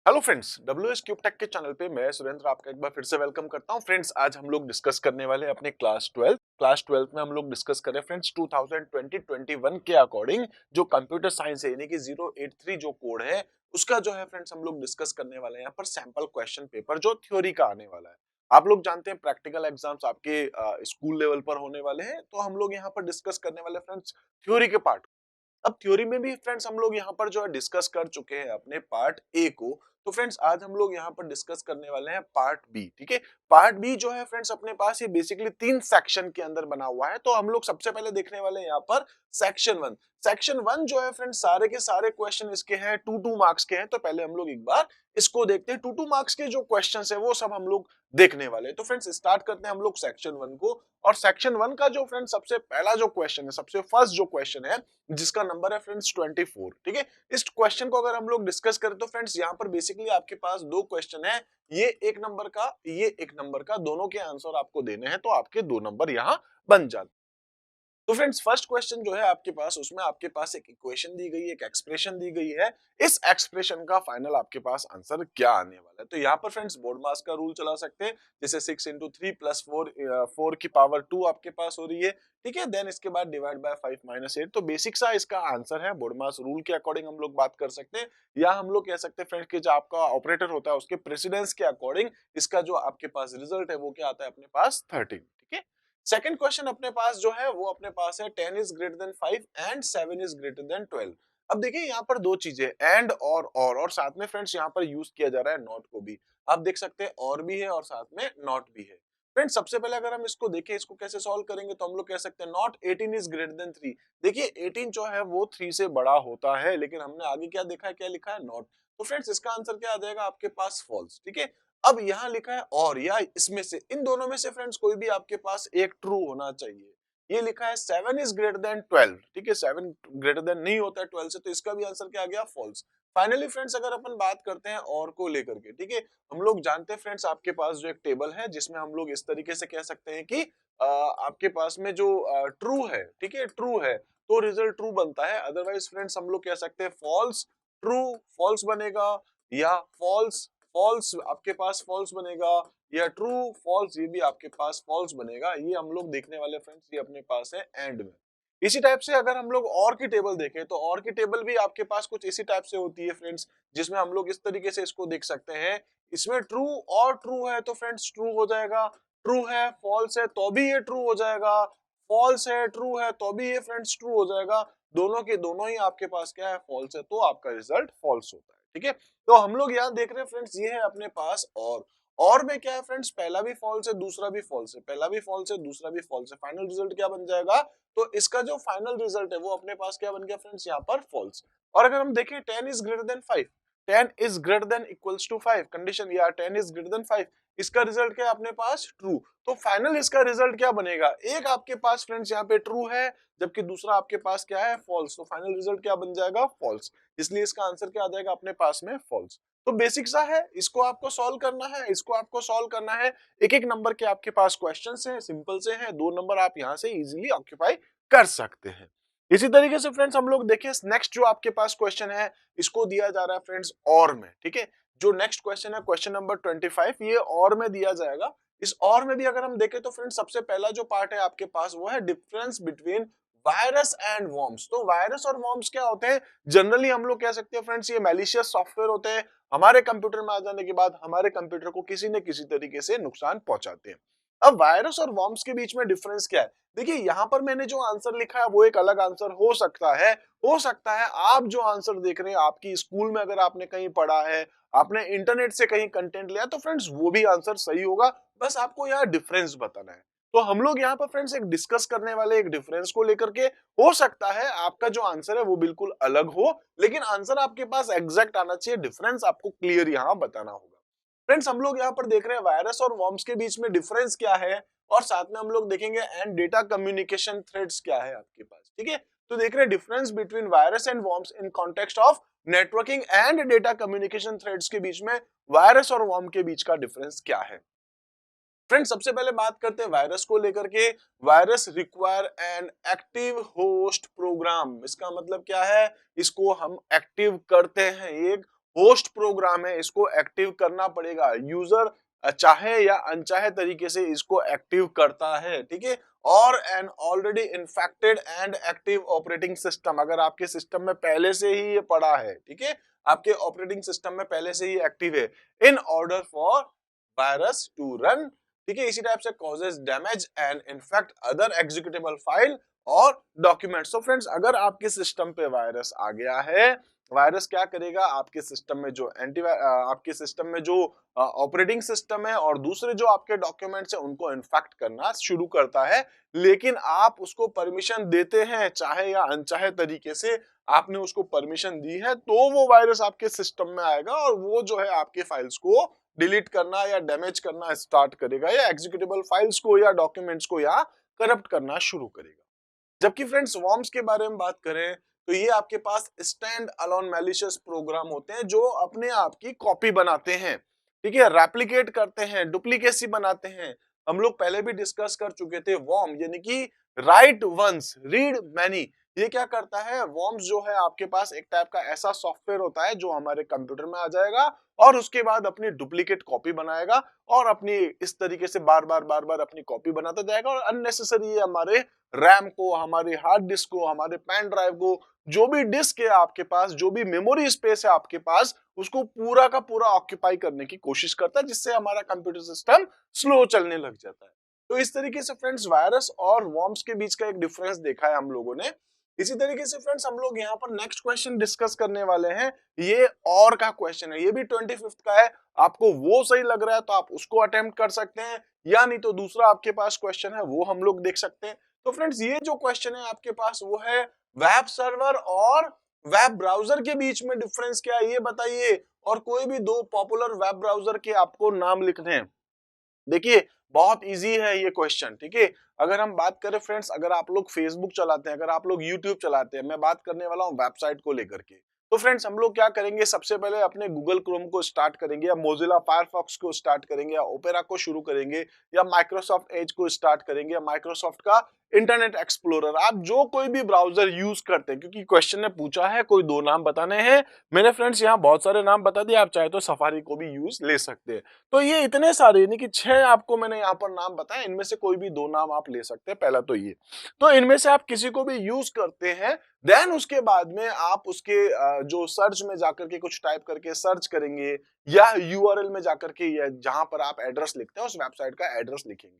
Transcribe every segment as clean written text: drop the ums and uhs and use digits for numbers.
Hello friends, W S cube tech के channel पे मैं सुरेंद्र आपका एक बार फिर से वेलकम करता हूं। फ्रेंड्स, आज हम लोग डिस्कस करने वाले हैं अपने क्लास 12 में हम लोग डिस्कस करें फ्रेंड्स 2020-21 के अकॉर्डिंग जो कंप्यूटर साइंस है यानी कि 083 जो कोड है उसका जो है फ्रेंड्स हम लोग डिस्कस करने वाले हैं यहाँ पर सैंपल क्वेश्चन पेपर जो थ्योरी का आने वाला है। आप लोग जानते हैं प्रैक्टिकल एग्जाम्स आपके स्कूल लेवल पर होने वाले हैं, तो हम लोग यहाँ पर डिस्कस करने वाले फ्रेंड्स थ्योरी के पार्ट। अब थ्योरी में भी फ्रेंड्स हम लोग यहाँ पर जो है डिस्कस कर चुके हैं अपने पार्ट ए को। तो फ्रेंड्स आज हम लोग यहाँ पर डिस्कस करने वाले हैं पार्ट बी। ठीक है, पार्ट बी जो है फ्रेंड्स अपने पास ये बेसिकली 3 सेक्शन के अंदर बना हुआ है। तो हम लोग सबसे पहले देखने वाले हैं यहाँ पर सेक्शन 1। सेक्शन 1 जो है फ्रेंड्स सारे के सारे क्वेश्चन इसके हैं 2 मार्क्स के हैं। तो पहले हम लोग एक बार इसको देखते हैं। 2 मार्क्स के जो क्वेश्चन है वो सब हम लोग देखने वाले हैं। तो फ्रेंड्स स्टार्ट करते हैं हम लोग सेक्शन 1 को। और सेक्शन 1 का जो फ्रेंड्स सबसे पहला जो क्वेश्चन है, सबसे फर्स्ट जो क्वेश्चन है जिसका नंबर है फ्रेंड्स 24। ठीक है, इस क्वेश्चन को अगर हम लोग डिस्कस करें तो फ्रेंड्स यहाँ पर बेसिकली आपके पास 2 क्वेश्चन है। ये 1 नंबर का, ये 1 नंबर का, दोनों के आंसर आपको देने हैं, तो आपके 2 नंबर यहाँ बन जाते। तो फ्रेंड्स फर्स्ट क्वेश्चन जो है आपके पास, उसमें आपके पास एक इक्वेशन दी गई है, एक एक्सप्रेशन दी गई है। इस एक्सप्रेशन का फाइनल आपके पास आंसर क्या आने वाला है? तो यहाँ पर फ्रेंड्स बोर्ड मास का रूल चला सकते हैं, जैसे 6 इंटू 3 प्लस 4 की पावर 2 आपके पास हो रही है। ठीक है, देन इसके बाद डिवाइड बाय 5 माइनस 8। तो बेसिक सा इसका आंसर है। बोर्ड मास रूल के अकॉर्डिंग हम लोग बात कर सकते हैं, या हम लोग कह सकते हैं फ्रेंड्स कि जो आपका ऑपरेटर होता है उसके प्रेसिडेंस के अकॉर्डिंग इसका जो आपके पास रिजल्ट है वो क्या आता है अपने पास 13। ठीक है, सेकंड क्वेश्चन अपने पास जो है वो अपने पास है 10 is greater than 5 and 7 is greater then 12। अब देखिए यहाँ पर दो चीजें एंड और साथ में फ्रेंड्स यहाँ पर यूज किया जा रहा है नॉट को भी। आप देख सकते हैं और भी है और साथ में नॉट भी है। फ्रेंड्स सबसे पहले अगर हम इसको देखें, इसको कैसे सॉल्व करेंगे, तो हम लोग कह सकते हैं नॉट 18 इज ग्रेटर देन 3। देखिए 18 जो है वो 3 से बड़ा होता है, लेकिन हमने आगे क्या देखा है, क्या लिखा है, नॉट। तो फ्रेंड्स इसका आंसर क्या आ जाएगा आपके पास, फॉल्स। ठीक है, अब यहाँ लिखा है और, या इसमें से, इन दोनों में से फ्रेंड्स कोई भी आपके पास एक ट्रू होना चाहिए। ये लिखा है 7 इज ग्रेटर देन 12। ठीक है, 7 ग्रेटर देन नहीं होता है 12 से, तो इसका भी आंसर क्या आ गया, फॉल्स। फाइनली फ्रेंड्स अगर अपन बात करते हैं और को लेकर के, ठीक है, हम लोग जानते हैं फ्रेंड्स आपके पास जो एक टेबल है जिसमें हम लोग इस तरीके से कह सकते हैं कि आपके पास में जो ट्रू है, ठीक है, ट्रू है तो रिजल्ट ट्रू बनता है। अदरवाइज फ्रेंड्स हम लोग कह सकते हैं फॉल्स, ट्रू फॉल्स बनेगा, या फॉल्स फॉल्स आपके पास फॉल्स बनेगा, या ट्रू फॉल्स ये भी आपके पास फॉल्स बनेगा। ये हम लोग देखने वाले फ्रेंड्स ये अपने पास है एंड में। इसी टाइप से अगर हम लोग और की टेबल देखें तो और की टेबल भी आपके पास कुछ इसी टाइप से होती है फ्रेंड्स, जिसमें हम लोग इस तरीके से इसको देख सकते हैं। इसमें ट्रू और ट्रू है तो फ्रेंड्स ट्रू हो जाएगा, ट्रू है फॉल्स है तो भी ये ट्रू हो जाएगा, फॉल्स है ट्रू है तो भी ये फ्रेंड्स ट्रू हो जाएगा। दोनों के दोनों ही आपके पास क्या है, फॉल्स है, तो आपका रिजल्ट फॉल्स होता है। ठीक है, तो हम लोग यहाँ देख रहे हैं फ्रेंड्स ये है अपने पास और में क्या है फ्रेंड्स, पहला भी फॉल्स है दूसरा भी फॉल्स है, पहला भी फॉल्स है दूसरा भी फॉल्स है। फाइनल रिजल्ट क्या बन जाएगा, तो इसका जो फाइनल रिजल्ट है वो अपने पास क्या बन गया फ्रेंड्स, यहाँ पर फॉल्स। और अगर हम देखें 10 is greater than 5, 10 is greater than equals to 5 condition, या 10 इज ग्रेटर देन 5, इसका रिजल्ट क्या है अपने पास, ट्रू। तो फाइनल इसका रिजल्ट क्या बनेगा, एक आपके पास फ्रेंड्स यहाँ पे ट्रू है जबकि दूसरा आपके पास क्या है, फॉल्स। तो फाइनल रिजल्ट क्या बन जाएगा, फॉल्स। इसलिए इसका आंसर क्या आ जाएगा अपने पास में, फॉल्स। तो बेसिक सा है, इसको आपको सॉल्व करना है, इसको आपको सॉल्व करना है। एक एक नंबर के आपके पास क्वेश्चंस हैं, सिंपल से हैं, 2 नंबर आप यहां से इजीली ऑक्यूपाई कर सकते हैं। इसी तरीके से फ्रेंड्स हम लोग देखें नेक्स्ट जो आपके पास क्वेश्चन है, इसको दिया जा रहा है फ्रेंड्स और में। ठीक है, जो नेक्स्ट क्वेश्चन है क्वेश्चन नंबर 25, ये और में दिया जाएगा। इस और में भी अगर हम देखें तो फ्रेंड्स सबसे पहला जो पार्ट है आपके पास वो है difference between virus and worms. तो वायरस और वॉर्म्स क्या होते हैं, जनरली हम लोग कह सकते हैं फ्रेंड्स ये मैलिशियस सॉफ्टवेयर होते हैं, हमारे कंप्यूटर में आ जाने के बाद हमारे कंप्यूटर को किसी न किसी तरीके से नुकसान पहुंचाते हैं। अब वायरस और वॉर्म्स के बीच में डिफरेंस क्या है, देखिए यहाँ पर मैंने जो आंसर लिखा है वो एक अलग आंसर हो सकता है। हो सकता है आप जो आंसर देख रहे हैं आपकी स्कूल में अगर आपने कहीं पढ़ा है, आपने इंटरनेट से कहीं कंटेंट लिया, तो फ्रेंड्स वो भी आंसर सही होगा। बस आपको यहाँ डिफरेंस बताना है। तो हम लोग यहाँ पर फ्रेंड्स एक डिस्कस करने वाले एक डिफरेंस को लेकर के, हो सकता है आपका जो आंसर है वो बिल्कुल अलग हो, लेकिन आंसर आपके पास एग्जैक्ट आना चाहिए, डिफरेंस आपको क्लियर यहाँ बताना होगा। फ्रेंड्स हम लोग यहाँ पर देख रहे हैं वायरस और वॉर्म्स के बीच में डिफरेंस क्या है, और साथ में हम लोग देखेंगे एंड डेटा कम्युनिकेशन थ्रेड्स क्या है आपके पास। ठीक है, तो देख रहे हैं difference between virus and worms in context of networking and data communication threads के बीच में वायरस और वॉर्म के बीच का डिफरेंस क्या है। फ्रेंड्स सबसे पहले बात करते हैं वायरस को लेकर के। Virus require an active host program, इसका मतलब क्या है, इसको हम एक्टिव करते हैं, एक होस्ट प्रोग्राम है इसको एक्टिव करना पड़ेगा। यूजर चाहे या अनचाहे तरीके से इसको एक्टिव करता है, ठीक है। और an already infected and active operating system, अगर आपके सिस्टम में पहले से ही ये पड़ा है, ठीक है, आपके ऑपरेटिंग सिस्टम में पहले से ही एक्टिव है, in order for virus to run, ठीक है। इसी टाइप से causes damage and infect other executable file और डॉक्यूमेंट। सो फ्रेंड्स, अगर आपके सिस्टम पे वायरस आ गया है, वायरस क्या करेगा, आपके सिस्टम में जो आपके सिस्टम में जो ऑपरेटिंग सिस्टम है और दूसरे जो आपके डॉक्यूमेंट्स हैं उनको इन्फेक्ट करना शुरू करता है। लेकिन आप उसको परमिशन देते हैं, चाहे या अनचाहे तरीके से आपने उसको परमिशन दी है, तो वो वायरस आपके सिस्टम में आएगा और वो जो है आपके फाइल्स को डिलीट करना या डैमेज करना स्टार्ट करेगा, या एग्जीक्यूटेबल फाइल्स को या डॉक्यूमेंट्स को या करप्ट करना शुरू करेगा। जबकि फ्रेंड्स, वॉर्म्स के बारे में बात करें तो ये आपके पास स्टैंड अलोन मैलिशियस प्रोग्राम होते हैं जो अपने आप की कॉपी बनाते हैं, ठीक है, रेप्लिकेट करते हैं, डुप्लीकेसी बनाते हैं। हम लोग पहले भी डिस्कस कर चुके थे वॉर्म यानी कि राइट वंस रीड मैनी। ये क्या करता है, वॉर्म्स जो है आपके पास एक टाइप का ऐसा सॉफ्टवेयर होता है जो हमारे कंप्यूटर में आ जाएगा और उसके बाद अपनी डुप्लीकेट कॉपी बनाएगा और अपनी इस तरीके से बार बार अपनी कॉपी बनाता जाएगा और अननेसेसरी हमारे रैम को, हमारे हार्ड डिस्क को, हमारे पेन ड्राइव को, जो भी डिस्क है आपके पास, जो भी मेमोरी स्पेस है आपके पास, उसको पूरा का पूरा ऑक्यूपाई करने की कोशिश करता है, जिससे हमारा कंप्यूटर सिस्टम स्लो चलने लग जाता है। तो इस तरीके से फ्रेंड्स, वायरस और वॉर्म्स के बीच का एक डिफरेंस देखा है हम लोगों ने। इसी तरीके से फ्रेंड्स, हम लोग यहाँ पर नेक्स्ट क्वेश्चन डिस्कस करने वाले हैं। ये और का क्वेश्चन है, ये भी 25th का है। आपको वो सही लग रहा है तो आप उसको अटेम्प्ट कर सकते हैं, या नहीं तो दूसरा आपके पास क्वेश्चन है वो हम लोग देख सकते हैं। तो फ्रेंड्स, ये जो क्वेश्चन है आपके पास वो है वेब सर्वर और वेब ब्राउजर के बीच में डिफरेंस क्या है ये बताइए, और कोई भी दो पॉपुलर वेब ब्राउजर के आपको नाम लिखने हैं। देखिए, बहुत इजी है ये क्वेश्चन, ठीक है। अगर हम बात करें फ्रेंड्स, अगर आप लोग फेसबुक चलाते हैं, अगर आप लोग यूट्यूब चलाते हैं, मैं बात करने वाला हूँ वेबसाइट को लेकर के। तो फ्रेंड्स, हम लोग क्या करेंगे, सबसे पहले अपने गूगल क्रोम को स्टार्ट करेंगे, या मोजिला फायरफॉक्स को स्टार्ट करेंगे, या ओपेरा को शुरू करेंगे, या माइक्रोसॉफ्ट एज को स्टार्ट करेंगे, या माइक्रोसॉफ्ट का इंटरनेट एक्सप्लोरर, आप जो कोई भी ब्राउजर यूज करते हैं, क्योंकि क्वेश्चन ने पूछा है कोई दो नाम बताने हैं। मैंने फ्रेंड्स यहाँ बहुत सारे नाम बता दिए, आप चाहे तो सफारी को भी यूज ले सकते हैं। तो ये इतने सारे यानी कि 6 आपको मैंने यहाँ पर नाम बताए, इनमें से कोई भी दो नाम आप ले सकते हैं। पहला तो ये, तो इनमें से आप किसी को भी यूज करते हैं, देन उसके बाद में आप उसके जो सर्च में जाकर के कुछ टाइप करके सर्च करेंगे, या यूआरएल में जाकर के, या जहां पर आप एड्रेस लिखते हैं उस वेबसाइट का एड्रेस लिखेंगे।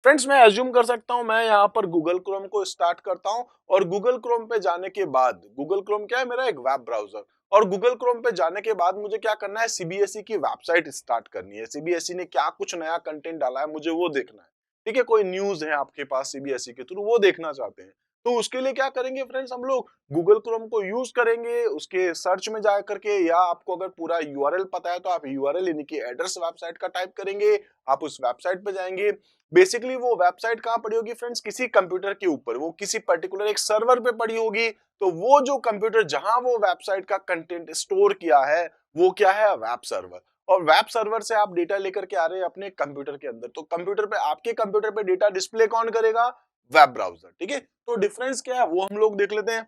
फ्रेंड्स, मैं एज्यूम कर सकता हूं, मैं यहाँ पर गूगल क्रोम को स्टार्ट करता हूं, और गूगल क्रोम पे जाने के बाद, गूगल क्रोम क्या है, मेरा एक वेब ब्राउजर, और गूगल क्रोम पे जाने के बाद मुझे क्या करना है, सीबीएसई की वेबसाइट स्टार्ट करनी है। सीबीएसई ने क्या कुछ नया कंटेंट डाला है मुझे वो देखना है, ठीक है। कोई न्यूज है आपके पास सीबीएसई के थ्रू, वो देखना चाहते हैं, तो उसके लिए क्या करेंगे फ्रेंड्स, हम लोग गूगल क्रोम को यूज करेंगे, उसके सर्च में जा करके, या आपको अगर पूरा यूआरएल पता है तो आप यूआरएल यानी कि एड्रेस वेबसाइट का टाइप करेंगे, आप उस वेबसाइट पे जाएंगे। बेसिकली वो वेबसाइट कहाँ पड़ी होगी फ्रेंड्स, किसी कंप्यूटर के ऊपर, वो किसी पर्टिकुलर एक सर्वर पे पड़ी होगी। तो वो जो कंप्यूटर जहां वो वेबसाइट का कंटेंट स्टोर किया है वो क्या है, वेब सर्वर। और वेब सर्वर से आप डेटा लेकर के आ रहे हैं अपने कंप्यूटर के अंदर, तो कंप्यूटर पे, आपके कंप्यूटर पे डेटा डिस्प्ले कौन करेगा, वेब ब्राउजर, ठीक है। तो डिफरेंस क्या है वो हम लोग देख लेते हैं।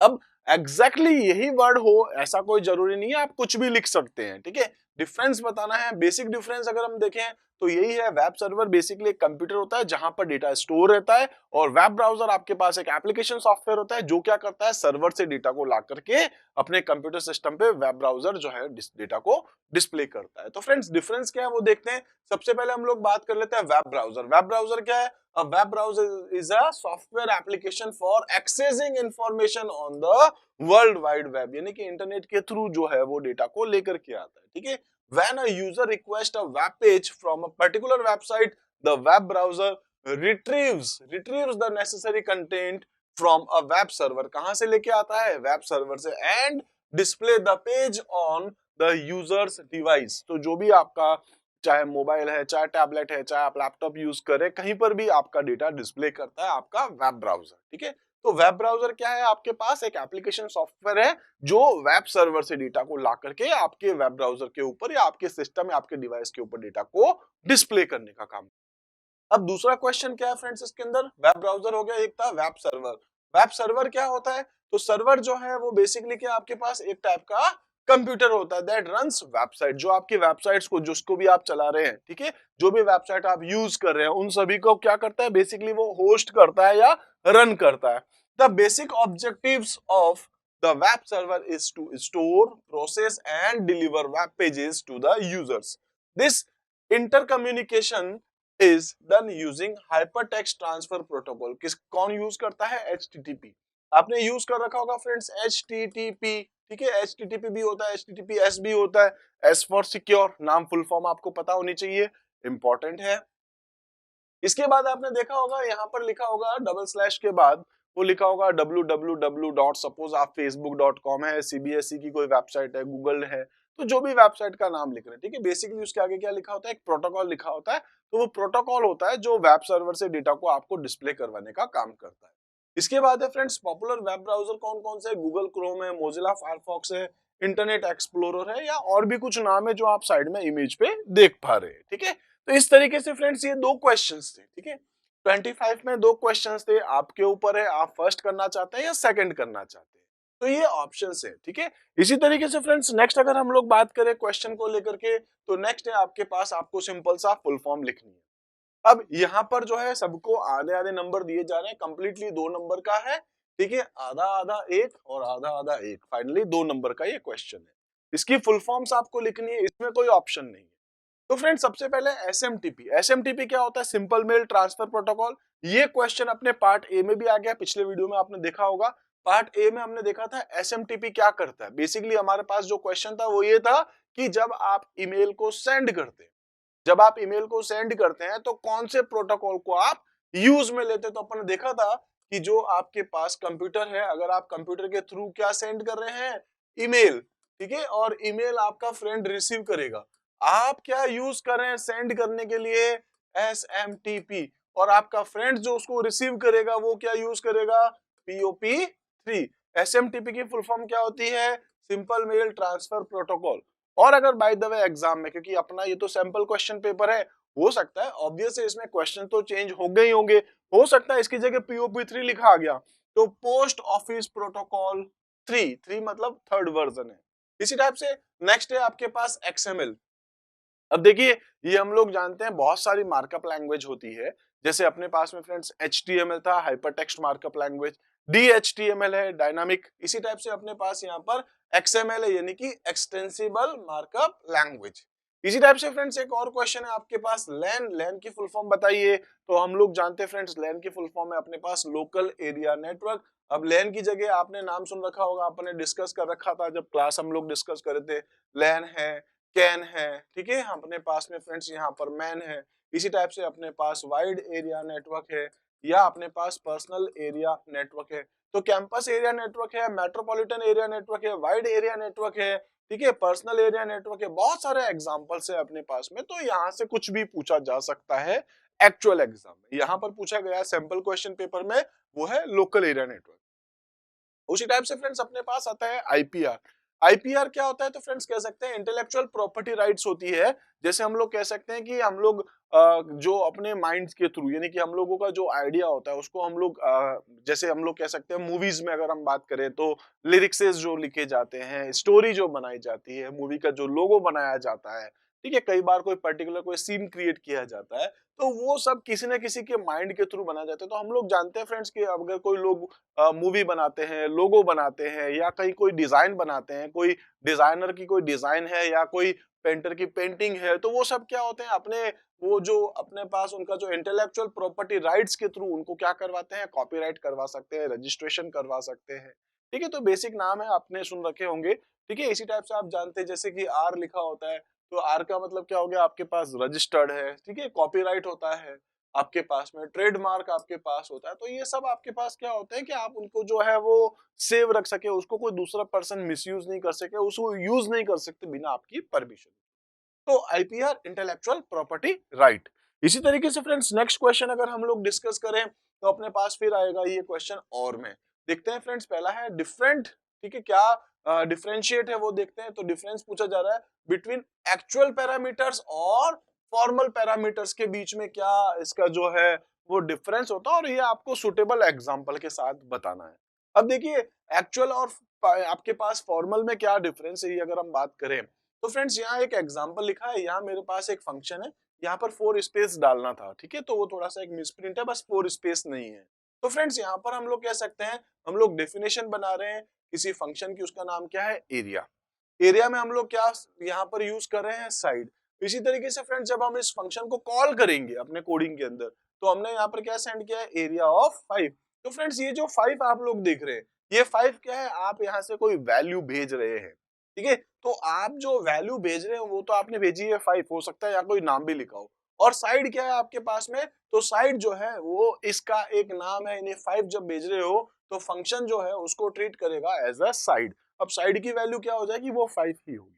अब एग्जैक्टली यही वर्ड हो ऐसा कोई जरूरी नहीं है, आप कुछ भी लिख सकते हैं, ठीक है। डिफरेंस बताना है, बेसिक डिफरेंस अगर हम देखें तो यही है, वेब सर्वर बेसिकली एक कंप्यूटर होता है जहां पर डेटा स्टोर रहता है, और वेब ब्राउजर आपके पास एक एप्लीकेशन सॉफ्टवेयर होता है जो क्या करता है, सर्वर से डेटा को ला करके अपने कंप्यूटर सिस्टम पे वेब ब्राउजर जो है डेटा को डिस्प्ले करता है। तो फ्रेंड्स, डिफरेंस क्या है वो देखते हैं। सबसे पहले हम लोग बात कर लेते हैं वेब ब्राउजर। वेब ब्राउजर क्या है, a web browser is a software application for accessing information on the world wide web, यानी कि इंटरनेट के थ्रू जो है वो डेटा को लेकर के आता है, ठीक है। when a user requests a web page from a particular website, the web browser retrieves the necessary content from a web server, कहां से लेके आता है, वेब सर्वर से, and display the page on the user's device। तो जो भी आपका चाहे मोबाइल है, चाहे टैबलेट है, चाहे आप लैपटॉप यूज करें, कहीं पर भी आपका डेटा डिस्प्ले करता है आपका वेब ब्राउजर, ठीक है। तो वेब ब्राउजर क्या है, आपके पास एक एप्लीकेशन सॉफ्टवेयर है जो वेब सर्वर से डेटा को ला करके आपके वेब ब्राउजर के ऊपर या आपके सिस्टम या आपके डिवाइस के ऊपर डेटा को डिस्प्ले करने का काम। अब दूसरा क्वेश्चन क्या है फ्रेंड्स, इसके अंदर वेब ब्राउजर हो गया, एक था वेब सर्वर। वेब सर्वर क्या होता है, तो सर्वर जो है वो बेसिकली क्या आपके पास एक टाइप का कंप्यूटर होता है दैट रन्स वेबसाइट, जो आपकी वेबसाइट्स को जिसको भी आप चला रहे हैं, ठीक है, जो भी वेबसाइट आप यूज कर रहे हैं उन सभी को क्या करता है, बेसिकली वो होस्ट करता है या रन करता है। The basic objectives of the web server is to store, process and deliver web pages to the users. This intercommunication is done using hypertext transfer protocol. किस कौन यूज करता है, HTTP। आपने यूज कर रखा होगा फ्रेंड्स HTTP, ठीक है, HTTP भी होता है, HTTPS भी होता है, S फॉर सिक्योर, नाम फुल फॉर्म आपको पता होनी चाहिए, इंपॉर्टेंट है। इसके बाद आपने देखा होगा यहाँ पर लिखा होगा डबल स्लैश के बाद वो लिखा होगा www. सपोज आप facebook.com है, CBSE की कोई वेबसाइट है, गूगल है, तो जो भी वेबसाइट का नाम लिख रहे हैं, ठीक है, बेसिकली उसके आगे क्या लिखा होता है, एक प्रोटोकॉल लिखा होता है। तो वो प्रोटोकॉल होता है जो वेब सर्वर से डेटा को आपको डिस्प्ले करवाने का काम करता है। इसके बाद है फ्रेंड्स पॉपुलर वेब ब्राउजर कौन कौन से, गूगल क्रोम है, मोजिला फायरफॉक्स है, इंटरनेट एक्सप्लोरर है, या और भी कुछ नाम है जो आप साइड में इमेज पे देख पा रहे हैं, ठीक है। तो इस तरीके से फ्रेंड्स ये दो क्वेश्चंस थे, ठीक है, 25 में दो क्वेश्चंस थे, आपके ऊपर है आप फर्स्ट करना चाहते हैं या सेकंड करना चाहते हैं, तो ये ऑप्शंस है, ठीक है। इसी तरीके से फ्रेंड्स नेक्स्ट अगर हम लोग बात करें क्वेश्चन को लेकर के, तो नेक्स्ट है आपके पास, आपको सिंपल सा फुल फॉर्म लिखनी है। अब यहाँ पर जो है सबको आधे आधे नंबर दिए जा रहे हैं, कंप्लीटली 2 नंबर का है, ठीक है, आधा आधा एक और आधा आधा एक, फाइनली 2 नंबर का ये क्वेश्चन है। इसकी फुल फॉर्म्स आपको लिखनी है, इसमें कोई ऑप्शन नहीं है। तो फ्रेंड्स सबसे पहले एसएमटीपी क्या होता है, सिंपल मेल ट्रांसफर प्रोटोकॉल। ये क्वेश्चन अपने पार्ट ए में भी आ गया, पिछले वीडियो में आपने देखा होगा। पार्ट ए में हमने देखा था एसएमटीपी क्या करता है। बेसिकली हमारे पास जो क्वेश्चन था वो ये था कि जब आप ईमेल को सेंड करते हैं, जब आप ईमेल को सेंड करते हैं तो कौन से प्रोटोकॉल को आप यूज में लेते हैं। तो अपन ने देखा था कि जो आपके पास कंप्यूटर है, अगर आप कंप्यूटर के थ्रू क्या सेंड कर रहे हैं, ईमेल, ठीक है, और ईमेल आपका फ्रेंड रिसीव करेगा, आप क्या यूज कर रहे हैं सेंड करने के लिए, एसएमटीपी, और आपका फ्रेंड जो उसको रिसीव करेगा वो क्या यूज करेगा, POP3। एसएमटीपी की फुल फॉर्म क्या होती है, सिंपल मेल ट्रांसफर प्रोटोकॉल। और अगर बाय द वे एग्जाम में, क्योंकि अपना ये तो सैंपल क्वेश्चन पेपर है, हो सकता है ऑब्वियस है इसमें क्वेश्चन तो चेंज हो गए होंगे, हो सकता है इसकी जगह POP3 लिखा आ गया, तो पोस्ट ऑफिस प्रोटोकॉल 3 मतलब थर्ड वर्जन है। इसी टाइप से नेक्स्ट है आपके पास XML। अब देखिए ये हम लोग जानते हैं बहुत सारी मार्कअप लैंग्वेज होती है, जैसे अपने पास में फ्रेंड्स HTML था, हाइपरटेक्स्ट मार्कअप लैंग्वेज, DHTML है, डायनामिक। इसी टाइप से अपने पास यहाँ पर XML है, यानी कि एक्सटेंसिबल मार्कअप लैंग्वेज। इसी टाइप से फ्रेंड्स एक और क्वेश्चन है आपके पास, लैन की फुल फॉर्म बताइए। तो हम लोग जानते हैं फ्रेंड्स लैन की फुल फॉर्म है अपने पास लोकल एरिया नेटवर्क। अब लैन की जगह आपने नाम सुन रखा होगा, आपने डिस्कस कर रखा था जब क्लास हम लोग डिस्कस कर रहे थे, लैन है, कैन है, ठीक है, अपने पास में फ्रेंड्स यहाँ पर मैन है। इसी टाइप से अपने पास वाइड एरिया नेटवर्क है, या अपने पास पर्सनल एरिया नेटवर्क है। तो कैंपस एरिया नेटवर्क है, मेट्रोपॉलिटन एरिया नेटवर्क है, वाइड एरिया नेटवर्क है, ठीक है, पर्सनल एरिया नेटवर्क है, बहुत सारे एग्जांपल्स है अपने पास में। तो यहाँ से कुछ भी पूछा जा सकता है एक्चुअल एग्जाम में। यहाँ पर पूछा गया सैंपल क्वेश्चन पेपर में वो है लोकल एरिया नेटवर्क। उसी टाइप से फ्रेंड्स अपने पास आता है आईपीआर। आईपीआर क्या होता है, तो फ्रेंड्स कह सकते हैं इंटेलेक्चुअल प्रॉपर्टी राइट्स होती है। जैसे हम लोग कह सकते हैं कि हम लोग जो अपने माइंड के थ्रू, यानी कि हम लोगों का जो आइडिया होता है उसको हम लोग जैसे हम लोग कह सकते हैं मूवीज में अगर हम बात करें तो लिरिक्सेस जो लिखे जाते हैं, स्टोरी जो बनाई जाती है, मूवी का जो लोगो बनाया जाता है, ठीक है, कई बार कोई पर्टिकुलर कोई सीन क्रिएट किया जाता है, तो वो सब किसी न किसी के माइंड के थ्रू बनाया जाता है। तो हम लोग जानते हैं फ्रेंड्स कि अगर कोई लोग मूवी बनाते हैं, लोगो बनाते हैं, या कहीं कोई डिजाइन बनाते हैं, कोई डिजाइनर की कोई डिजाइन है या कोई पेंटर की पेंटिंग है, तो वो सब क्या होते हैं अपने, वो जो अपने पास उनका जो इंटेलेक्चुअल प्रॉपर्टी राइट्स के थ्रू उनको क्या करवाते हैं, कॉपीराइट करवा सकते हैं, रजिस्ट्रेशन करवा सकते हैं, ठीक है। तो बेसिक नाम है आपने सुन रखे होंगे, ठीक है। इसी टाइप से आप जानते हैं जैसे कि आर लिखा होता है, तो आर का मतलब क्या हो गया, आपके पास रजिस्टर्ड है, ठीक है, कॉपीराइट होता है आपके पास में, ट्रेडमार्क आपके पास होता है। तो ये सब आपके पास क्या होते हैं कि आप उनको जो है वो सेव रख सके, उसको कोई दूसरा पर्सन मिसयूज नहीं कर सके, उसको यूज नहीं कर सकते बिना आपकी परमिशन। तो आईपीआर इंटेलेक्चुअल प्रॉपर्टी राइट। इसी तरीके से फ्रेंड्स नेक्स्ट क्वेश्चन अगर हम लोग डिस्कस करें तो अपने पास फिर आएगा ये क्वेश्चन और में। देखते हैं फ्रेंड्स, पहला है डिफरेंट, ठीक है, क्या डिफरेंशिएट है वो देखते हैं। तो डिफरेंस पूछा जा रहा है बिटवीन एक्चुअल पैरामीटर्स और फॉर्मल पैरामीटर्स के बीच में क्या इसका जो है वो डिफरेंस होता है, और ये आपको सुटेबल एग्जांपल के साथ बताना है। अब देखिए एक्चुअल और आपके पास फॉर्मल में क्या डिफरेंस है ये अगर हम बात करें तो फ्रेंड्स यहाँ एक एग्जांपल लिखा है, यहाँ मेरे पास एक फंक्शन है, यहाँ पर 4 स्पेस डालना था, ठीक है, तो वो थोड़ा सा एक मिसप्रिंट है, बस 4 स्पेस नहीं है। तो फ्रेंड्स यहाँ पर हम लोग कह सकते हैं, हम लोग डेफिनेशन बना रहे हैं किसी फंक्शन की, उसका नाम क्या है, एरिया। एरिया में हम लोग क्या यहाँ पर यूज कर रहे हैं, साइड। इसी तरीके से फ्रेंड्स जब हम इस फंक्शन को कॉल करेंगे अपने कोडिंग के अंदर, तो हमने यहाँ पर क्या सेंड किया है, एरिया ऑफ 5। तो फ्रेंड्स ये जो 5 आप लोग देख रहे हैं, ये 5 क्या है, आप यहाँ से कोई वैल्यू भेज रहे हैं, ठीक है। तो आप जो वैल्यू भेज रहे हो वो तो आपने भेजी है 5, हो सकता है या कोई नाम भी लिखा हो। और साइड क्या है आपके पास में, तो साइड जो है वो इसका एक नाम है, इन्हें 5 जब भेज रहे हो तो फंक्शन जो है उसको ट्रीट करेगा एज अ साइड। अब साइड की वैल्यू क्या हो जाएगी, वो 5 ही होगी।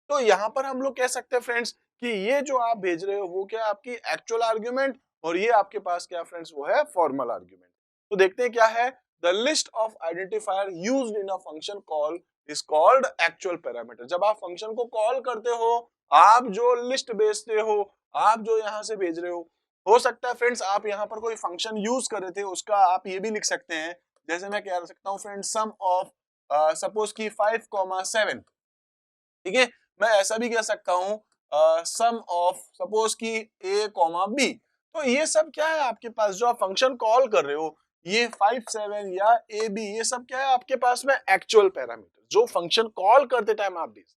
तो यहाँ पर हम लोग कह सकते हैं फ्रेंड्स कि ये जो आप भेज रहे हो वो क्या है, आपकी एक्चुअल आर्ग्यूमेंट, और ये आपके पास क्या फ्रेंड्स, वो है फॉर्मल आर्ग्यूमेंट। तो देखते हैं क्या है, the list of identifier used in a function call is called actual parameter. जब आप फंक्शन को कॉल करते हो, आप जो लिस्ट भेजते हो, आप जो यहाँ से भेज रहे हो सकता है फ्रेंड्स आप यहाँ पर कोई फंक्शन यूज कर रहे थे, उसका आप ये भी लिख सकते हैं, जैसे मैं कह सकता हूँ फ्रेंड्स सम ऑफ सपोज की 5,7, ठीक है। मैं ऐसा भी कह सकता हूँ सम ऑफ सपोज की a, b। तो ये सब क्या है आपके पास, जो आप फंक्शन कॉल कर रहे हो, ये 5, 7 या a, b, ये सब क्या है आपके पास में, एक्चुअल पैरामीटर जो फंक्शन कॉल करते टाइम आप भेजते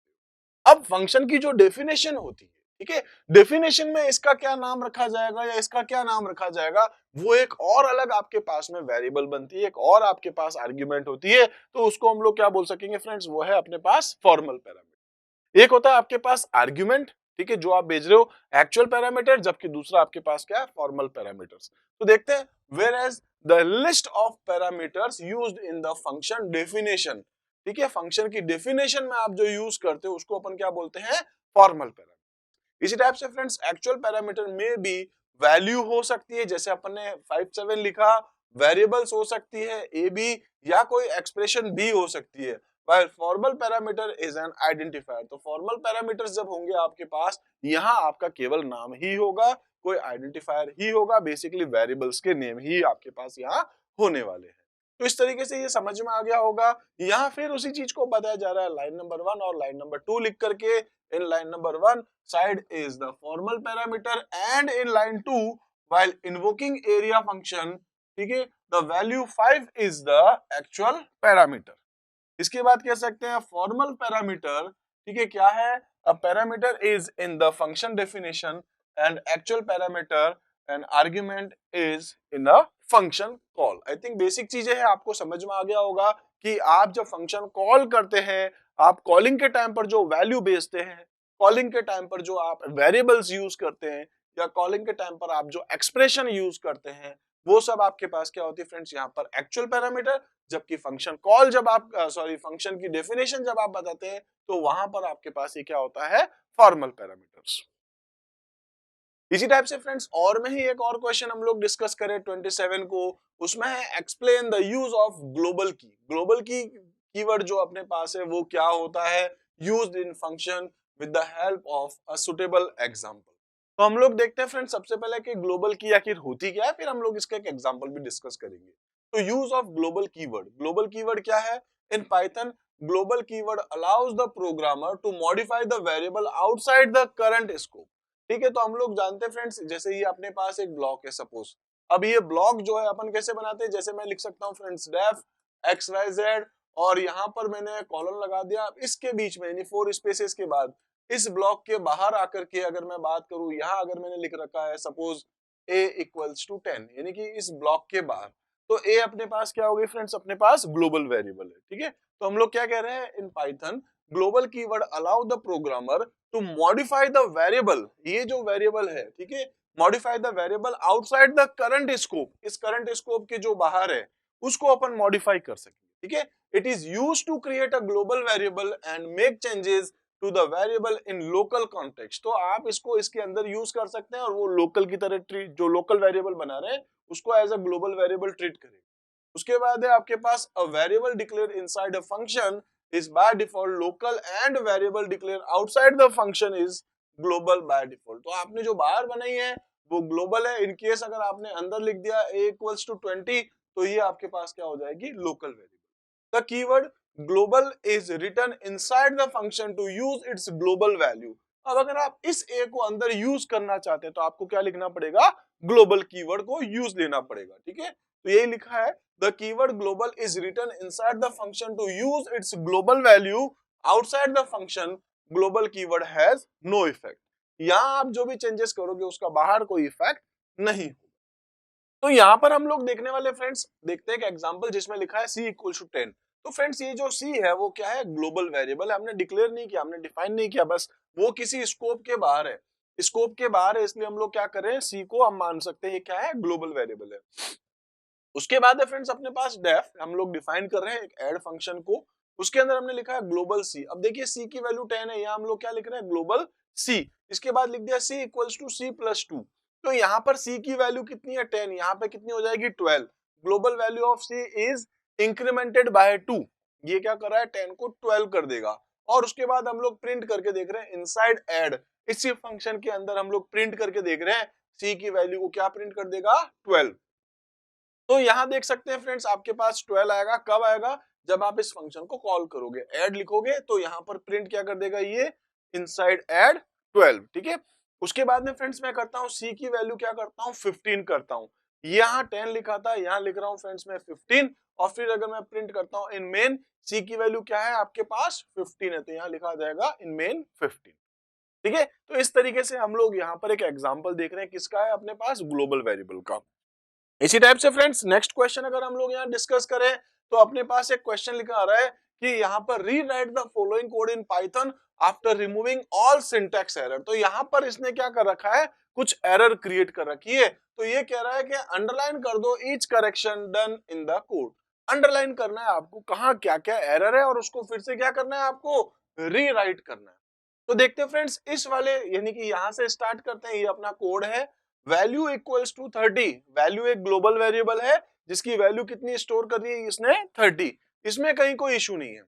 हो। अब फंक्शन की जो डेफिनेशन होती है, ठीक है, डेफिनेशन में इसका क्या नाम रखा जाएगा या इसका क्या नाम रखा जाएगा, वो एक और अलग आपके पास में वेरिएबल बनती है, एक और आपके पास आर्ग्यूमेंट होती है, तो उसको हम लोग क्या बोल सकेंगे फ्रेंड्स, वो है अपने पास फॉर्मल पैरामीटर। एक होता है आपके पास आर्ग्यूमेंट, ठीक है, जो आप भेज रहे हो, एक्चुअल पैरामीटर, जबकि दूसरा आपके पास क्या है, फॉर्मल पैरामीटर्स। तो देखते हैं, whereas the list of parameters used in the function definition, ठीक है, फंक्शन की डेफिनेशन में आप जो यूज करते हो उसको अपन क्या बोलते हैं, फॉर्मल पैरामीटर। इसी टाइप से फ्रेंड्स एक्चुअल पैरामीटर में भी वैल्यू हो सकती है, जैसे अपन ने 5, 7 लिखा, वेरिएबल्स हो सकती है ए बी, या कोई एक्सप्रेशन भी हो सकती है। while formal parameter is an identifier, तो फॉर्मल पैरामीटर्स जब होंगे आपके पास, यहाँ आपका केवल नाम ही होगा, कोई आइडेंटिफायर ही होगा, बेसिकली वेरिएबल्स के नेम ही आपके पास यहाँ होने वाले हैं। तो इस तरीके से ये समझ में आ गया होगा। यहाँ फिर उसी चीज को बताया जा रहा है लाइन नंबर 1 और लाइन नंबर 2 लिख करके। In line number 1 side is the formal parameter, and in line 2 while invoking area function, ठीक है, the value 5 is the actual parameter। इसके बाद कह सकते हैं फॉर्मल पैरामीटर, ठीक है, क्या है, अ parameter is in the function definition and actual parameter and argument is in a function call. I think basic चीजें हैं, आपको समझ में आ गया होगा कि आप जब फंक्शन कॉल करते हैं, आप कॉलिंग के टाइम पर जो वैल्यू भेजते हैं, कॉलिंग के टाइम पर जो आप वेरिएबल्स यूज करते हैं, या कॉलिंग के टाइम पर आप जो एक्सप्रेशन यूज करते हैं, वो सब आपके पास क्या होती है फ्रेंड्स, यहाँ पर एक्चुअल पैरामीटर। जबकि फंक्शन कॉल जब आप सॉरी फंक्शन की डेफिनेशन जब आप बताते हैं, तो वहां पर आपके पास ये क्या होता है, फॉर्मल पैरामीटर्स। इसी टाइप से फ्रेंड्स और में ही एक और क्वेश्चन हम लोग डिस्कस करें 27 को, उसमें है explain the use of global की। ग्लोबल की कीवर्ड जो अपने पास है वो क्या होता है, used in function with the help of a suitable example. तो हम लोग देखते हैं फ्रेंड्स सबसे पहले कि ग्लोबल की आखिर होती क्या है, फिर हम लोग इसका एक एग्जांपल भी डिस्कस करेंगे। तो use of global keyword, global keyword क्या है, in Python global keyword allows the programmer to modify the variable outside the current scope. ठीक है, तो हम लोग जानते हैं फ्रेंड्स, जैसे ये अपने पास एक ब्लॉक है सपोज, अब ये ब्लॉक जो है अपन कैसे बनाते हैं, जैसे मैं लिख सकता हूँ friends def X Y Z, और यहाँ पर मैंने कॉलन लगा दिया। अब इसके बीच में यानी 4 स्पेसेस के बाद इस ब्लॉक के बाहर आकर के अगर मैं बात करूं, यहाँ अगर मैंने लिख रखा है सपोज a इक्वल्स टू 10, यानी कि इस ब्लॉक के बाहर, तो a अपने पास क्या होगी फ्रेंड्स, अपने पास ग्लोबल वेरिएबल है। ठीक है, तो हम लोग क्या कह रहे हैं, in Python global keyword allow the programmer to modify the variable, ये जो वेरिएबल है, ठीक है, modify the variable outside the current scope, इस करंट स्कोप के जो बाहर है उसको अपन मॉडिफाई कर सकेंगे। ठीक है, it is used to create a global variable and make changes to the variable in local context. तो आप इसको इसके अंदर यूज कर सकते हैं और वो लोकल की तरह ट्रीट, जो लोकल वेरिएबल बना रहे हैं उसको as a global variable treat करेगा। उसके बाद है आपके पास a variable declare inside a function is by default local and variable declare outside the function is global by default। तो आपने जो बाहर बनाई है वो ग्लोबल है, इन केस अगर आपने अंदर लिख दिया a equals to 20, तो ये आपके पास क्या हो जाएगी, local variable. The keyword global is written inside the function to use its global value. अब अगर आप इस ए को अंदर यूज करना चाहते हैं तो आपको क्या लिखना पड़ेगा, ग्लोबल कीवर्ड को यूज लेना पड़ेगा, ठीक है। तो यही लिखा है, the keyword global is written inside the function to use its global value, outside the function global keyword has no effect. यहां आप जो भी चेंजेस करोगे उसका बाहर कोई इफेक्ट नहीं। तो यहाँ पर हम लोग देखने वाले फ्रेंड्स, देखते हैं एक एग्जांपल जिसमें लिखा है c इक्वल टू 10। तो फ्रेंड्स ये जो c है वो क्या है, ग्लोबल वेरिएबल है, हमने डिक्लेयर नहीं किया, हमने डिफाइन नहीं किया, बस वो किसी स्कोप के बाहर है, स्कोप के बाहर है, इसलिए हम लोग क्या करें, c को हम मान सकते हैं ये क्या है, ग्लोबल वेरिएबल है। उसके बाद है फ्रेंड्स अपने पास डेफ, हम लोग डिफाइन कर रहे हैं एक ऐड फंक्शन को, उसके अंदर हमने लिखा है ग्लोबल c। अब देखिए c की वैल्यू 10 है, यहाँ हम लोग क्या लिख रहे हैं, ग्लोबल c। इसके बाद लिख दिया c equals to c plus 2। तो यहाँ पर c की वैल्यू कितनी है, 10, यहाँ पे कितनी हो जाएगी, 12। Global value of c is incremented by 2, ये क्या कर रहा है, 10 को 12 कर देगा। और उसके बाद हम लोग प्रिंट करके देख रहे हैं इनसाइड ऐड, इसी फंक्शन के अंदर हम लोग प्रिंट करके देख रहे हैं c की वैल्यू को क्या प्रिंट कर देगा, 12। तो यहां देख सकते हैं फ्रेंड्स आपके पास 12 आएगा, कब आएगा, जब आप इस फंक्शन को कॉल करोगे, ऐड लिखोगे तो यहां पर प्रिंट क्या कर देगा, ये इनसाइड ऐड 12, ठीक है। उसके बाद में फ्रेंड्स मैं करता हूं c की वैल्यू क्या करता हूं, 15 करता हूं। यहां 10 लिखा था, यहां लिख रहा हूं फ्रेंड्स मैं 15, और फिर अगर मैं प्रिंट करता हूं इन मेन, c की वैल्यू क्या है आपके पास, 15 है, तो यहां लिखा जाएगा इन मेन 15, ठीक है। तो इस तरीके से हम लोग यहाँ पर एक एग्जाम्पल देख रहे हैं किसका है, अपने पास ग्लोबल वेरिएबल का। इसी टाइप से फ्रेंड्स नेक्स्ट क्वेश्चन अगर हम लोग यहाँ डिस्कस करें तो अपने पास एक क्वेश्चन लिखा आ रहा है कि यहाँ पर rewrite the following code in Python after removing all syntax error. तो यहाँ पर इसने क्या कर रखा है, कुछ एरर क्रिएट कर रखी है। तो ये कह रहा है कि अंडरलाइन कर दो each correction done in the code. Underline करना है आपको कहाँ क्या क्या एरर है और उसको फिर से क्या करना है, आपको रीराइट करना है। तो देखते हैं फ्रेंड्स इस वाले, यानी कि यहां से स्टार्ट करते हैं, ये अपना कोड है, वैल्यू इक्वल्स टू 30। वैल्यू एक ग्लोबल वेरिएबल है जिसकी वैल्यू कितनी स्टोर कर दी है इसने, 30। इसमें कहीं कोई इशू नहीं है।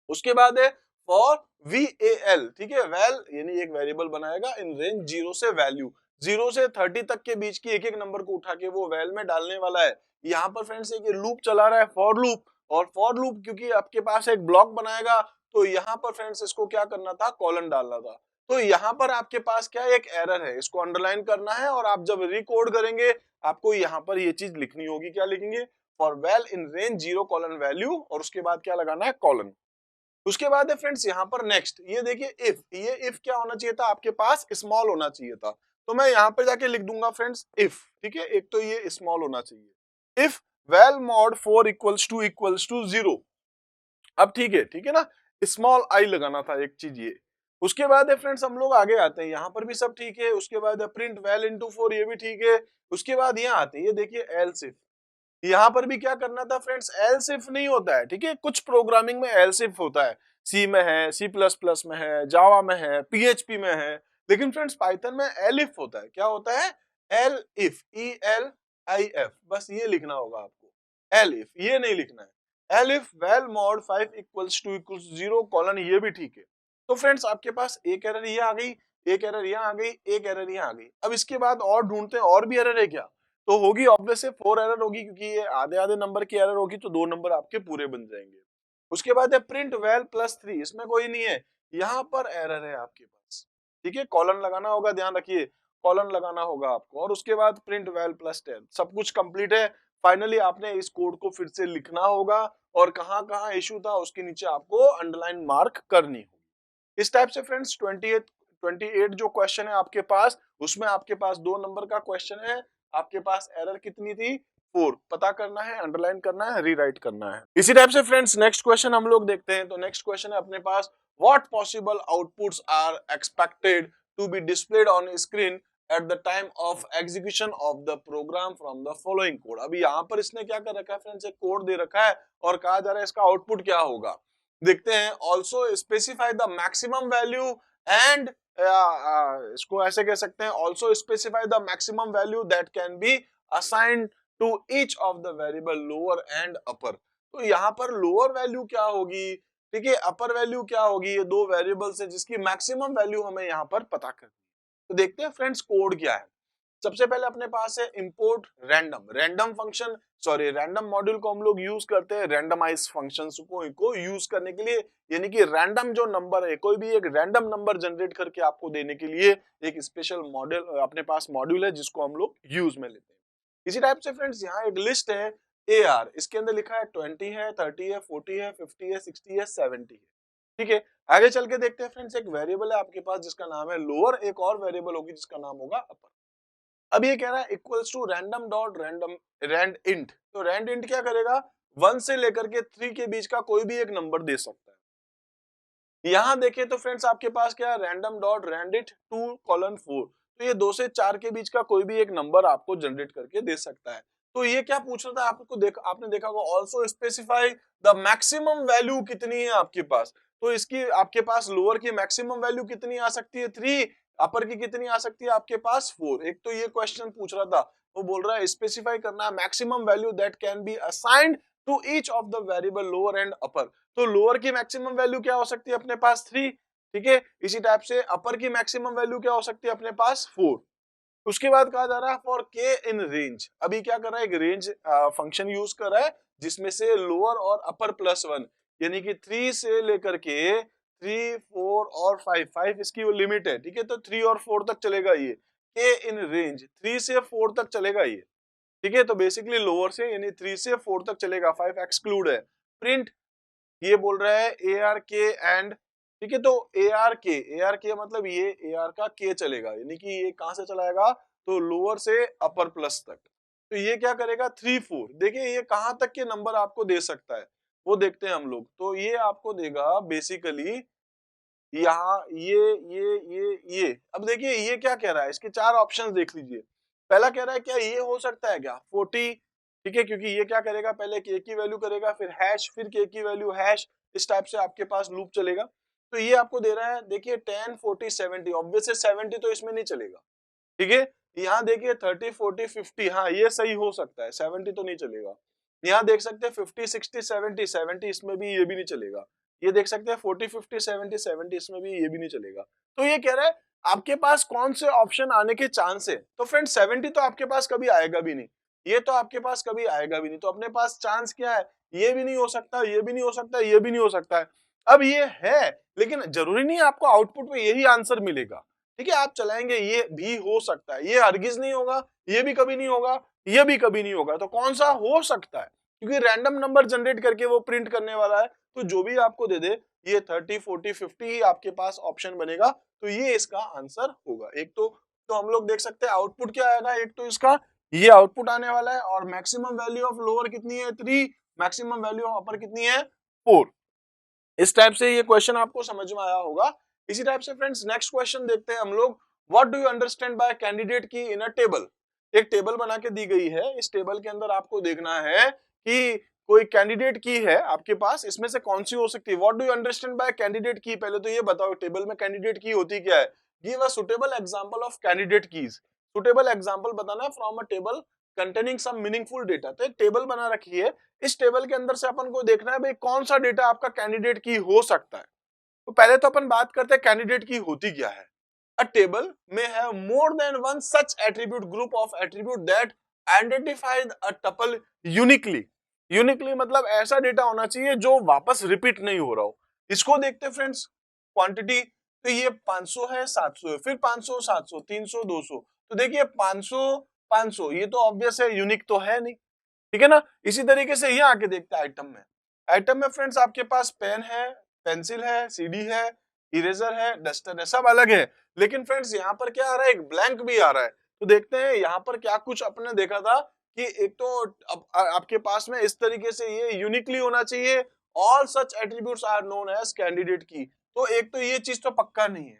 उसके बाद है फॉर val, ठीक है, वैल यानी एक वेरिएबल बनाएगा इन रेंज 0 से वैल्यू, 0 से 30 तक के बीच की एक एक नंबर को उठा के वो वैल में डालने वाला है। यहाँ पर फ्रेंड्स एक लूप चला रहा है, फॉर लूप, और फॉर लूप क्योंकि आपके पास एक ब्लॉक बनाएगा तो यहाँ पर फ्रेंड्स इसको क्या करना था, कॉलन डालना था। तो यहाँ पर आपके पास क्या है, एक एरर है, इसको अंडरलाइन करना है, और आप जब रिकोड करेंगे आपको यहाँ पर ये चीज लिखनी होगी, क्या लिखेंगे, for val in range 0 colon value, और उसके बाद क्या लगाना है, कॉलन। उसके बाद है फ्रेंड्स यहाँ पर नेक्स्ट, ये देखिए इफ, ये इफ क्या होना चाहिए था, आपके पास स्मॉल होना चाहिए था। तो मैं यहाँ पे जाके लिख दूंगा फ्रेंड्स इफ, ठीक है, एक तो ये स्मॉल होना चाहिए, if val mod 4 equals to 0। अब ठीक है ना, स्मॉल आई लगाना था एक चीज ये। उसके बाद है फ्रेंड्स हम लोग आगे आते हैं, यहाँ पर भी सब ठीक है। उसके बाद है प्रिंट वेल इनटू 4, ये भी ठीक है। उसके बाद यहाँ आते हैं, ये देखिए एल्स इफ, यहाँ पर भी क्या करना था फ्रेंड्स, एल्स इफ नहीं होता है, ठीक है, कुछ प्रोग्रामिंग में एल्स इफ होता है, सी में है, सी प्लस प्लस में है, जावा में है, पीएचपी में है, लेकिन फ्रेंड्स पाइथन में एलिफ होता है। क्या होता है, एल इफ, ELIF, बस ये लिखना होगा आपको, एल इफ, ये नहीं लिखना है। Elif val mod 5 equals to 0 colon, ये भी ठीक है। तो फ्रेंड्स आपके पास एक एरर ये आ गई, एक एरर यहाँ आ गई, एक एरर यहाँ आ गई। अब इसके बाद और ढूंढते हैं और भी एरर है क्या, तो होगी ऑब्वियस 4 एरर होगी, क्योंकि ये आधे आधे नंबर की एरर होगी तो 2 नंबर आपके पूरे बन जाएंगे। उसके बाद है प्रिंट वेल प्लस 3, इसमें कोई नहीं है, यहाँ पर एरर है आपके पास, ठीक है, कॉलन लगाना होगा, ध्यान रखिए कॉलन लगाना होगा आपको। और उसके बाद प्रिंट वेल प्लस 10, सब कुछ कंप्लीट है। फाइनली आपने इस कोड को फिर से लिखना होगा, और कहाँ कहाँ इशू था उसके नीचे आपको अंडरलाइन मार्क करनी होगी। इस टाइप से फ्रेंड्स 28 जो क्वेश्चन है आपके पास, उसमें आपके पास 2 नंबर का क्वेश्चन है, आपके पास एरर कितनी थी, 4, पता करना है, अंडरलाइन करना है, रीराइट करना है। इसी टाइप से फ्रेंड्स नेक्स्ट क्वेश्चन हम लोग देखते हैं। तो नेक्स्ट क्वेश्चन है अपने पास, what possible outputs are expected to be displayed on screen at the time of execution of the program from the following code. अभी यहाँ पर इसने क्या कर रखा है फ्रेंड्स, एक कोड दे रखा है और कहा जा रहा है इसका आउटपुट क्या होगा। देखते हैं, also specify the maximum value and, इसको ऐसे कह सकते हैं, also specify the maximum value that can be assigned to each of the variable lower and upper. तो यहाँ पर लोअर वैल्यू क्या होगी, ठीक है, अपर वैल्यू क्या होगी, ये 2 वेरिएबल्स है जिसकी मैक्सिमम वैल्यू हमें यहाँ पर पता करनी है। तो देखते हैं फ्रेंड्स कोड क्या है। सबसे पहले अपने पास है import random, random function sorry random module को हम लोग यूज करते हैं रैंडमाइज फंक्शंस को यूज करने के लिए, यानी कि रैंडम जो नंबर है कोई भी एक रैंडम नंबर जनरेट करके आपको देने के लिए एक स्पेशल मॉडल अपने पास मॉड्यूल है जिसको हम लोग यूज में लेते हैं। इसी टाइप से फ्रेंड्स यहाँ एक लिस्ट है AR, इसके अंदर लिखा है 20 है, 30 है, 40 है, 50 है, 60 है, 70 है। ठीक है, आगे चल के देखते हैं फ्रेंड्स, एक वेरिएबल है आपके पास जिसका नाम है लोअर, एक और वेरिएबल होगी जिसका नाम होगा अपर। अब ये कह रहा है equals to random dot random randint, तो रैंड इंट क्या करेगा 1 से लेकर के 3 के बीच का कोई भी एक नंबर दे सकता है। यहां देखें तो फ्रेंड्स आपके पास क्या है रैंडम डॉट रैंड इट 2:4, तो ये 2 से 4 के बीच का कोई भी एक नंबर आपको जनरेट करके दे सकता है। तो ये क्या पूछ रहा था आपने देखा होगा also specify the maximum value कितनी है आपके पास, तो इसकी आपके पास लोअर की मैक्सिमम वैल्यू कितनी आ सकती है 3, अपर की कितनी आ सकती है आपके पास 4। एक तो ये क्वेश्चन पूछ रहा था, वो बोल रहा है स्पेसिफाई करना है maximum value that can be assigned to each of the variable lower and upper, तो लोअर की मैक्सिमम वैल्यू क्या हो सकती है अपने पास 3, ठीक है। इसी टाइप से अपर की मैक्सिमम वैल्यू क्या हो सकती है अपने पास 4। उसके बाद कहा जा रहा है फॉर के इन रेंज, अभी क्या कर रहा है एक रेंज फंक्शन यूज कर रहा है जिसमें से लोअर और अपर +1, यानी कि 3 से लेकर के 3, 4 और 5, 5 इसकी वो लिमिट है, ठीक है, तो 3 और 4 तक चलेगा ये, के इन रेंज 3 से 4 तक चलेगा ये, ठीक है। तो बेसिकली लोअर से यानी 3 से 4 तक चलेगा, 5 एक्सक्लूड है। प्रिंट ये बोल रहा है ARK एंड, ठीक है, तो ARK मतलब ये AR का K चलेगा, यानी कि ये कहां से चलाएगा तो लोअर से अपर प्लस तक, तो ये क्या करेगा 3, 4, देखिए ये कहां तक के नंबर आपको दे सकता है वो देखते हैं हम लोग, तो ये आपको देगा बेसिकली यहाँ ये। अब देखिए ये क्या कह रहा है, इसके 4 ऑप्शंस देख लीजिए। पहला कह रहा है क्या ये हो सकता है क्या 40, ठीक है, क्योंकि ये क्या करेगा पहले k की वैल्यू करेगा फिर हैश फिर k की वैल्यू हैश, इस टाइप से आपके पास लूप चलेगा। तो ये आपको दे रहा है देखिए 10, 40, 70, ऑब्वियस है 70 तो इसमें नहीं चलेगा, ठीक है। यहाँ देखिए 30, 40, 50, हाँ ये सही हो सकता है, 70 तो नहीं चलेगा। यहाँ देख सकते हैं 50, 60, 70, 70 इसमें भी ये भी नहीं चलेगा। ये देख सकते हैं 40, 50, 70, 70 इसमें भी ये भी नहीं चलेगा। तो ये कह रहा है आपके पास कौन से ऑप्शन आने के चांस है, तो फ्रेंड 70 तो आपके पास कभी आएगा भी नहीं, ये तो आपके पास कभी आएगा भी नहीं, तो अपने पास चांस क्या है, ये भी नहीं हो सकता, ये भी नहीं हो सकता, ये भी नहीं हो सकता है। अब ये है लेकिन जरूरी नहीं है आपको आउटपुट में यही आंसर मिलेगा, ठीक है, आप चलाएंगे ये भी हो सकता है, ये हरगिज नहीं होगा, ये भी कभी नहीं होगा, ये भी कभी नहीं होगा, तो कौन सा हो सकता है, क्योंकि रैंडम नंबर जनरेट करके वो प्रिंट करने वाला है, तो जो भी आपको दे दे ये 30, 40, 50 ही आपके पास ऑप्शन बनेगा, तो ये इसका आंसर होगा। एक तो हम लोग देख सकते हैं आउटपुट क्या आएगा, एक तो इसका ये आउटपुट आने वाला है, और मैक्सिमम वैल्यू ऑफ लोअर कितनी है 3, मैक्सिमम वैल्यू ऑफ अपर कितनी है 4। इस टाइप से ये क्वेश्चन आपको समझ में आया होगा। इसी टाइप से फ्रेंड्स नेक्स्ट क्वेश्चन देखते हैं हम लोग, what do you understand by candidate की इन अ टेबल। एक टेबल बना के दी गई है, इस टेबल के अंदर आपको देखना है कि कोई कैंडिडेट की है आपके पास, इसमें से कौन सी हो सकती है। What do you understand by candidate की, पहले तो ये बताओ टेबल में कैंडिडेट की होती क्या है। Give a suitable example of candidate keys, suitable example बताना है from a table containing some meaningful data. तो एक टेबल बना रखी है, इस टेबल के अंदर से अपन को देखना है भाई कौन सा डेटा आपका कैंडिडेट की हो सकता है। तो पहले तो अपन बात करते हैं कैंडिडेट की होती क्या है। अ टेबल में have more than one such attribute group of attribute that identified a tuple uniquely. Uniquely मतलब ऐसा डेटा होना चाहिए जो वापस रिपीट नहीं हो रहा हो। इसको देखते हैं फ्रेंड्स, क्वांटिटी, तो ये 500 है, 700 है, फिर 500, 700, 300, 200, तो देखिए 500, 500 ये तो ऑब्वियस है, यूनिक तो है नहीं, ठीक है ना। इसी तरीके से ये आके देखते हैं आइटम में। आइटम में फ्रेंड्स आपके पास पेन है, पेंसिल है, सीडी है, इरेजर है, डस्टर है, सब अलग है। लेकिन फ्रेंड्स यहाँ पर क्या आ रहा है, एक ब्लैंक भी आ रहा है। तो देखते हैं यहाँ पर क्या कुछ अपने देखा था कि एक तो आपके पास में इस तरीके से ये यूनिकली होना चाहिए, all such attributes are known as candidate key, तो एक तो ये चीज तो पक्का नहीं है।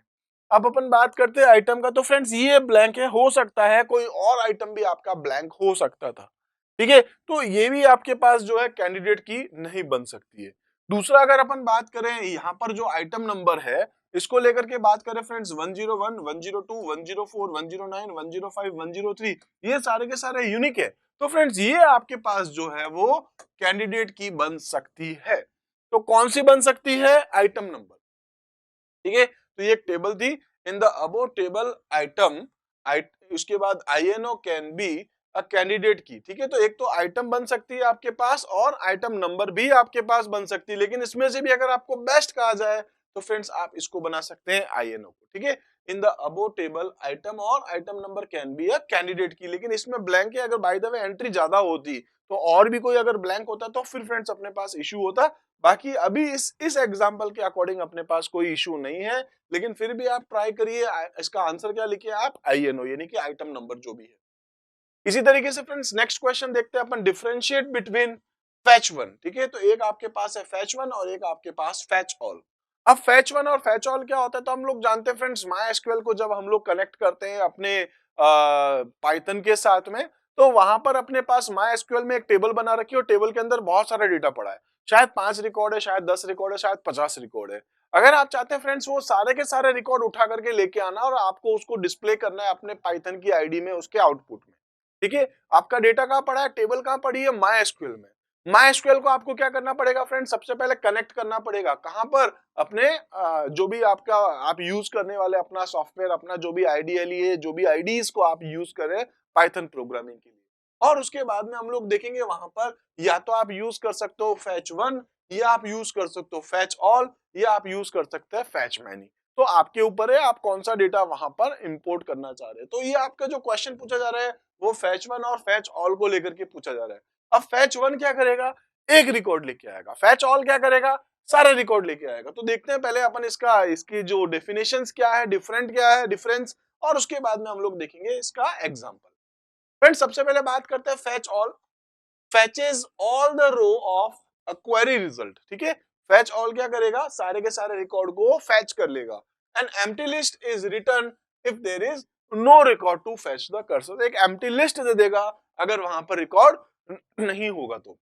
अब अपन बात करते हैं आइटम का, तो फ्रेंड्स ये ब्लैंक है, हो सकता है कोई और आइटम भी आपका ब्लैंक हो सकता था, ठीक है, तो ये भी आपके पास जो है कैंडिडेट की नहीं बन सकती है। दूसरा अगर अपन बात करें यहाँ पर जो आइटम नंबर है इसको लेकर के बात करें फ्रेंड्स 101, 102, 104, 109, 105, 103, ये सारे के सारे यूनिक है, तो फ्रेंड्स ये आपके पास जो है वो कैंडिडेट की बन सकती है। तो कौन सी बन सकती है, आइटम नंबर, ठीक है। तो ये एक टेबल थी, इन द अबो टेबल आइटम उसके बाद INO can be a candidate की, ठीक है। तो एक तो आइटम बन सकती है आपके पास और आइटम नंबर भी आपके पास बन सकती है, लेकिन इसमें से भी अगर आपको बेस्ट कहा जाए तो फ्रेंड्स आप इसको बना सकते हैं INO को, ठीक है। In the above table item और item number can be a candidate key, लेकिन इसमें ब्लैंक है। अगर बाय द वे एंट्री ज्यादा होती तो और भी कोई अगर ब्लैंक होता तो फिर फ्रेंड्स अपने पास इश्यू होता। बाकी अभी इस एग्जांपल के अकॉर्डिंग अपने पास कोई इश्यू नहीं है, लेकिन फिर भी आप ट्राई करिए। इसका आंसर क्या लिखिए आप, INO यानी कि आइटम नंबर जो भी है। इसी तरीके से फ्रेंड्स नेक्स्ट क्वेश्चन देखते हैं अपन, डिफरेंशिएट बिटवीन फैच वन, ठीक है। तो एक आपके पास है फैच वन और एक आपके पास फैच ऑल। अब फैच वन और फैच ऑल क्या होता है तो हम लोग जानते हैं फ्रेंड्स, माई एसक्यूएल को जब हम लोग कनेक्ट करते हैं अपने पाइथन के साथ में, तो वहां पर अपने पास माई एसक्यूएल में एक टेबल बना रखी है और टेबल के अंदर बहुत सारा डेटा पड़ा है। शायद 5 रिकॉर्ड है, शायद 10 रिकॉर्ड है, शायद 50 रिकॉर्ड है। अगर आप चाहते हैं फ्रेंड्स वो सारे के सारे रिकॉर्ड उठा करके लेके आना और आपको उसको डिस्प्ले करना है अपने पाइथन की आईडी में, उसके आउटपुट में, ठीक है। आपका डेटा कहां पड़ा है, टेबल कहां पड़ी है, माई एसक्यूएल में। माई एसक्यूएल को आपको क्या करना पड़ेगा फ्रेंड्स, सबसे पहले कनेक्ट करना पड़ेगा कहां पर, अपने जो भी आपका आप यूज करने वाले अपना सॉफ्टवेयर, अपना जो भी आईडीएलई है, जो भी आईडीज को आप यूज करें पाइथन प्रोग्रामिंग के लिए। और उसके बाद में हम लोग देखेंगे वहां पर या तो आप यूज कर सकते हो फैच वन, या आप यूज कर सकते हो फैच ऑल, या आप यूज कर सकते हैं फैच मैनी। तो आपके ऊपर है आप कौन सा डेटा वहां पर इंपोर्ट करना चाह रहे हैं। तो ये आपका जो क्वेश्चन पूछा जा रहा है वो फैच वन और फैच ऑल को लेकर के पूछा जा रहा है। अब फैच वन क्या करेगा, एक रिकॉर्ड लेके आएगा। फैच ऑल क्या करेगा, सारे रिकॉर्ड लेके आएगा। तो देखते हैं पहले अपन इसकी जो डेफिनेशंस क्या है, डिफरेंट क्या है डिफरेंस, और उसके बाद में हम लोग देखेंगे इसका एग्जांपल। फ्रेंड्स सबसे पहले बात करते हैं fetch all. Fetches all the row of a query result, ठीक है। फैच ऑल क्या करेगा, सारे के सारे रिकॉर्ड को फैच कर लेगा। An empty list is return if there is no record to fetch the cursor. एक एम्प्टी लिस्ट दे देगा अगर वहां पर रिकॉर्ड नहीं होगा तो।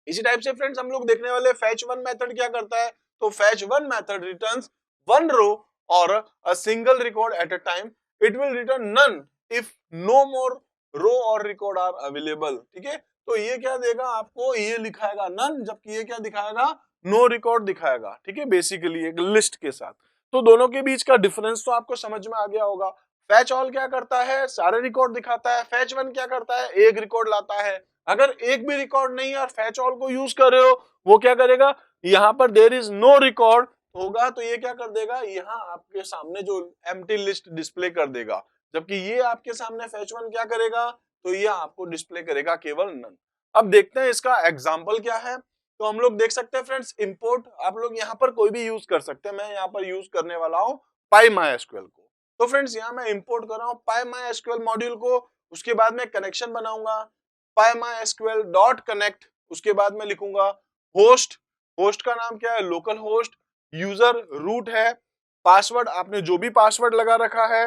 इसी टाइप से फ्रेंड्स हम लोग देखने वाले फैच वन मेथड क्या करता है, तो fetch one method returns one row और a single record at a time. It will return none if no more row और रिकॉर्ड आर अवेलेबल, ठीक है। तो ये क्या देगा आपको, ये लिखाएगा नन, जबकि ये क्या दिखाएगा, नो रिकॉर्ड दिखाएगा, ठीक है। बेसिकली एक लिस्ट के साथ। तो दोनों के बीच का डिफरेंस तो आपको समझ में आ गया होगा। फैच ऑल क्या करता है, सारे रिकॉर्ड दिखाता है। फैच वन क्या करता है, एक रिकॉर्ड लाता है। अगर एक भी रिकॉर्ड नहीं है और फैच ऑल को यूज कर रहे हो, वो क्या करेगा, यहाँ पर देयर इज नो रिकॉर्ड होगा तो ये क्या कर देगा, यहाँ आपके सामने जो एम्प्टी लिस्ट डिस्प्ले कर देगा। जबकि ये आपके सामने फैच वन क्या करेगा, तो ये आपको डिस्प्ले करेगा केवल नन। अब देखते हैं इसका एग्जाम्पल क्या है। तो हम लोग देख सकते हैं फ्रेंड्स, इंपोर्ट आप लोग यहाँ पर कोई भी यूज कर सकते हैं। मैं यहाँ पर यूज करने वाला हूँ पाई माई एसक्यूएल को। तो फ्रेंड्स यहाँ मैं इंपोर्ट कर रहा हूँ पाई माई एसक्यूएल मॉड्यूल को। उसके बाद में कनेक्शन बनाऊंगा PyMySQL डॉट कनेक्ट। उसके बाद में लिखूंगा होस्ट, होस्ट का नाम क्या है, लोकल होस्ट। यूजर रूट है। पासवर्ड आपने जो भी पासवर्ड लगा रखा है।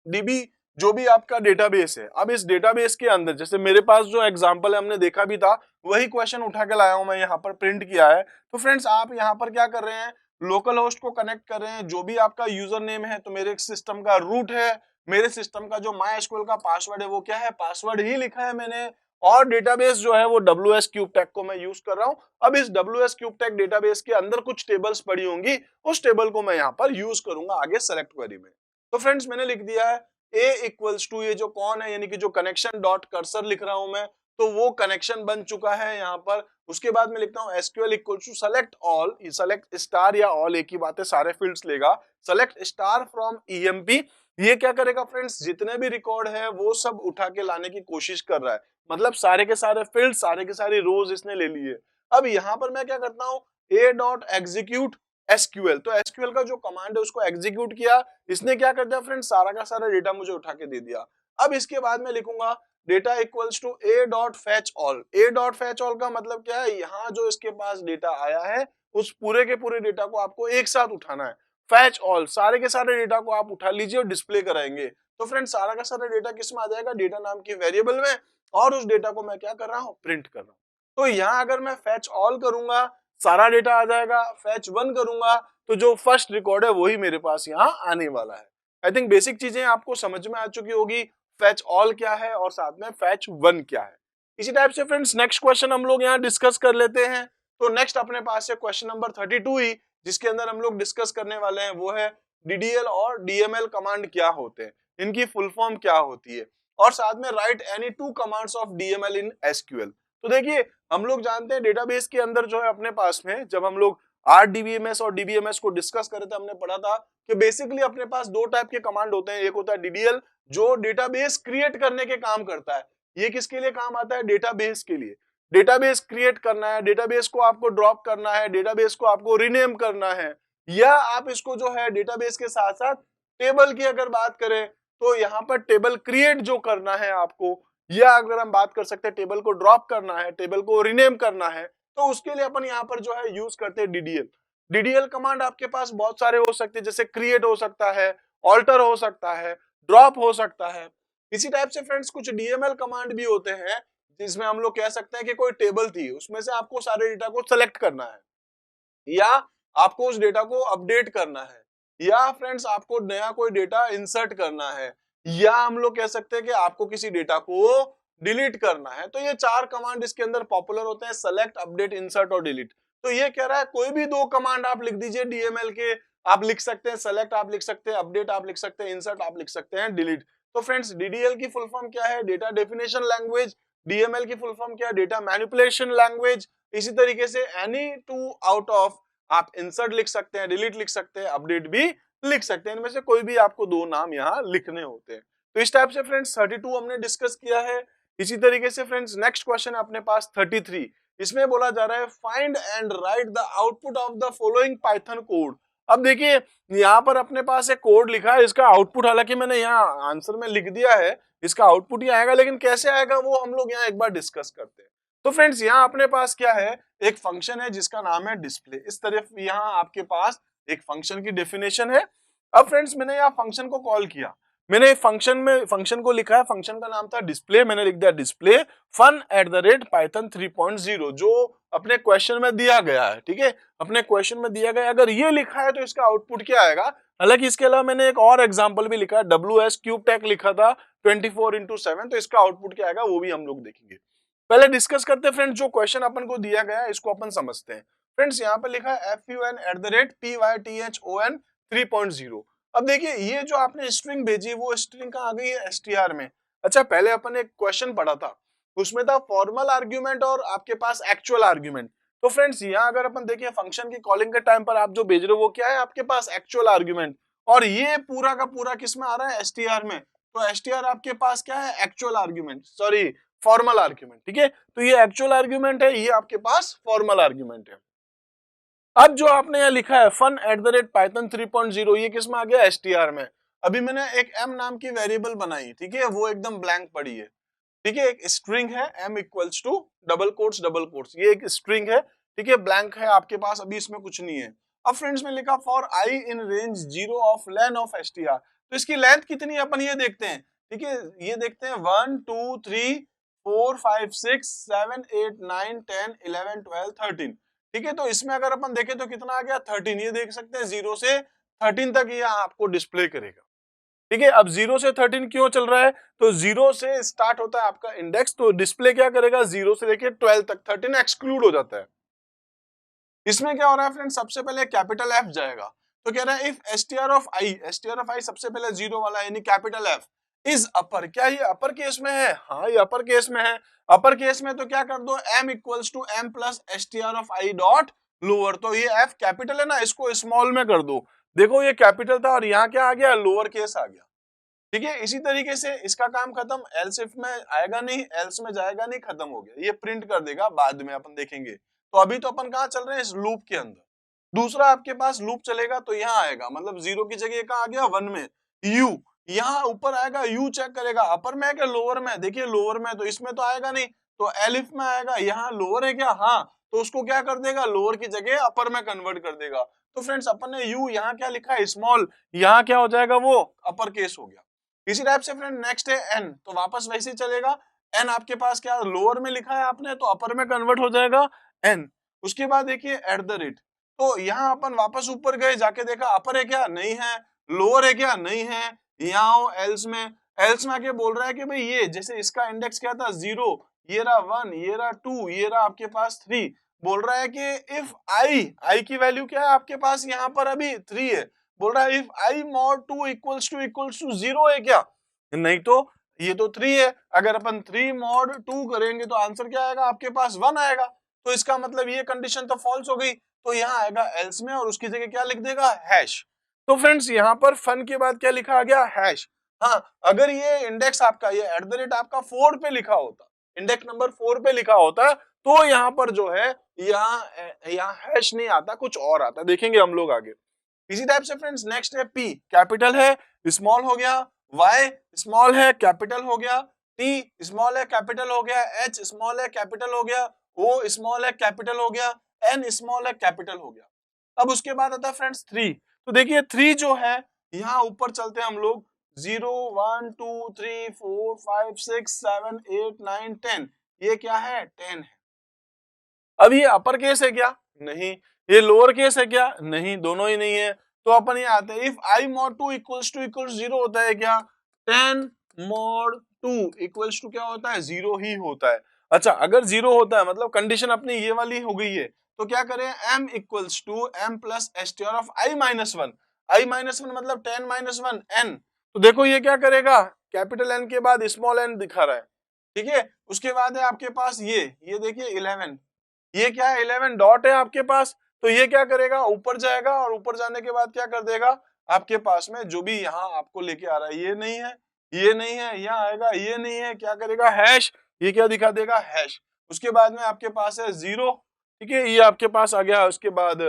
डीबी जो भी आपका डेटाबेस है। अब इस डेटाबेस के अंदर जैसे मेरे पास जो एग्जांपल है हमने देखा भी था, वही क्वेश्चन उठा के लाया हूं मैं, यहाँ पर प्रिंट किया है। तो फ्रेंड्स आप यहाँ पर क्या कर रहे हैं, लोकल होस्ट को कनेक्ट कर रहे हैं। जो भी आपका यूजर नेम है, तो मेरे सिस्टम का रूट है। मेरे सिस्टम का जो MySQL का पासवर्ड है वो क्या है, पासवर्ड ही लिखा है मैंने। और डेटाबेस जो है वो WS क्यूब टेक को मैं यूज कर रहा हूँ। अब इस WS क्यूब टेक डेटाबेस के अंदर कुछ टेबल्स पड़ी होंगी, उस टेबल को मैं यहाँ पर यूज करूंगा आगे सेलेक्ट क्वेरी में। तो फ्रेंड्स मैंने लिख दिया है A इक्वल्स टू, ये जो कौन है यानी कि जो कनेक्शन डॉट कर्सर लिख रहा हूं मैं, तो वो कनेक्शन बन चुका है यहाँ पर। उसके बाद में लिखता हूँ SQL equals to select all, select star या ऑल एक ही बात है, सारे फील्ड्स लेगा। सेलेक्ट स्टार फ्रॉम EMP, ये क्या करेगा फ्रेंड्स, जितने भी रिकॉर्ड है वो सब उठा के लाने की कोशिश कर रहा है। मतलब सारे के सारे फील्ड, सारे के सारे रोज इसने ले लिए। अब यहाँ पर मैं क्या करता हूँ, A डॉट एग्जीक्यूट SQL, तो SQL का जो कमांड है उसको एग्जीक्यूट किया। इसने क्या कर दिया फ्रेंड्स, सारा का सारा डेटा मुझे उठा के दे दिया। अब इसके बाद में लिखूंगा data equals to A dot fetch all. A dot fetch all का मतलब क्या है, यहाँ जो इसके पास डेटा आया है उस पूरे के पूरे डेटा को आपको एक साथ उठाना है। फैच ऑल, सारे के सारे डेटा को आप उठा लीजिए और डिस्प्ले कराएंगे। तो फ्रेंड्स सारा का सारा डेटा किस में आ जाएगा, डेटा नाम की वेरिएबल में, और उस डेटा को मैं क्या कर रहा हूँ, प्रिंट कर रहा हूँ। तो यहाँ अगर मैं फैच ऑल करूंगा सारा डेटा आ जाएगा, फैच वन करूंगा तो जो फर्स्ट रिकॉर्ड है वही मेरे पास यहाँ आने वाला है। आई थिंक बेसिक चीजें आपको समझ में आ चुकी होगी, फैच ऑल क्या है और साथ में फैच वन क्या है। इसी टाइप से फ्रेंड्स नेक्स्ट क्वेश्चन हम लोग यहाँ डिस्कस कर लेते हैं। तो नेक्स्ट अपने पास है क्वेश्चन नंबर 32 ही, जिसके अंदर हम लोग डिस्कस करने वाले हैं वो है DDL और DML कमांड क्या होते हैं। इनकी फुल फॉर्म क्या होती है, और साथ में right any two commands of DML in SQL. तो देखिए हम लोग जानते हैं डेटाबेस के अंदर जो है अपने पास में, जब हम लोग आरडीबीएमएस और डीबीएमएस को डिस्कस करे थे, हमने पढ़ा था कि बेसिकली अपने पास दो टाइप के कमांड होते हैं। एक होता है डीडीएल जो डेटाबेस क्रिएट करने के काम करता है। ये किसके लिए काम आता है? डेटाबेस के लिए। डेटाबेस क्रिएट करना है, डेटाबेस को आपको ड्रॉप करना है, डेटाबेस को आपको रीनेम करना है, या आप इसको जो है डेटाबेस के साथ साथ टेबल की अगर बात करें तो यहाँ पर टेबल क्रिएट जो करना है आपको, या अगर हम बात कर सकते हैं टेबल को ड्रॉप करना है, टेबल को रीनेम करना है, तो उसके लिए अपन यहाँ पर जो है यूज करते हैं डीडीएल। डीडीएल कमांड आपके पास बहुत सारे हो सकते हैं, जैसे क्रिएट हो सकता है, ऑल्टर हो सकता है, ड्रॉप हो सकता है। इसी टाइप से फ्रेंड्स कुछ डीएमएल कमांड भी होते हैं जिसमें हम लोग कह सकते हैं कि कोई टेबल थी, उसमें से आपको सारे डेटा को सेलेक्ट करना है, या आपको उस डेटा को अपडेट करना है, या फ्रेंड्स आपको नया कोई डेटा इंसर्ट करना है, या हम लोग कह सकते हैं कि आपको किसी डेटा को डिलीट करना है। तो ये चार कमांड इसके अंदर पॉपुलर होते हैं, सेलेक्ट, अपडेट, इंसर्ट और डिलीट। तो ये कह रहा है कोई भी दो कमांड आप लिख दीजिए डीएमएल के, आप लिख सकते हैं सेलेक्ट, आप लिख सकते हैं अपडेट, आप लिख सकते हैं इंसर्ट, आप लिख सकते हैं डिलीट। तो फ्रेंड्स डीडीएल की फुल फॉर्म क्या है? Data definition language. डीएमएल की फुल फॉर्म क्या है? Data manipulation language. इसी तरीके से एनी टू आउट ऑफ, आप इंसर्ट लिख सकते हैं, डिलीट लिख सकते हैं, अपडेट भी लिख सकते हैं। इनमें से कोई भी आपको दो नाम यहाँ लिखने होते हैं। तो इस टाइप से फ्रेंड्स 32 हमने डिस्कस किया है। इसी तरीके से फ्रेंड्स नेक्स्ट क्वेश्चन है अपने पास 33। इसमें बोला जा रहा है find and right the output of the following Python code. अब देखिए यहाँ पर अपने पास एक कोड लिखा है, इसका आउटपुट हालांकि मैंने यहाँ आंसर में लिख दिया है, इसका आउटपुट ही आएगा, लेकिन कैसे आएगा वो हम लोग यहाँ एक बार डिस्कस करते हैं। तो फ्रेंड्स यहाँ अपने पास क्या है, एक फंक्शन है जिसका नाम है डिस्प्ले। इस तरफ यहाँ आपके पास एक फंक्शन की डेफिनेशन है। अब फ्रेंड्स मैंने यहाँ फंक्शन को कॉल किया, मैंने फंक्शन को लिखा है, फंक्शन का नाम था डिस्प्ले, मैंने लिख दिया display fun at the rate python 3.0 जो अपने क्वेश्चन में दिया गया है। ठीक है, अपने क्वेश्चन में दिया गया, अगर ये लिखा है तो इसका आउटपुट क्या आएगा। हालांकि इसके अलावा मैंने एक और एग्जांपल भी लिखा है, WS क्यूब टेक लिखा था 24x7, तो इसका आउटपुट क्या आएगा वो भी हम लोग देखेंगे। पहले डिस्कस करते हैं फ्रेंड्स, जो क्वेश्चन अपन को दिया गया है इसको अपन समझते हैं। फ्रेंड्स यहाँ पे लिखा है fun@python 3.0। अब देखिए ये जो आपने स्ट्रिंग भेजी वो स्ट्रिंग कहाँ आ गई है? str में। अच्छा पहले अपन एक क्वेश्चन पढ़ा था, उसमें था फॉर्मल आर्ग्यूमेंट और आपके पास एक्चुअल आर्ग्यूमेंट। तो फ्रेंड्स यहाँ अगर अपन देखिए फंक्शन की कॉलिंग के टाइम पर आप जो भेज रहे हो वो क्या है? आपके पास एक्चुअल आर्ग्यूमेंट, और ये पूरा का पूरा किस में आ रहा है? str में। तो str आपके पास क्या है? Actual argument, sorry formal argument. ठीक है, तो ये एक्चुअल आर्ग्यूमेंट है, ये आपके पास फॉर्मल आर्ग्यूमेंट है। अब जो आपने यहाँ लिखा है fun@python 3.0, ये किस में आ गया? str में। अभी मैंने एक m नाम की वेरिएबल बनाई, ठीक है, वो एकदम ब्लैंक पड़ी है। ठीक है, एक स्ट्रिंग है m equals to double quotes, ये एक स्ट्रिंग है, ठीक है, ब्लैंक है आपके पास, अभी इसमें कुछ नहीं है। अब फ्रेंड्स में लिखा for i in range 0 of lane of str, तो इसकी लेंथ कितनी है अपन ये देखते हैं। ठीक है, ये देखते हैं 1 2 3 4 5 6 7 8 9 10 11 12 13। ठीक है, तो इसमें अगर अपन देखें तो कितना आ गया? 13। ये देख सकते हैं 0 से 13 तक ये आपको डिस्प्ले करेगा। ठीक है, अब 0 से 13 क्यों चल रहा है? तो 0 से स्टार्ट होता है आपका इंडेक्स, तो डिस्प्ले क्या करेगा? 0 से लेके 12 तक, 13 एक्सक्लूड हो जाता है। इसमें क्या हो रहा है फ्रेंड? सबसे पहले कैपिटल F जाएगा, तो कह रहा है इफ str ऑफ i सबसे पहले 0 वाला यानी कैपिटल F इज अपर, क्या ये अपर केस में है? हाँ ये अपर केस में है। अपर केस में तो क्या कर दो? m equals to m plus str of i dot lower, तो ये f कैपिटल है ना, इसको स्मॉल में कर दो। देखो ये कैपिटल था और यहाँ क्या आ गया? लोअर केस आ गया। ठीक है, इसी तरीके से इसका काम खत्म, एल्स इफ में आएगा नहीं, एल्स में जाएगा नहीं, खत्म हो गया। ये प्रिंट कर देगा बाद में, अपन देखेंगे। तो अभी तो अपन कहाँ चल रहे हैं? इस लूप के अंदर। दूसरा आपके पास लूप चलेगा तो यहाँ आएगा, मतलब 0 की जगह कहाँ आ गया? 1 में। u यहाँ ऊपर आएगा, u चेक करेगा अपर में है क्या लोअर में? देखिए लोअर में, तो इसमें तो आएगा नहीं, तो एलिफ में आएगा। यहाँ लोअर है क्या? हाँ, तो उसको क्या कर देगा? लोअर की जगह अपर में कन्वर्ट कर देगा। तो फ्रेंड्स अपन ने u यहाँ क्या लिखा है? स्मॉल, यहाँ क्या हो जाएगा? वो अपर केस हो गया। इसी टाइप से फ्रेंड नेक्स्ट है n, तो वापस वैसे ही चलेगा। n आपके पास क्या लोअर में लिखा है आपने, तो अपर में कन्वर्ट हो जाएगा n। उसके बाद देखिए एट द रेट, तो यहाँ अपन वापस ऊपर गए, जाके देखा अपर है क्या? नहीं है। लोअर है क्या? नहीं है। यहाँ हो एल्स में आके बोल रहा है कि भाई ये जैसे इसका इंडेक्स क्या था? 0, ये रहा 1, ये रहा 2, ये रहा आपके पास 3। बोल रहा है कि इफ i की वैल्यू क्या है आपके पास? यहाँ पर अभी 3 है, बोल रहा है if i mod 2 equals to 0 है क्या? नहीं तो ये तो 3 है, अगर अपन 3 mod 2 करेंगे तो आंसर क्या आएगा आपके पास 1 आएगा, तो इसका मतलब ये कंडीशन तो फॉल्स हो गई, तो यहाँ आएगा एल्स में और उसकी जगह क्या लिख देगा हैश। तो फ्रेंड्स यहाँ पर फन के बाद क्या लिखा आ गया हैश। हाँ, अगर ये इंडेक्स आपका ये @ आपका 4 पे लिखा होता, इंडेक्स नंबर 4 पे लिखा होता तो यहाँ पर जो है यहाँ हैश नहीं आता, कुछ और आता, देखेंगे हम लोग आगे। इसी टाइप से फ्रेंड्स नेक्स्ट है P, कैपिटल है स्मॉल हो गया, Y स्मॉल है कैपिटल हो गया, T स्मॉल है कैपिटल हो गया, H स्मॉल है कैपिटल हो गया, O स्मॉल है कैपिटल हो गया, N स्मॉल है कैपिटल हो गया। अब उसके बाद आता है फ्रेंड्स 3, तो देखिए 3 जो है यहाँ ऊपर चलते हैं हम लोग 0 1 2 3 4 5 6 7 8 9 10, ये क्या है 10 है। अब ये अपर केस है क्या? नहीं। ये लोअर केस है क्या? नहीं, दोनों ही नहीं है। तो अपन ये आते हैं if i mod 2 equals to 0 होता है क्या? 10 mod 2 इक्वल्स टू क्या होता है? 0 ही होता है। अच्छा, अगर 0 होता है मतलब कंडीशन अपनी ये वाली हो गई है, तो क्या करें m equals to m plus str of i minus 1। i minus 1 मतलब 10 माइनस 1 n। तो देखो ये क्या करेगा, कैपिटल N के बाद स्मॉल n दिखा रहा है, ठीक है। उसके बाद है आपके पास ये देखिए 11, ये क्या है 11 डॉट है आपके पास, तो ये क्या करेगा ऊपर जाएगा और ऊपर जाने के बाद क्या कर देगा आपके पास में जो भी यहाँ आपको लेके आ रहा है, ये नहीं है, ये नहीं है, यहाँ आएगा ये नहीं है, क्या करेगा हैश, ये क्या दिखा देगा हैश। उसके बाद में आपके पास है 0, ठीक है, ये आपके पास आ गया। उसके बाद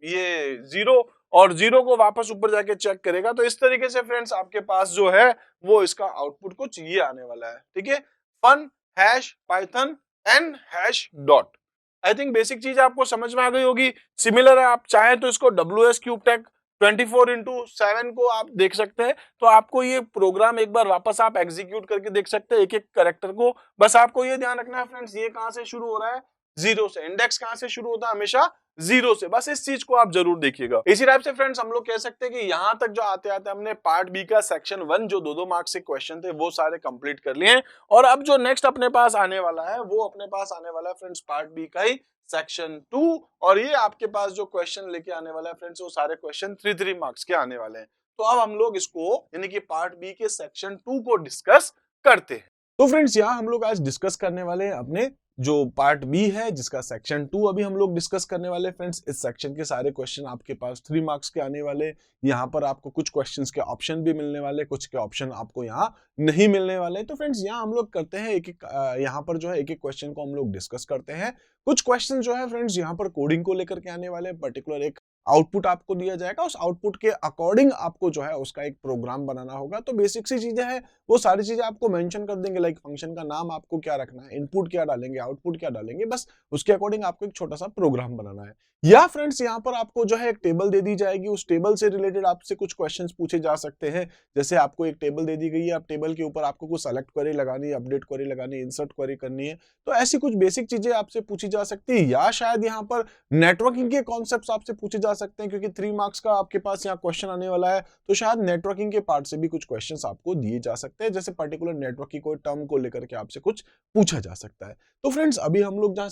ये 0 और 0 को वापस ऊपर जाके चेक करेगा। तो इस तरीके से फ्रेंड्स आपके पास जो है वो इसका आउटपुट कुछ ये आने वाला है, ठीक है। Fun hash python n hash dot. I think basic चीज आपको समझ में आ गई होगी। सिमिलर है, आप चाहे तो इसको WS क्यूब टेक 24x7 को आप देख सकते हैं, तो आपको ये प्रोग्राम एक बार वापस आप एग्जीक्यूट करके देख सकते हैं एक एक कैरेक्टर को। बस आपको ये ध्यान रखना है फ्रेंड्स, ये कहां से शुरू हो रहा है? 0 से। इंडेक्स कहां से शुरू होता है? हमेशा 0 से। बस इस चीज को आप जरूर देखिएगा। इसी टाइप से फ्रेंड्स हम लोग कह सकते हैं कि यहां तक जो आते आते हमने पार्ट बी का सेक्शन 1 जो 2-2 मार्क्स के क्वेश्चन थे वो सारे कंप्लीट कर लिए हैं, और अब जो नेक्स्ट अपने पास आने वाला है वो अपने पास आने वाला है फ्रेंड्स पार्ट बी का ही सेक्शन 2, और ये आपके पास जो क्वेश्चन लेके आने वाला है फ्रेंड्स वो सारे क्वेश्चन 3-3 मार्क्स के आने वाले हैं। तो अब हम लोग इसको यानी कि पार्ट बी के सेक्शन 2 को डिस्कस करते हैं। तो फ्रेंड्स यहाँ हम लोग आज डिस्कस करने वाले हैं अपने जो पार्ट बी है जिसका सेक्शन 2 अभी हम लोग डिस्कस करने वाले। फ्रेंड्स इस सेक्शन के सारे क्वेश्चन आपके पास 3 मार्क्स के आने वाले। यहाँ पर आपको कुछ क्वेश्चंस के ऑप्शन भी मिलने वाले, कुछ के ऑप्शन आपको यहाँ नहीं मिलने वाले। तो फ्रेंड्स यहाँ हम लोग करते हैं एक एक यहाँ पर जो है एक एक क्वेश्चन को हम लोग डिस्कस करते हैं। कुछ क्वेश्चन जो है फ्रेंड्स यहाँ पर कोडिंग को लेकर के आने वाले, पर्टिकुलर एक आउटपुट आपको दिया जाएगा, उस आउटपुट के अकॉर्डिंग आपको जो है उसका एक प्रोग्राम बनाना होगा। तो बेसिक सी चीजें हैं, वो सारी चीजें आपको मेंशन कर देंगे, लाइक फंक्शन का नाम आपको क्या रखना है, इनपुट क्या डालेंगे, आउटपुट क्या डालेंगे, बस उसके अकॉर्डिंग आपको एक छोटा सा प्रोग्राम बनाना है। या फ्रेंड्स यहाँ पर आपको जो है एक टेबल दे दी जाएगी, उस टेबल से रिलेटेड आपसे कुछ क्वेश्चंस पूछे जा सकते हैं। जैसे आपको एक टेबल दे दी गई है, आप टेबल के ऊपर आपको कुछ सेलेक्ट क्वेरी लगानी है, अपडेट क्वेरी लगानी है, इंसर्ट क्वेरी करनी है, तो ऐसी कुछ बेसिक चीजें आपसे पूछी जा सकती है। या शायद यहाँ पर नेटवर्किंग के कॉन्सेप्ट्स आपसे पूछे जा सकते हैं, क्योंकि 3 मार्क्स का आपके पास यहाँ क्वेश्चन आने वाला है, तो शायद नेटवर्किंग के पार्ट से भी कुछ क्वेश्चंस आपको दिए जा सकते हैं, जैसे पर्टिकुलर नेटवर्क की कोई टर्म को लेकर के आपसे कुछ पूछा जा सकता है। तो फ्रेंड्स अभी हम लोग जहाँ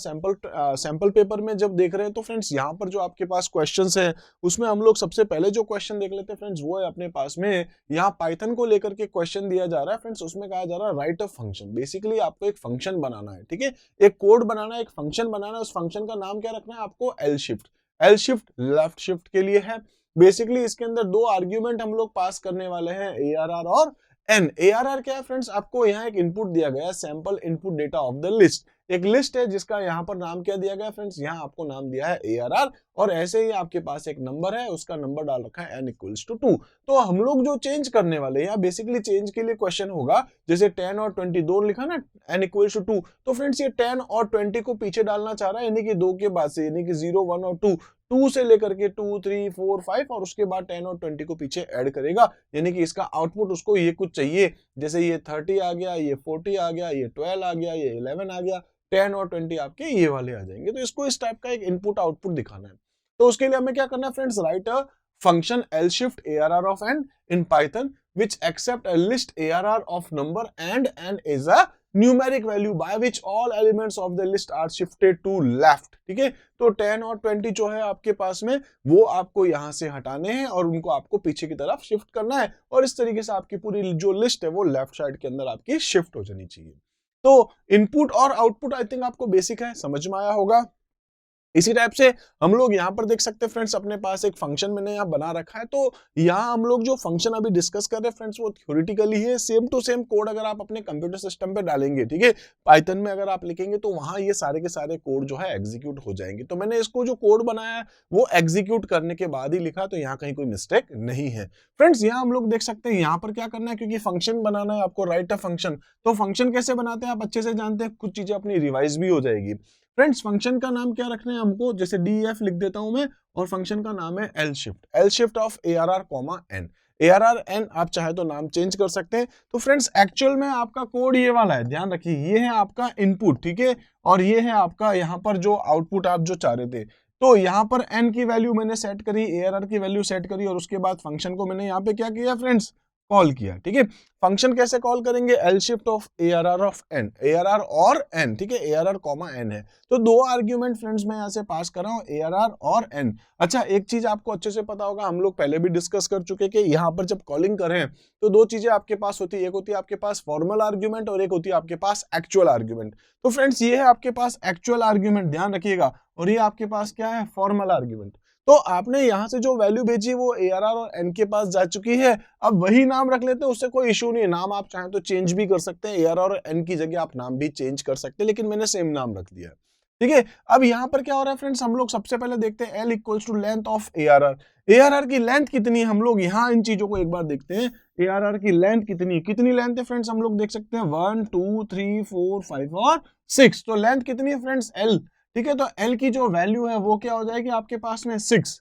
सैंपल पेपर में जब देख रहे हैं, तो फ्रेंड्स यहाँ पर जो आपके पास क्वेश्चंस हैं उसमें हम लोग सबसे पहले जो क्वेश्चन देख लेते हैं फ्रेंड्स, वो है अपने पास में यहाँ पाइथन को लेकर के क्वेश्चन दिया जा रहा है। फ्रेंड्स उसमें कहा जा रहा है राइट अ फंक्शन। बेसिकली आपको एक फंक्शन बनाना है, ठीक है, एक कोड बनाना है, एक फंक्शन बनाना है। उस फंक्शन का नाम क्या रखना है आपको? एल शिफ्ट लेफ्ट शिफ्ट के लिए है। बेसिकली इसके अंदर 2 आर्ग्यूमेंट हम लोग पास करने वाले हैं, ARR और N। ARR क्या है फ्रेंड्स? आपको यहाँ एक इनपुट दिया गया है, sample input data of the list. एक लिस्ट है जिसका यहाँ पर नाम क्या दिया गया फ्रेंड्स? यहाँ आपको नाम दिया है ARR, और ऐसे ही आपके पास एक नंबर है, उसका नंबर डाल रखा है n = 2। तो हम लोग जो चेंज करने वाले हैं, बेसिकली चेंज के लिए क्वेश्चन होगा, जैसे 10 और 20 दो लिखा ना, n = 2, तो फ्रेंड्स ये 10 और 20 को पीछे डालना चाह रहा है, यानी कि 2 के बाद से, यानी कि 0 1 और 2 से लेकर के 2 3 4 5 और उसके बाद 10 और 20 को पीछे ऐड करेगा, यानी कि इसका आउटपुट उसको ये कुछ चाहिए, जैसे ये 30 आ गया, ये 40 आ गया, ये 12 आ गया, ये 11 आ गया, 10 और 20 आपके ये वाले आ जाएंगे। तो इसको इस टाइप का एक इनपुट आउटपुट दिखाना है। तो उसके लिए हमें क्या करना है friends? Right a function lshift ARR of n in Python which accept a list ARR of number and n is a numeric value by which all elements of the list are shifted to left. ठीक है, तो 10 और 20 जो है आपके पास में वो आपको यहां से हटाने हैं और उनको आपको पीछे की तरफ शिफ्ट करना है, और इस तरीके से आपकी पूरी जो लिस्ट है वो लेफ्ट साइड के अंदर आपकी शिफ्ट हो जानी चाहिए। तो इनपुट और आउटपुट आई थिंक आपको बेसिक है, समझ में आया होगा। इसी टाइप से हम लोग यहाँ पर देख सकते हैं फ्रेंड्स, अपने पास एक फंक्शन मैंने यहाँ बना रखा है। तो यहाँ हम लोग जो फंक्शन अभी डिस्कस कर रहे हैं फ्रेंड्स वो थ्योरेटिकली है, सेम टू सेम कोड अगर आप अपने कंप्यूटर सिस्टम पे डालेंगे, ठीक है, पाइथन में अगर आप लिखेंगे तो वहां ये सारे के सारे कोड जो है एग्जीक्यूट हो जाएंगे। तो मैंने इसको जो कोड बनाया है वो एग्जीक्यूट करने के बाद ही लिखा, तो यहाँ कहीं कोई मिस्टेक नहीं है। फ्रेंड्स यहाँ हम लोग देख सकते हैं यहाँ पर क्या करना है, क्योंकि फंक्शन बनाना है आपको, राइट अ फंक्शन। तो फंक्शन कैसे बनाते हैं आप अच्छे से जानते हैं, कुछ चीजें अपनी रिवाइज भी हो जाएगी। फ्रेंड्स फंक्शन का नाम क्या रखना है हमको, जैसे DEF लिख देता हूं मैं, और फंक्शन का नाम है L shift of ARR, N। ARR N आप चाहे तो नाम चेंज कर सकते हैं। तो फ्रेंड्स एक्चुअल में आपका कोड ये वाला है, ध्यान रखिए, ये है आपका इनपुट, ठीक है, और ये है आपका यहाँ पर जो आउटपुट आप जो चाह रहे थे। तो यहाँ पर N की वैल्यू मैंने सेट करी, ARR की वैल्यू सेट करी, और उसके बाद फंक्शन को मैंने यहाँ पे क्या किया फ्रेंड्स, कॉल किया। ठीक है, फंक्शन कैसे कॉल करेंगे, L shift of ARR of N, ARR और N, ठीक है, ARR N है। तो दो आर्ग्यूमेंट फ्रेंड्स मैं यहाँ से पास कर रहा हूँ, ARR और N। अच्छा, एक चीज आपको अच्छे से पता होगा, हम लोग पहले भी डिस्कस कर चुके कि यहाँ पर जब कॉलिंग करें तो दो चीजें आपके पास होती है, एक होती है आपके पास फॉर्मल आर्ग्यूमेंट और एक होती है आपके पास एक्चुअल आर्ग्यूमेंट। तो फ्रेंड्स ये है आपके पास एक्चुअल आर्ग्यूमेंट, ध्यान रखिएगा, और ये आपके पास क्या है, फॉर्मल आर्ग्यूमेंट। तो आपने यहां से जो वैल्यू भेजी वो ARR और N के पास जा चुकी है, अब वही नाम रख लेते हैं, उससे कोई इशू नहीं है, नाम आप चाहें तो चेंज भी कर सकते हैं, ARR और N की जगह आप नाम भी चेंज कर सकते हैं, लेकिन मैंने सेम नाम रख दिया है। ठीक है, अब यहाँ पर क्या हो रहा है फ्रेंड्स, हम लोग सबसे पहले देखते हैं L equals to length of ARR। ARR की लेंथ कितनी है, हम लोग यहाँ इन चीजों को एक बार देखते हैं, ARR की लेंथ कितनी लेंथ है फ्रेंड्स, हम लोग देख सकते हैं 1 2 3 4 5 और 6। तो लेंथ कितनी है फ्रेंड्स, L। ठीक है, तो L की जो वैल्यू है वो क्या हो जाएगी आपके पास में 6।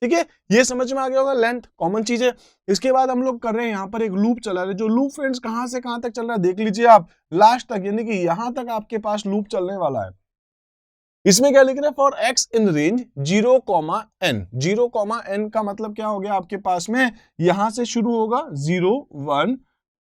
ठीक है, ये समझ में आ गया होगा, लेंथ कॉमन चीज है। इसके बाद हम लोग कर रहे हैं यहाँ पर एक लूप चला रहे हैं, जो लूप फ्रेंड्स कहां से कहां तक चल रहा है देख लीजिए आप, लास्ट तक, यानी कि यहां तक आपके पास लूप चलने वाला है। इसमें क्या लिख रहे हैं, for x in range 0,n। 0,n का मतलब क्या हो गया आपके पास में, यहां से शुरू होगा 0 1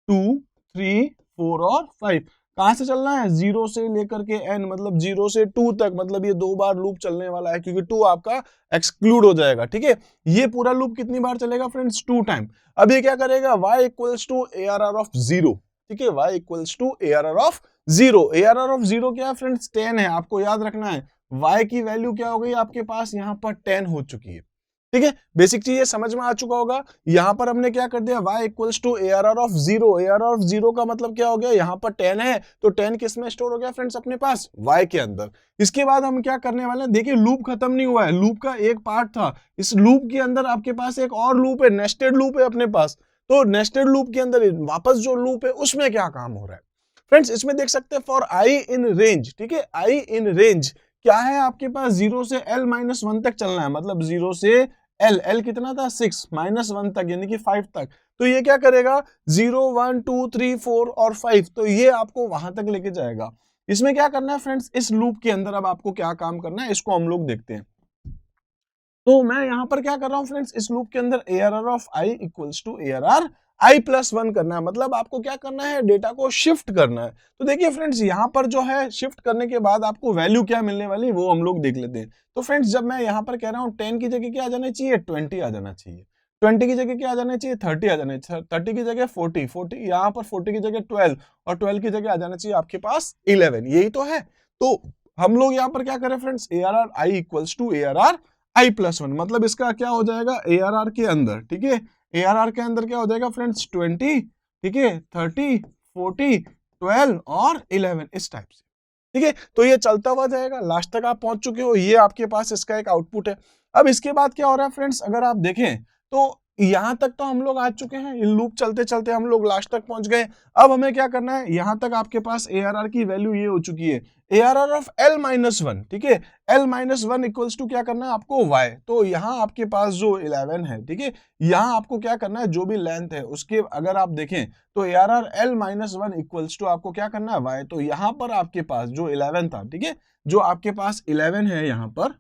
2 3 4 और 5। कहां से चलना है, 0 से लेकर के n, मतलब 0 से 2 तक, मतलब ये 2 बार लूप चलने वाला है, क्योंकि 2 आपका एक्सक्लूड हो जाएगा। ठीक है, ये पूरा लूप कितनी बार चलेगा फ्रेंड्स, 2 टाइम। अब ये क्या करेगा, y equals to ARR of 0। ठीक है, y equals to ARR of 0। ARR of 0 क्या है फ्रेंड्स, 10 है, आपको याद रखना है। y की वैल्यू क्या हो गई आपके पास, यहाँ पर 10 हो चुकी है। ठीक है, बेसिक चीज ये समझ में आ चुका होगा। यहां पर हमने क्या कर दिया, y equals to ARR of 0। ARR of 0 का मतलब क्या हो गया, यहाँ पर 10 है, तो 10 किस में स्टोर हो गया फ्रेंड्स, अपने पास y के अंदर। इसके बाद हम क्या करने वाले हैं, देखिए लूप खत्म नहीं हुआ है, लूप का एक पार्ट था, इस लूप के अंदर आपके पास एक और लूप है, नेस्टेड लूप है अपने पास। तो नेस्टेड लूप के अंदर वापस जो लूप है उसमें क्या काम हो रहा है फ्रेंड्स, इसमें देख सकते हैं, फॉर i इन रेंज। ठीक है, i इन रेंज क्या है आपके पास, 0 से L-1 तक चलना है, मतलब 0 से L कितना था, 6 -1 तक, यानी कि 5 तक। तो ये क्या करेगा, 0 1 2 3 4 और 5, तो ये आपको वहां तक लेके जाएगा। इसमें क्या करना है फ्रेंड्स, इस लूप के अंदर अब आपको क्या काम करना है, इसको हम लोग देखते हैं। तो मैं यहां पर क्या कर रहा हूं फ्रेंड्स, इस लूप के अंदर ARR of i equals to ARR i+1 करना है, मतलब आपको क्या करना है, डेटा को शिफ्ट करना है। तो देखिए फ्रेंड्स, यहाँ पर जो है शिफ्ट करने के बाद आपको वैल्यू क्या मिलने वाली वो हम लोग देख लेते हैं। तो फ्रेंड्स, जब मैं यहाँ पर कह रहा हूँ 10 की जगह क्या आ जाना चाहिए, 20 आ जाना चाहिए, 20 की जगह क्या आ जाना चाहिए, 30 आ जाना चाहिए, 30 की जगह 40, यहाँ पर 40 की जगह 12, और 12 की जगह आ जाना चाहिए आपके पास 11। यही तो है। तो हम लोग यहाँ पर क्या करें friends, ARR i equals to ARR i+1, मतलब इसका क्या हो जाएगा, ARR के अंदर, ठीक है, ARR के अंदर क्या हो जाएगा फ्रेंड्स, 20, ठीक है, 30 40 12 और 11, इस टाइप से। ठीक है, तो ये चलता हुआ जाएगा, लास्ट तक आप पहुंच चुके हो, ये आपके पास इसका एक आउटपुट है। अब इसके बाद क्या हो रहा है फ्रेंड्स, अगर आप देखें तो यहां तक तो हम लोग आ चुके हैं, ये लूप चलते चलते हम लोग लास्ट तक पहुंच गए। अब हमें क्या करना है, यहां तक आपके पास ARR की वैल्यू ये हो चुकी है, ARR ऑफ L-1। ठीक है, L-1 इक्वल्स टू क्या करना है आपको, y। तो यहाँ आपके पास जो 11 है, ठीक है, यहाँ आपको क्या करना है, जो भी लेंथ है उसके अगर आप देखें तो ARR L-1 इक्वल्स टू आपको क्या करना है, y। तो यहाँ पर आपके पास जो 11 था, ठीक है, जो आपके पास 11 है यहाँ पर,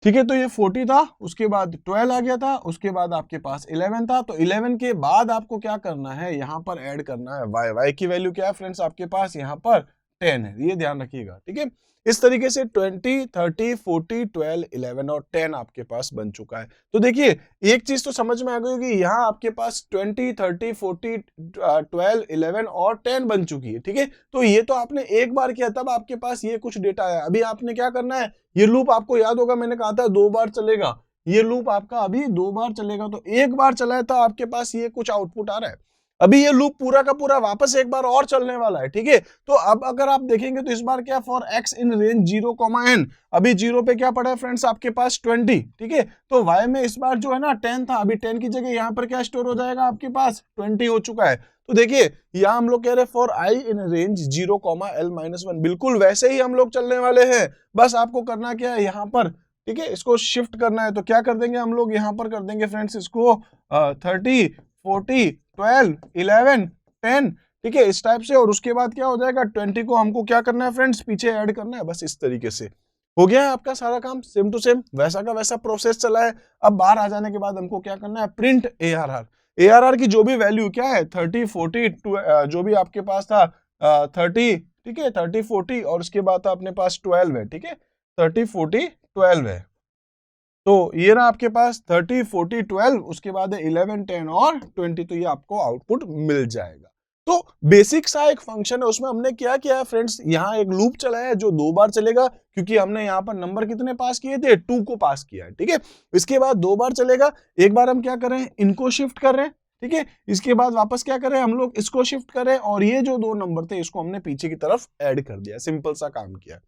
ठीक है, तो ये 40 था, उसके बाद 12 आ गया था, उसके बाद आपके पास 11 था, तो 11 के बाद आपको क्या करना है, यहाँ पर ऐड करना है y। y की वैल्यू क्या है फ्रेंड्स आपके पास यहाँ पर 10 है, ये ध्यान रखिएगा। ठीक है, इस तरीके से 20, 30, 40, 12, 11 और 10 आपके पास बन चुका है। तो देखिए एक चीज तो समझ में आ गई होगी, यहाँ आपके पास 20, 30, 40, 12, 11 और 10 बन चुकी है। ठीक है, तो ये तो आपने एक बार किया तब आपके पास ये कुछ डेटा है। अभी आपने क्या करना है, ये लूप आपको याद होगा मैंने कहा था 2 बार चलेगा, ये लूप आपका अभी 2 बार चलेगा, तो एक बार चला है तो आपके पास ये कुछ आउटपुट आ रहा है। अभी ये लूप पूरा का पूरा वापस एक बार और चलने वाला है। ठीक है, तो अब अगर आप देखेंगे तो इस बार क्या, फॉर x इन रेंज 0, अभी 0 पे क्या पड़ा है फ्रेंड्स आपके पास 20। ठीक है, तो y में इस बार जो है ना 10 था, अभी 10 की जगह यहाँ पर क्या स्टोर हो जाएगा आपके पास 20 हो चुका है। तो देखिए यहाँ हम लोग कह रहे हैं for i in range 0, l-1, बिल्कुल वैसे ही हम लोग चलने वाले हैं। बस आपको करना क्या है यहाँ पर, ठीक है, इसको शिफ्ट करना है। तो क्या कर देंगे हम लोग, यहाँ पर कर देंगे फ्रेंड्स इसको 30, 40, 12, 11, 10। ठीक है, इस टाइप से, और उसके बाद क्या हो जाएगा 20 को हमको क्या करना है फ्रेंड्स पीछे ऐड करना है। बस इस तरीके से हो गया है आपका सारा काम, सेम टू सेम वैसा का वैसा प्रोसेस चला है। अब बाहर आ जाने के बाद हमको क्या करना है, प्रिंट ARR। ARR की जो भी वैल्यू क्या है 30, 40, जो भी आपके पास था 30, ठीक है 30, 40 और उसके बाद था अपने पास 12 है। ठीक है, 30, 40, 12 है। तो ये रहा आपके पास 30, 40, 12, उसके बाद है 11, 10 और 20, तो ये आपको आउटपुट मिल जाएगा। तो बेसिक सा एक फंक्शन है, उसमें हमने क्या किया है फ्रेंड्स, यहाँ एक लूप चलाया है जो 2 बार चलेगा, क्योंकि हमने यहाँ पर नंबर कितने पास किए थे, 2 को पास किया है। ठीक है, इसके बाद 2 बार चलेगा, एक बार हम क्या कर रहे हैं, इनको शिफ्ट कर रहे हैं। ठीक है, इसके बाद वापस क्या करें हम लोग, इसको शिफ्ट करें, और ये जो 2 नंबर थे इसको हमने पीछे की तरफ ऐड कर दिया। सिंपल सा काम किया।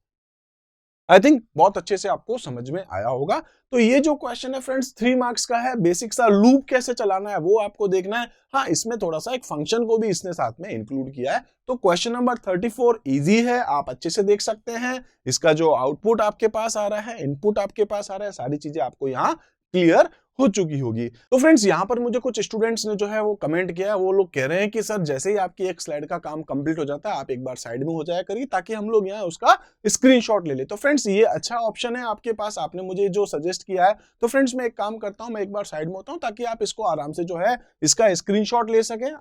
आई थिंक बहुत अच्छे से आपको समझ में आया होगा। तो ये जो क्वेश्चन है फ्रेंड्स 3 मार्क्स का है, बेसिक सा लूप कैसे चलाना है वो आपको देखना है। हाँ, इसमें थोड़ा सा एक फंक्शन को भी इसने साथ में इंक्लूड किया है। तो क्वेश्चन नंबर 34 इजी है, आप अच्छे से देख सकते हैं। इसका जो आउटपुट आपके पास आ रहा है, इनपुट आपके पास आ रहा है, सारी चीजें आपको यहाँ क्लियर हो चुकी होगी। तो फ्रेंड्स यहाँ पर मुझे कुछ स्टूडेंट्स ने जो है वो कमेंट किया, वो लोग कह रहे हैं कि सर जैसे ही आपकी एक स्लाइड का काम कंप्लीट हो जाता है आप एक बार साइड में हो जाया करिए, ताकि हम लोग यहाँ उसका स्क्रीनशॉट ले ले। तो फ्रेंड्स ये अच्छा ऑप्शन है आपके पास, आपने मुझे जो सजेस्ट किया है। तो फ्रेंड्स मैं एक काम करता हूँ, मैं एक बार साइड में होता हूँ ताकि आप इसको आराम से जो है इसका स्क्रीनशॉट ले सकें।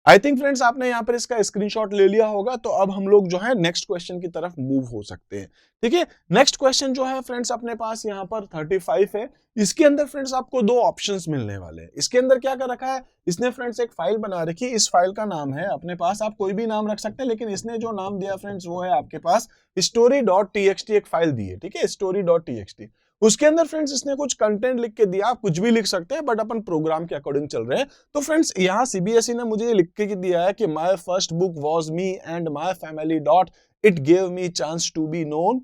आई थिंक फ्रेंड्स आपने यहाँ पर इसका स्क्रीनशॉट ले लिया होगा। तो अब हम लोग जो है नेक्स्ट क्वेश्चन की तरफ मूव हो सकते हैं। ठीक है, नेक्स्ट क्वेश्चन जो है फ्रेंड्स अपने पास यहाँ पर 35 है। इसके अंदर फ्रेंड्स आपको 2 ऑप्शंस मिलने वाले हैं। इसके अंदर क्या कर रखा है इसने फ्रेंड्स, एक फाइल बना रखी है। इस फाइल का नाम है अपने पास, आप कोई भी नाम रख सकते हैं, लेकिन इसने जो नाम दिया फ्रेंड्स वो है आपके पास story.txt। एक फाइल दी है, ठीक है, story.txt। उसके अंदर फ्रेंड्स इसने कुछ कंटेंट लिख के दिया, आप कुछ भी लिख सकते हैं, बट अपन प्रोग्राम के अकॉर्डिंग चल रहे हैं। तो फ्रेंड्स यहाँ सीबीएसई ने मुझे लिख के दिया है कि my first book was me and my family dot it give me chance to be known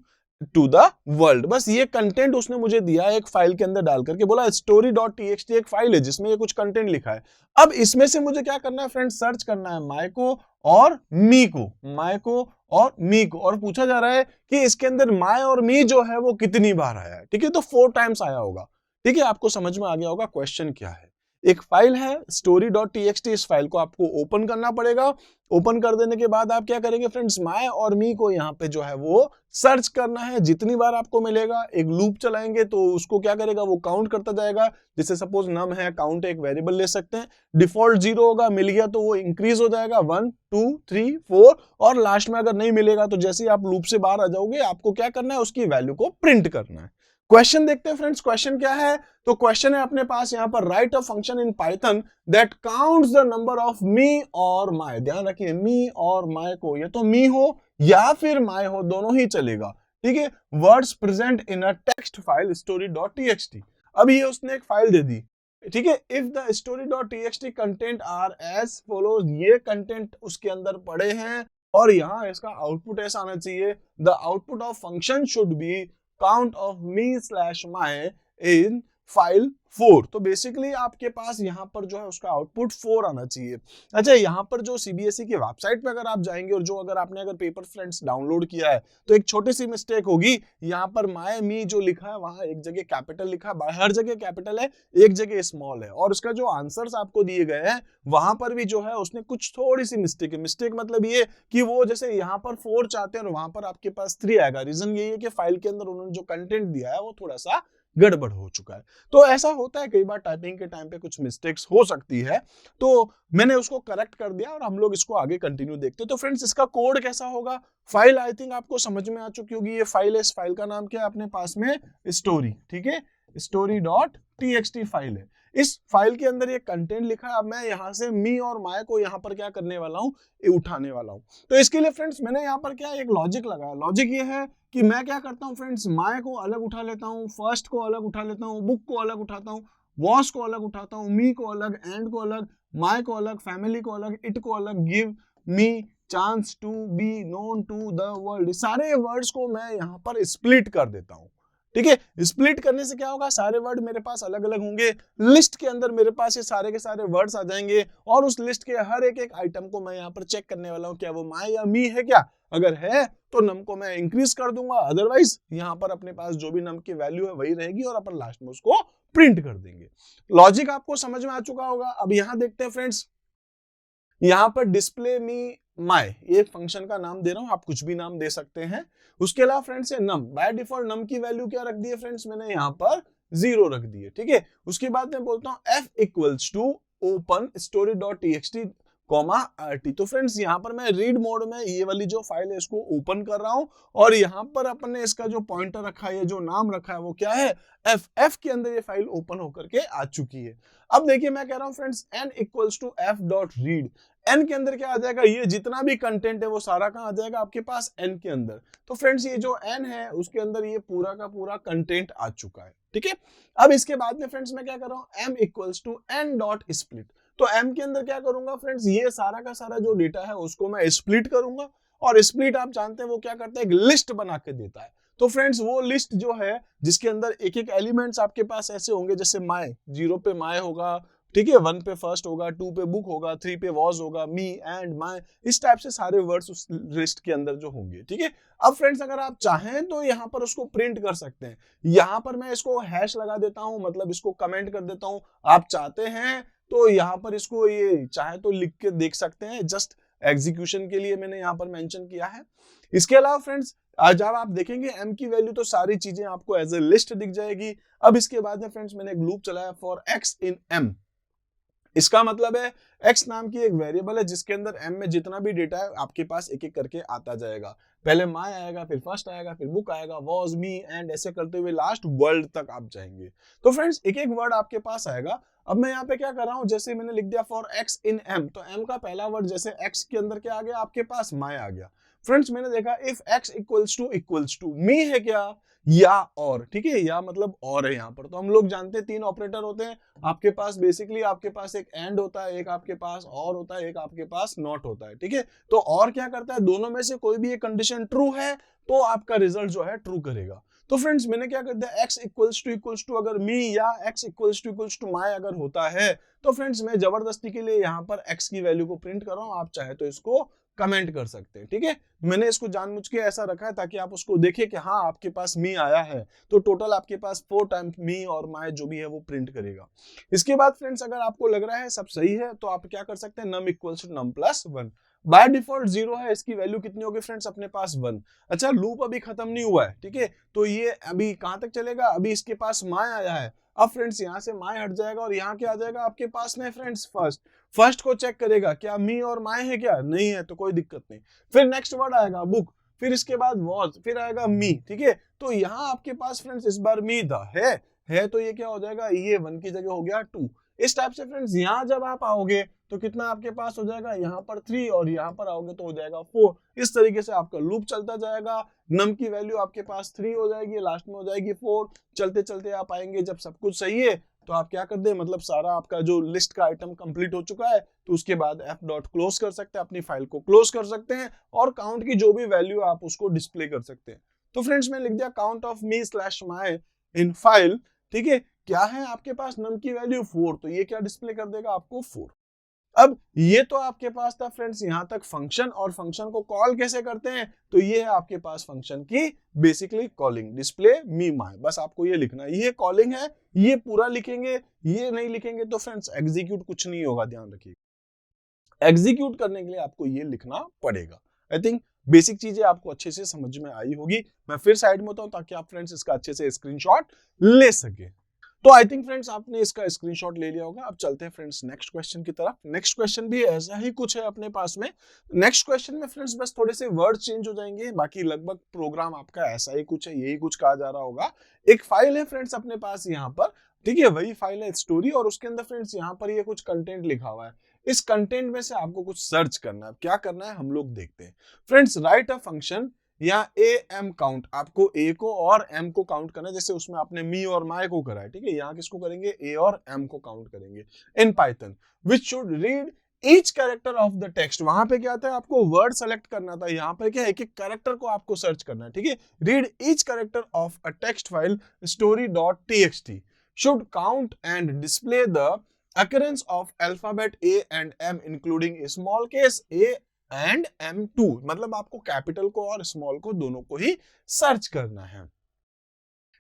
to the world. बस ये कंटेंट उसने मुझे दिया एक फाइल के अंदर डाल करके, बोला story.txt एक फाइल है जिसमें ये कुछ कंटेंट लिखा है। अब इसमें से मुझे क्या करना है फ्रेंड्स, सर्च करना है माय को और मी को, माय को और मी को, और पूछा जा रहा है कि इसके अंदर माय और मी जो है वो कितनी बार आया है। ठीक है, तो 4 टाइम्स आया होगा। ठीक है, आपको समझ में आ गया होगा क्वेश्चन क्या है। एक फाइल है story.txt, इस फाइल को आपको ओपन करना पड़ेगा। ओपन कर देने के बाद आप क्या करेंगे फ्रेंड्स, माय और मी को यहाँ पे जो है वो सर्च करना है। जितनी बार आपको मिलेगा एक लूप चलाएंगे तो उसको क्या करेगा, वो काउंट करता जाएगा। जैसे सपोज नम है, काउंट एक वेरिएबल ले सकते हैं, डिफॉल्ट 0 होगा, मिल गया तो वो इंक्रीज हो जाएगा 1, 2, 3, 4, और लास्ट में अगर नहीं मिलेगा तो जैसे ही आप लूप से बाहर आ जाओगे आपको क्या करना है, उसकी वैल्यू को प्रिंट करना है। क्वेश्चन देखते हैं फ्रेंड्स, क्वेश्चन क्या है। तो क्वेश्चन है अपने पास यहाँ पर, right a function in Python that counts the number of me और माय। ध्यान रखिए मी और माय को, या तो मी हो या फिर माय हो, दोनों ही चलेगा। ठीक है, words present in a text file story.txt। अब ये उसने एक फाइल दे दी। ठीक है, if the story.txt content are as follows, ये कंटेंट उसके अंदर पड़े हैं, और यहाँ इसका आउटपुट ऐसा आना चाहिए, the output of function should be count of me/my in file 4। तो बेसिकली आपके पास यहाँ पर जो है उसका आउटपुट 4 आना चाहिए। अच्छा, यहाँ पर जो सीबीएसई की वेबसाइट पे अगर आप जाएंगे और जो अगर पेपर फ्रेंड्स डाउनलोड किया है तो एक छोटी सी मिस्टेक होगी। यहाँ पर माय मी जो लिखा है वहां एक जगह कैपिटल लिखा है, हर जगह कैपिटल है, एक जगह स्मॉल है, और उसका जो आंसर्स आपको दिए गए हैं वहां पर भी जो है उसने कुछ थोड़ी सी मिस्टेक है। मिस्टेक मतलब ये कि वो जैसे यहाँ पर 4 चाहते हैं और वहां पर आपके पास 3 आएगा। रीजन यही है कि फाइल के अंदर उन्होंने जो कंटेंट दिया है वो थोड़ा सा गड़बड़ हो चुका है। तो ऐसा होता है कई बार, टाइपिंग के टाइम पे कुछ मिस्टेक्स हो सकती है, तो मैंने उसको करेक्ट कर दिया और हम लोग इसको आगे कंटिन्यू देखते हैं। तो फ्रेंड्स इसका कोड कैसा होगा, फाइल आई थिंक आपको समझ में आ चुकी होगी। ये फाइल है, इस फाइल का नाम क्या है अपने पास में, स्टोरी, ठीक है, story.txt फाइल है। इस फाइल के अंदर ये कंटेंट लिखा है। अब मैं यहाँ से मी और माय को यहाँ पर क्या करने वाला हूँ, उठाने वाला हूँ। तो इसके लिए फ्रेंड्स मैंने यहाँ पर क्या एक लॉजिक लगाया। लॉजिक ये है कि मैं क्या करता हूँ फ्रेंड्स, माय को अलग उठा लेता हूँ, फर्स्ट को अलग उठा लेता हूँ, बुक को अलग उठाता हूँ, वॉस को अलग उठाता हूँ, मी को अलग, एंड को अलग, माय को अलग, फैमिली को अलग, इट को अलग, give me, chance to be known to the world, सारे वर्ड्स को मैं यहाँ पर स्प्लिट कर देता हूँ। ठीक है, स्प्लिट करने से क्या होगा, सारे वर्ड मेरे पास अलग अलग होंगे। लिस्ट के अंदर मेरे पास ये सारे के सारे वर्ड्स आ जाएंगे और उस लिस्ट के हर एक आइटम को मैं यहाँ पर चेक करने वाला हूँ, क्या वो माय या मी है क्या। अगर है तो नम को मैं इंक्रीज कर दूंगा, अदरवाइज यहाँ पर अपने पास जो भी नम की वैल्यू है वही रहेगी और अपन लास्ट में उसको प्रिंट कर देंगे। लॉजिक आपको समझ में आ चुका होगा। अब यहाँ देखते हैं फ्रेंड्स, यहाँ पर डिस्प्ले मी माय, ये फंक्शन का नाम दे रहा हूं, आप कुछ भी नाम दे सकते हैं। उसके अलावा फ्रेंड्स ये नम, बाय डिफॉल्ट नम की वैल्यू क्या रख दी है फ्रेंड्स, मैंने यहाँ पर 0 रख दी है। ठीक है, उसके बाद मैं बोलता हूँ f equals to open story.txt comma RT। तो फ्रेंड्स यहाँ पर मैं रीड मोड में ये वाली जो फाइल है इसको ओपन कर रहा हूँ और यहाँ पर अपन ने इसका जो पॉइंटर रखा है, जो नाम रखा है वो क्या है, f के अंदर ये फाइल ओपन होकर के आ चुकी है। अब देखिए मैं कह रहा हूँ friends n equals to f.read, n के अंदर क्या आ जाएगा, ये जितना भी कंटेंट है वो सारा कहाँ आ जाएगा आपके पास n के अंदर। तो फ्रेंड्स ये जो n है उसके अंदर ये पूरा का पूरा कंटेंट आ चुका है। ठीक है, अब इसके बाद में फ्रेंड्स मैं क्या कर रहा हूँ, m equals to n dot split. तो m के अंदर क्या करूंगा फ्रेंड्स, ये सारा का सारा जो डेटा है उसको मैं स्प्लिट करूंगा, और स्प्लिट आप जानते हैं वो क्या करता है, एक लिस्ट बना के देता है। तो फ्रेंड्स वो लिस्ट जो है जिसके अंदर एक एक एलिमेंट्स आपके पास ऐसे होंगे, जैसे माय, 0 पे माय होगा, ठीक है, 1 पे फर्स्ट होगा, 2 पे बुक होगा, 3 पे वॉज होगा, मी एंड माय, इस टाइप से सारे वर्ड्स उस लिस्ट के अंदर जो होंगे। ठीक है, अब फ्रेंड्स अगर आप चाहें तो यहाँ पर उसको प्रिंट कर सकते हैं। यहाँ पर मैं इसको हैश लगा देता हूँ, मतलब इसको कमेंट कर देता हूँ। आप चाहते हैं तो यहाँ पर इसको ये चाहे तो लिख के देख सकते हैं, जस्ट एग्जीक्यूशन के लिए मैंने यहाँ पर मेंशन किया है। इसके अलावा फ्रेंड्स जब आप देखेंगे m की वैल्यू तो सारी चीजें आपको एज ए लिस्ट दिख जाएगी। अब इसके बाद में फ्रेंड्स मैंने एक लूप चलाया फॉर x इन m। इसका मतलब है x नाम की एक वेरिएबल है जिसके अंदर m में जितना भी डेटा है आपके पास एक एक करके आता जाएगा। पहले माय आएगा, फिर फर्स्ट आएगा, फिर बुक आएगा, वॉज, मी एंड, ऐसे करते हुए लास्ट वर्ल्ड तक आप जाएंगे। तो फ्रेंड्स एक एक वर्ड आपके पास आएगा। अब मैं यहाँ पे क्या कर रहा हूँ, जैसे मैंने लिख दिया फॉर x इन m, तो m का पहला वर्ड जैसे x के अंदर क्या आ गया आपके पास, माय आ गया। फ्रेंड्स मैंने देखा if x equals to me है क्या, या और, ठीक है, या मतलब और है यहाँ पर। तो हम लोग जानते हैं 3 ऑपरेटर होते हैं आपके पास। बेसिकली आपके पास एक एंड होता है, एक आपके पास और होता है, एक आपके पास नॉट होता है। ठीक है, तो और क्या करता है, दोनों में से कोई भी एक कंडीशन ट्रू है तो आपका रिजल्ट जो है ट्रू करेगा। तो फ्रेंड्स मैंने क्या कर दिया, x इक्वल्स टू अगर मी या x इक्वल्स टू माय अगर होता है तो फ्रेंड्स मैं जबरदस्ती के लिए यहाँ पर x की वैल्यू को प्रिंट कर रहा हूँ। आप चाहे तो इसको कमेंट कर सकते हैं। ठीक है, मैंने इसको जानबूझ के ऐसा रखा है ताकि आप उसको देखें कि हाँ आपके पास मी आया है, तो टोटल आपके पास 4 टाइम्स मी और माय जो भी है वो प्रिंट करेगा। इसके बाद फ्रेंड्स अगर आपको लग रहा है सब सही है तो आप क्या कर सकते हैं, num equals to num plus 1। By default 0 है, इसकी वैल्यू कितनी होगी फ्रेंड्स अपने पास 1। अच्छा, लूप अभी खत्म नहीं हुआ है। ठीक है, तो ये अभी कहां तक चलेगा, अभी इसके पास माय आया है। अब फ्रेंड्स यहाँ से माय हट जाएगा और यहाँ क्या आ जाएगा आपके पास में फ्रेंड्स, फर्स्ट को चेक करेगा क्या मी और माय है क्या, नहीं है तो कोई दिक्कत नहीं। फिर नेक्स्ट वर्ड आएगा बुक, फिर इसके बाद वॉज, फिर आएगा मी। ठीक है, तो यहाँ आपके पास फ्रेंड्स इस बार मी था है तो ये क्या हो जाएगा, ये 1 की जगह हो गया 2। इस टाइप से फ्रेंड्स यहाँ जब आप आओगे तो कितना आपके पास हो जाएगा, यहाँ पर 3 और यहाँ पर आओगे तो हो जाएगा 4। इस तरीके से आपका लूप चलता जाएगा। नम की वैल्यू आपके पास 3 हो जाएगी, लास्ट में हो जाएगी 4। चलते चलते आप आएंगे जब सब कुछ सही है तो आप क्या कर दे, मतलब सारा आपका जो लिस्ट का आइटम कंप्लीट हो चुका है तो उसके बाद f डॉट क्लोज कर सकते हैं, अपनी फाइल को क्लोज कर सकते हैं और काउंट की जो भी वैल्यू आप उसको डिस्प्ले कर सकते हैं। तो फ्रेंड्स मैंने लिख दिया count of me slash my in file. ठीक है, क्या है आपके पास num की वैल्यू 4, तो ये क्या डिस्प्ले कर देगा आपको 4। अब ये तो आपके पास था फ्रेंड्स यहां तक फंक्शन, और फंक्शन को कॉल कैसे करते हैं, तो ये है आपके पास फंक्शन की basically calling, display me my, बस आपको ये लिखना है, ये कॉलिंग है, ये पूरा लिखेंगे, ये नहीं लिखेंगे तो फ्रेंड्स एग्जीक्यूट कुछ नहीं होगा, ध्यान रखिए। एग्जीक्यूट करने के लिए आपको ये लिखना पड़ेगा। आई थिंक बेसिक चीजें आपको अच्छे से समझ में आई होगी। मैं फिर साइड में होता हूं ताकि आप फ्रेंड्स इसका अच्छे से स्क्रीनशॉट ले सके। तो आई थिंक फ्रेंड्स आपने इसका स्क्रीनशॉट ले लिया होगा। अब चलते हैं फ्रेंड्स नेक्स्ट क्वेश्चन की तरफ। नेक्स्ट क्वेश्चन भी ऐसा ही कुछ है अपने पास में। नेक्स्ट क्वेश्चन में फ्रेंड्स बस थोड़े से वर्ड चेंज हो जाएंगे, बाकी लगभग प्रोग्राम आपका ऐसा ही कुछ है, यही कुछ कहा जा रहा होगा। एक फाइल है फ्रेंड्स अपने पास यहाँ पर, ठीक है, वही फाइल है स्टोरी, और उसके अंदर फ्रेंड्स यहाँ पर ये कुछ कंटेंट लिखा हुआ है। इस कंटेंट में से आपको कुछ सर्च करना है। क्या करना है हम लोग देखते हैं। फ्रेंड्स राइट अ फंक्शन या ए एम काउंट, आपको ए को और एम को काउंट करना है, जैसे उसमें आपने मी और माय को करा है, ठीक है, यहाँ किसको करेंगे, ए और एम को काउंट करेंगे। इन python which should read each character of the text, वहां पे क्या था आपको वर्ड सेलेक्ट करना था, यहाँ पर क्या एक एक कैरेक्टर को आपको सर्च करना है, ठीक है। Read each character of a text file story.txt should count and display the occurrence of alphabet A and M including small case a and M2, मतलब आपको कैपिटल को और स्मॉल को दोनों को ही सर्च करना है।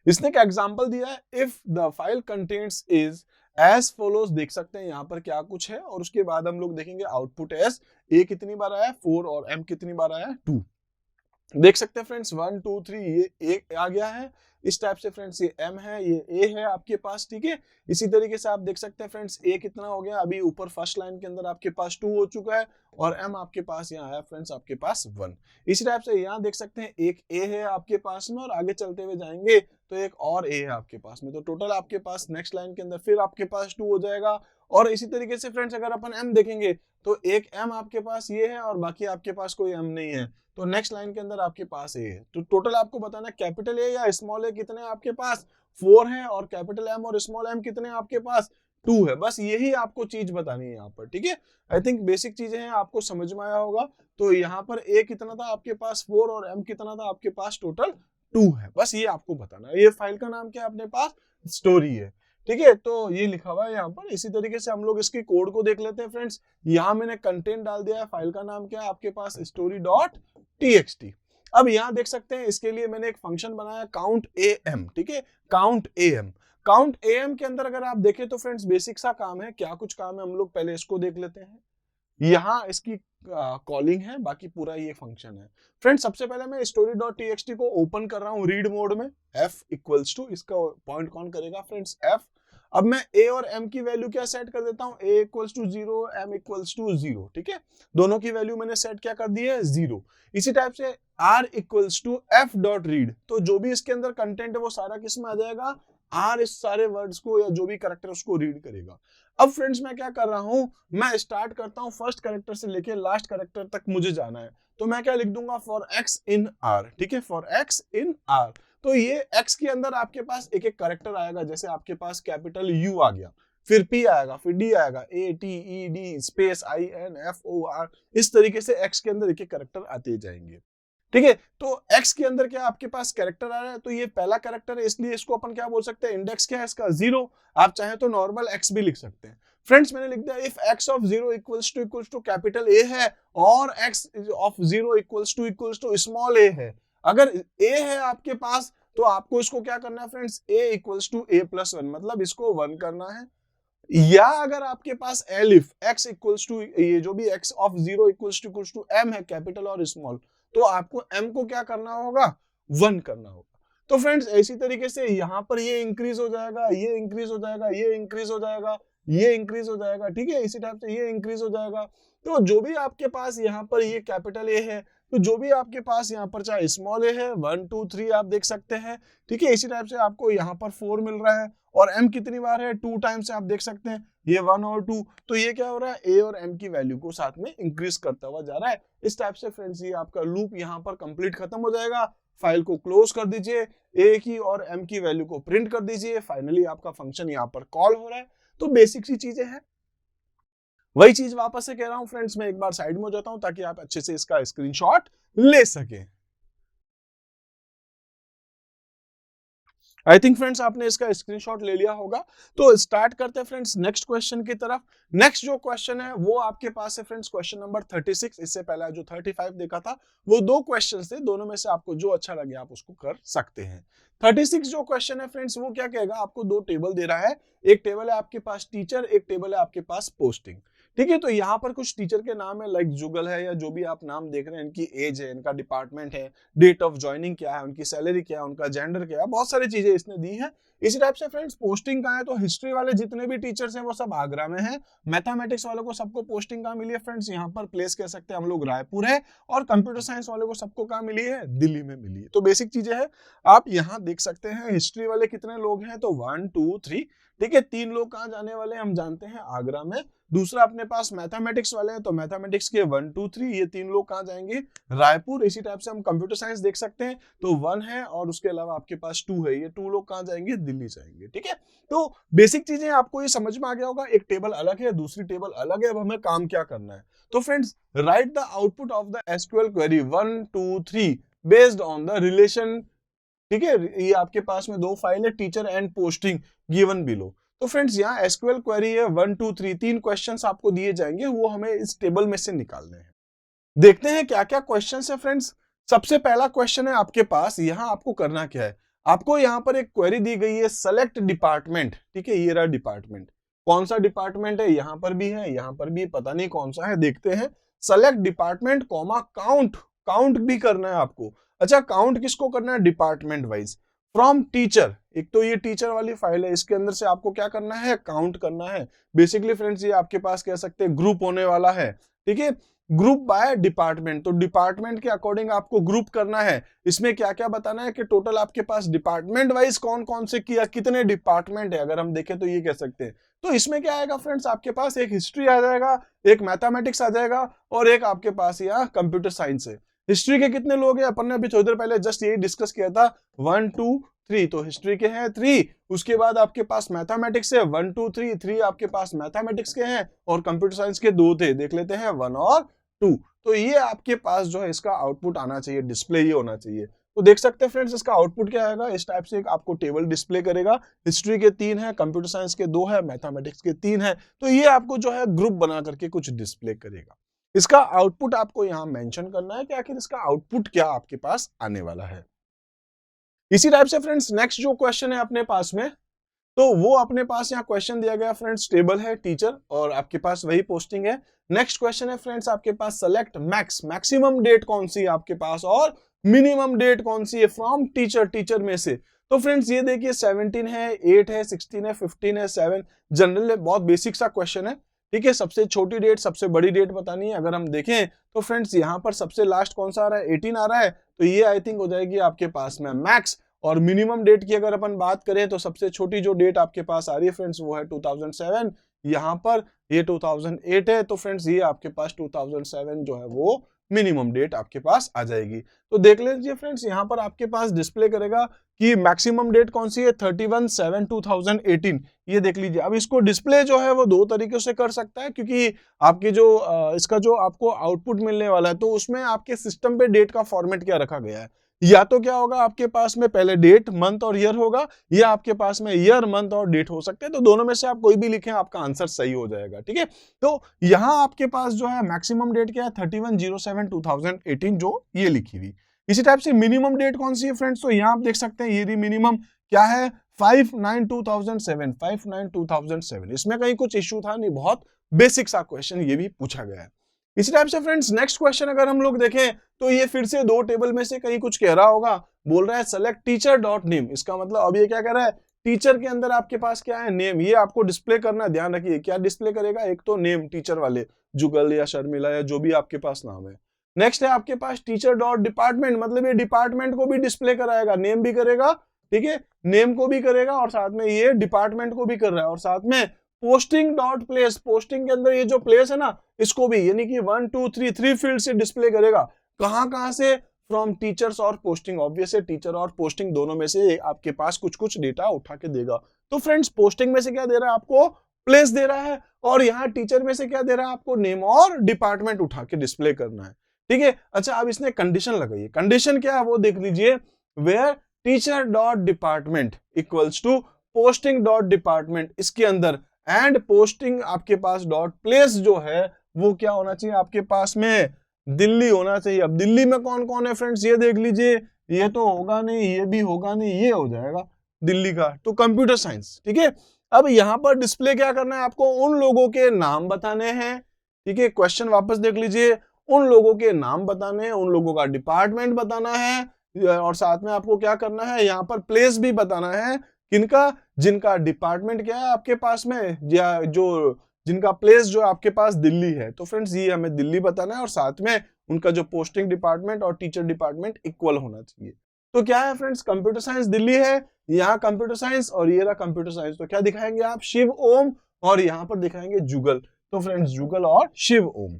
इसने क्या एग्जांपल दिया है, if the file contents is as follows, देख सकते हैं यहाँ पर क्या कुछ है, और उसके बाद हम लोग देखेंगे आउटपुट एज ए कितनी बार आया 4 और एम कितनी बार आया 2। देख सकते हैं फ्रेंड्स 1 2 3 ये एक आ गया है, इस टाइप से फ्रेंड्स ये m है, ये a है आपके पास, ठीक है। इसी तरीके से आप देख सकते हैं फ्रेंड्स a कितना हो गया, अभी ऊपर फर्स्ट लाइन के अंदर आपके पास 2 हो चुका है, और m आपके पास यहाँ आया फ्रेंड्स आपके पास 1। इसी टाइप से यहाँ देख सकते हैं एक a है आपके पास में, और आगे चलते हुए जाएंगे तो एक और a है आपके पास में, तो टोटल आपके पास नेक्स्ट लाइन के अंदर फिर आपके पास 2 हो जाएगा। और इसी तरीके से फ्रेंड्स अगर अपन m देखेंगे तो एक m आपके पास ये है, और बाकी आपके पास कोई m नहीं है, तो नेक्स्ट लाइन के अंदर आपके पास ए है। तो टोटल आपको बताना कैपिटल ए या स्मॉल ए कितने आपके पास 4 है, और कैपिटल एम और स्मॉल एम कितने आपके पास 2 है। बस यही आपको चीज बतानी है यहाँ पर, ठीक है। आई थिंक बेसिक चीजें हैं, आपको समझ में आया होगा। तो यहाँ पर ए कितना था आपके पास 4 और एम कितना था आपके पास टोटल 2 है, बस ये आपको बताना है। ये फाइल का नाम क्या है अपने पास, स्टोरी है, ठीक है। तो ये लिखा हुआ है यहाँ पर। इसी तरीके से हम लोग इसकी कोड को देख लेते हैं फ्रेंड्स। यहाँ मैंने कंटेंट डाल दिया है, फाइल का नाम क्या है आपके पास story.txt। अब यहाँ देख सकते हैं इसके लिए मैंने एक फंक्शन बनाया काउंट am, ठीक है, काउंट am। काउंट am के अंदर अगर आप देखें तो फ्रेंड्स बेसिक सा काम है, क्या कुछ काम है हम लोग पहले इसको देख लेते हैं। यहाँ इसकी कॉलिंग है, बाकी पूरा ये फंक्शन है। फ्रेंड्स सबसे पहले मैं story.txt को ओपन कर रहा हूँ रीड मोड में, f इक्वल्स टू, इसका पॉइंट कौन करेगा फ्रेंड्स f। अब मैं a और m की वैल्यू क्या सेट कर देता हूँ, a equals to 0 m equals to 0, ठीक है, दोनों की वैल्यू मैंने सेट क्या कर दी है 0। इसी टाइप से r equals to f dot read, तो जो भी इसके अंदर कंटेंट है वो सारा किस में आ जाएगा, r इस सारे वर्ड्स को या जो भी कैरेक्टर उसको रीड करेगा। अब फ्रेंड्स मैं क्या कर रहा हूं, मैं स्टार्ट करता हूं फर्स्ट कैरेक्टर से लेके लास्ट कैरेक्टर तक मुझे जाना है, तो मैं क्या लिख दूंगा फॉर x इन r, ठीक है, फॉर x इन r। तो ये x के अंदर आपके पास एक एक कैरेक्टर आएगा, जैसे आपके पास कैपिटल U आ गया, फिर P आएगा, फिर D आएगा, A T E D space I N F O R, इस तरीके से x के अंदर एक एक कैरेक्टर आते जाएंगे, ठीक है। तो x के अंदर क्या आपके पास कैरेक्टर आ रहा है, तो ये पहला कैरेक्टर है, इसलिए इसको अपन क्या बोल सकते हैं, इंडेक्स क्या है इसका 0। आप चाहे तो नॉर्मल x भी लिख सकते हैं। फ्रेंड्स मैंने लिख दिया if x of 0 equals to capital A है, और x of 0 equals to small a है। अगर a है आपके पास तो आपको इसको क्या करना है friends, a equals to a plus 1, मतलब इसको 1 करना है। या अगर आपके पास एलिफ x इक्वल्स टू, ये जो भी x of 0 equals to m है, कैपिटल और स्मॉल, तो आपको m को क्या करना होगा, 1 करना होगा। तो फ्रेंड्स इसी तरीके से यहाँ पर ये इंक्रीज हो जाएगा, ये इंक्रीज हो जाएगा, ये इंक्रीज हो जाएगा, ये इंक्रीज हो जाएगा, ठीक है। इसी टाइप से ये इंक्रीज हो जाएगा। तो जो भी आपके पास यहाँ पर ये कैपिटल ए है, तो जो भी आपके पास यहाँ पर चाहे स्मॉल ए है 1 2 3 आप देख सकते हैं, ठीक है। इसी टाइप से आपको यहाँ पर 4 मिल रहा है, और m कितनी बार है 2 टाइम्स आप देख सकते हैं, ये 1 और 2, तो ये क्या हो रहा है, a और m की वैल्यू को साथ में इंक्रीज करता हुआ जा रहा है। इस टाइप से फ्रेंड्स ये आपका लूप यहाँ पर कंप्लीट खत्म हो जाएगा। फाइल को क्लोज कर दीजिए, a की और m की वैल्यू को प्रिंट कर दीजिए, फाइनली आपका फंक्शन यहाँ पर कॉल हो रहा है। तो बेसिक सी चीजें हैं, वही चीज वापस से कह रहा हूं फ्रेंड्स, मैं एक बार साइड में हो जाता हूं ताकि आप अच्छे से इसका स्क्रीनशॉट ले सकें। आई थिंक फ्रेंड्स आपने इसका स्क्रीनशॉट ले लिया होगा। तो स्टार्ट करते हैं फ्रेंड्स नेक्स्ट क्वेश्चन की तरफ। नेक्स्ट जो क्वेश्चन है वो आपके पास है फ्रेंड्स क्वेश्चन नंबर 36। इससे पहले जो 35 देखा था वो दो क्वेश्चन थे, दोनों में से आपको जो अच्छा लगे आप उसको कर सकते हैं। 36 जो क्वेश्चन है फ्रेंड्स वो क्या कहेगा, आपको दो टेबल दे रहा है, एक टेबल है आपके पास टीचर, एक टेबल है आपके पास पोस्टिंग। ठीक है, तो यहाँ पर कुछ टीचर के नाम है लाइक जुगल है या जो भी आप नाम देख रहे हैं, इनकी एज है, इनका डिपार्टमेंट है, डेट ऑफ ज्वाइनिंग क्या है, उनकी सैलरी क्या है, उनका जेंडर क्या है, बहुत सारी चीजें इसने दी है। इसी टाइप से फ्रेंड्स पोस्टिंग का है, तो हिस्ट्री वाले जितने भी टीचर्स हैं वो सब आगरा में हैं। मैथमेटिक्स वालों को सबको पोस्टिंग कहाँ मिली है फ्रेंड्स, यहाँ पर प्लेस कह सकते हैं हम लोग रायपुर है। और कंप्यूटर साइंस वालों को सबको कहाँ मिली है, दिल्ली में मिली है। तो बेसिक चीजें हैं, आप यहाँ देख सकते हैं हिस्ट्री वाले कितने लोग हैं, तो 1 2 3। ठीक है, 3 लोग कहाँ जाने वाले हैं हम जानते हैं, आगरा में। दूसरा अपने पास मैथमेटिक्स वाले हैं, तो मैथमेटिक्स के 1 2 3 ये 3 लोग कहाँ जाएंगे, रायपुर। इसी टाइप से हम कंप्यूटर साइंस देख सकते हैं, तो 1 है और उसके अलावा आपके पास 2 है, ये 2 लोग कहाँ जाएंगे, दिल्ली जाएंगे। ठीक है, तो बेसिक चीजें आपको ये समझ में आ गया होगा, एक टेबल अलग है, दूसरी टेबल अलग है। अब हमें काम क्या करना है, तो friends right the output of the SQL query 1 2 3 based on the relation. ठीक है, ये आपके पास में दो फाइल है, teacher and posting given below. तो फ्रेंड्स यहाँ एसक्यूएल क्वेरी है 1 2 3, 3 क्वेश्चंस आपको दिए जाएंगे, वो हमें इस टेबल में से निकालने हैं। देखते हैं क्या क्या क्वेश्चंस है फ्रेंड्स। सबसे पहला क्वेश्चन है आपके पास, यहाँ आपको करना क्या है, आपको यहाँ पर एक क्वेरी दी गई है सेलेक्ट डिपार्टमेंट। ठीक है, ये रहा डिपार्टमेंट, कौन सा डिपार्टमेंट है, यहाँ पर भी है, यहाँ पर भी, पता नहीं कौन सा है, देखते हैं। Select department comma count, count भी करना है आपको। अच्छा, काउंट किसको करना है, डिपार्टमेंट वाइज फ्रॉम टीचर। एक तो ये टीचर वाली फाइल है, इसके अंदर से आपको क्या करना है, काउंट करना है। बेसिकली फ्रेंड्स ये आपके पास कह सकते हैं ग्रुप होने वाला है। ठीक है, ग्रुप बाय डिपार्टमेंट, तो डिपार्टमेंट के अकॉर्डिंग आपको ग्रुप करना है। इसमें क्या क्या बताना है कि टोटल आपके पास डिपार्टमेंट वाइज कौन कौन से किया, कितने डिपार्टमेंट है, अगर हम देखें तो ये कह सकते हैं। तो इसमें क्या आएगा फ्रेंड्स, आपके पास एक हिस्ट्री आ जाएगा, एक मैथमेटिक्स आ जाएगा और एक आपके पास यहाँ कंप्यूटर साइंस है। हिस्ट्री के कितने लोग हैं, अपन ने अभी थोड़ी देर पहले जस्ट यही डिस्कस किया था, 1 2 3, तो हिस्ट्री के हैं 3। उसके बाद आपके पास मैथमेटिक्स है 1 2 3, 3 आपके पास मैथमेटिक्स के हैं और कंप्यूटर साइंस के 2 थे, देख लेते हैं 1 और 2। तो ये आपके पास जो है इसका आउटपुट आना चाहिए, डिस्प्ले ये होना चाहिए। तो देख सकते हैं फ्रेंड्स इसका आउटपुट क्या आएगा, इस टाइप से एक आपको टेबल डिस्प्ले करेगा। हिस्ट्री के 3 है, कंप्यूटर साइंस के 2 है, मैथमेटिक्स के 3 है। तो ये आपको जो है ग्रुप बना करके कुछ डिस्प्ले करेगा। इसका आउटपुट आपको यहाँ मेंशन करना है कि आखिर इसका आउटपुट क्या आपके पास आने वाला है। इसी टाइप से फ्रेंड्स नेक्स्ट जो क्वेश्चन है अपने पास में, तो वो अपने पास यहाँ क्वेश्चन दिया गया फ्रेंड्स, टेबल है टीचर और आपके पास वही पोस्टिंग है। नेक्स्ट क्वेश्चन है फ्रेंड्स आपके पास सेलेक्ट मैक्स, मैक्सिमम डेट कौन सी है आपके पास और मिनिमम डेट कौन सी है फ्रॉम टीचर, टीचर में से। तो फ्रेंड्स ये देखिए 17 है, 8 है, 16 है, 15 है, 7। जनरल बहुत बेसिक सा क्वेश्चन है। ठीक है, सबसे छोटी डेट सबसे बड़ी डेट बतानी है। अगर हम देखें तो फ्रेंड्स यहाँ पर सबसे लास्ट कौन सा आ रहा है, 18 आ रहा है, तो ये आई थिंक हो जाएगी आपके पास में मैक्स। और मिनिमम डेट की अगर अपन बात करें तो सबसे छोटी जो डेट आपके पास आ रही है फ्रेंड्स वो है 2007, यहाँ पर ये 2008 है। तो फ्रेंड्स ये आपके पास 2007 जो है वो मिनिमम डेट आपके पास आ जाएगी। तो देख लीजिए फ्रेंड्स यहाँ पर आपके पास डिस्प्ले करेगा कि मैक्सिमम डेट कौन सी है, 31/7/2018। ये देख लीजिए। अब इसको डिस्प्ले जो है वो दो तरीके से कर सकता है, क्योंकि आपके जो इसका जो आपको आउटपुट मिलने वाला है तो उसमें आपके सिस्टम पे डेट का फॉर्मेट क्या रखा गया है। या तो क्या होगा, आपके पास में पहले डेट, मंथ और ईयर होगा, या आपके पास में ईयर, मंथ और डेट हो सकते हैं। तो दोनों में से आप कोई भी लिखें, आपका आंसर सही हो जाएगा। ठीक है, तो यहाँ आपके पास जो है मैक्सिमम डेट क्या है, 31/07/2018 जो ये लिखी हुई। इसी टाइप से मिनिमम डेट कौन सी है फ्रेंड्स, तो यहाँ आप देख सकते हैं ये भी मिनिमम क्या है, 5/9/2007, 5/9/2007। इसमें कहीं कुछ इश्यू था नहीं, बहुत बेसिक सा क्वेश्चन ये भी पूछा गया है। इसी टाइप से फ्रेंड्स नेक्स्ट क्वेश्चन अगर हम लोग देखें तो ये फिर से दो टेबल में से कहीं कुछ कह रहा होगा, बोल रहा है सेलेक्ट टीचर डॉट नेम। इसका मतलब अब ये क्या कह रहा है, टीचर के अंदर आपके पास क्या है, नेम। ये आपको डिस्प्ले करना, ध्यान रखिए क्या डिस्प्ले करेगा, एक तो नेम टीचर वाले, जुगल या शर्मिला या जो भी आपके पास नाम है। नेक्स्ट है आपके पास टीचर डॉट डिपार्टमेंट, मतलब ये डिपार्टमेंट को भी डिस्प्ले कराएगा, नेम भी करेगा। ठीक है, नेम को भी करेगा और साथ में ये डिपार्टमेंट को भी कर रहा है। और साथ में पोस्टिंग डॉट प्लेस, पोस्टिंग के अंदर ये जो प्लेस है ना इसको भी, यानी कि 1 2 3 3 फील्ड से डिस्प्ले करेगा। कहां से, फ्रॉम टीचर्स और पोस्टिंग। ऑब्वियस है टीचर और पोस्टिंग दोनों में से आपके पास कुछ कुछ डेटा उठा के देगा। तो फ्रेंड्स पोस्टिंग में से क्या दे रहा है आपको, प्लेस दे रहा है, और यहाँ टीचर में से क्या दे रहा है आपको, नेम और डिपार्टमेंट उठा के डिस्प्ले करना है। ठीक है, अच्छा अब इसने कंडीशन लगाई है। कंडीशन क्या है वो देख लीजिए, where teacher dot department equals to posting dot department, इसके अंदर एंड पोस्टिंग आपके पास डॉट प्लेस जो है वो क्या होना चाहिए आपके पास में, दिल्ली होना चाहिए। अब दिल्ली में कौन कौन है फ्रेंड्स ये देख लीजिए, ये तो होगा नहीं, ये भी होगा नहीं, ये हो जाएगा दिल्ली का, तो कंप्यूटर साइंस। ठीक है, अब यहाँ पर डिस्प्ले क्या करना है आपको, उन लोगों के नाम बताने हैं। ठीक है, क्वेश्चन वापस देख लीजिए, उन लोगों के नाम बताने हैं, उन लोगों का डिपार्टमेंट बताना है, और साथ में आपको क्या करना है यहाँ पर प्लेस भी बताना है, किनका, जिनका डिपार्टमेंट क्या है आपके पास में, या जो जिनका प्लेस जो आपके पास दिल्ली है। तो फ्रेंड्स ये हमें दिल्ली बताना है, और साथ में उनका जो पोस्टिंग डिपार्टमेंट और टीचर डिपार्टमेंट इक्वल होना चाहिए। तो क्या है फ्रेंड्स, कंप्यूटर साइंस दिल्ली है, यहाँ कंप्यूटर साइंस और ये रहा कंप्यूटर साइंस। तो क्या दिखाएंगे आप, शिव ओम, और यहाँ पर दिखाएंगे जुगल। तो फ्रेंड्स जुगल और शिव ओम।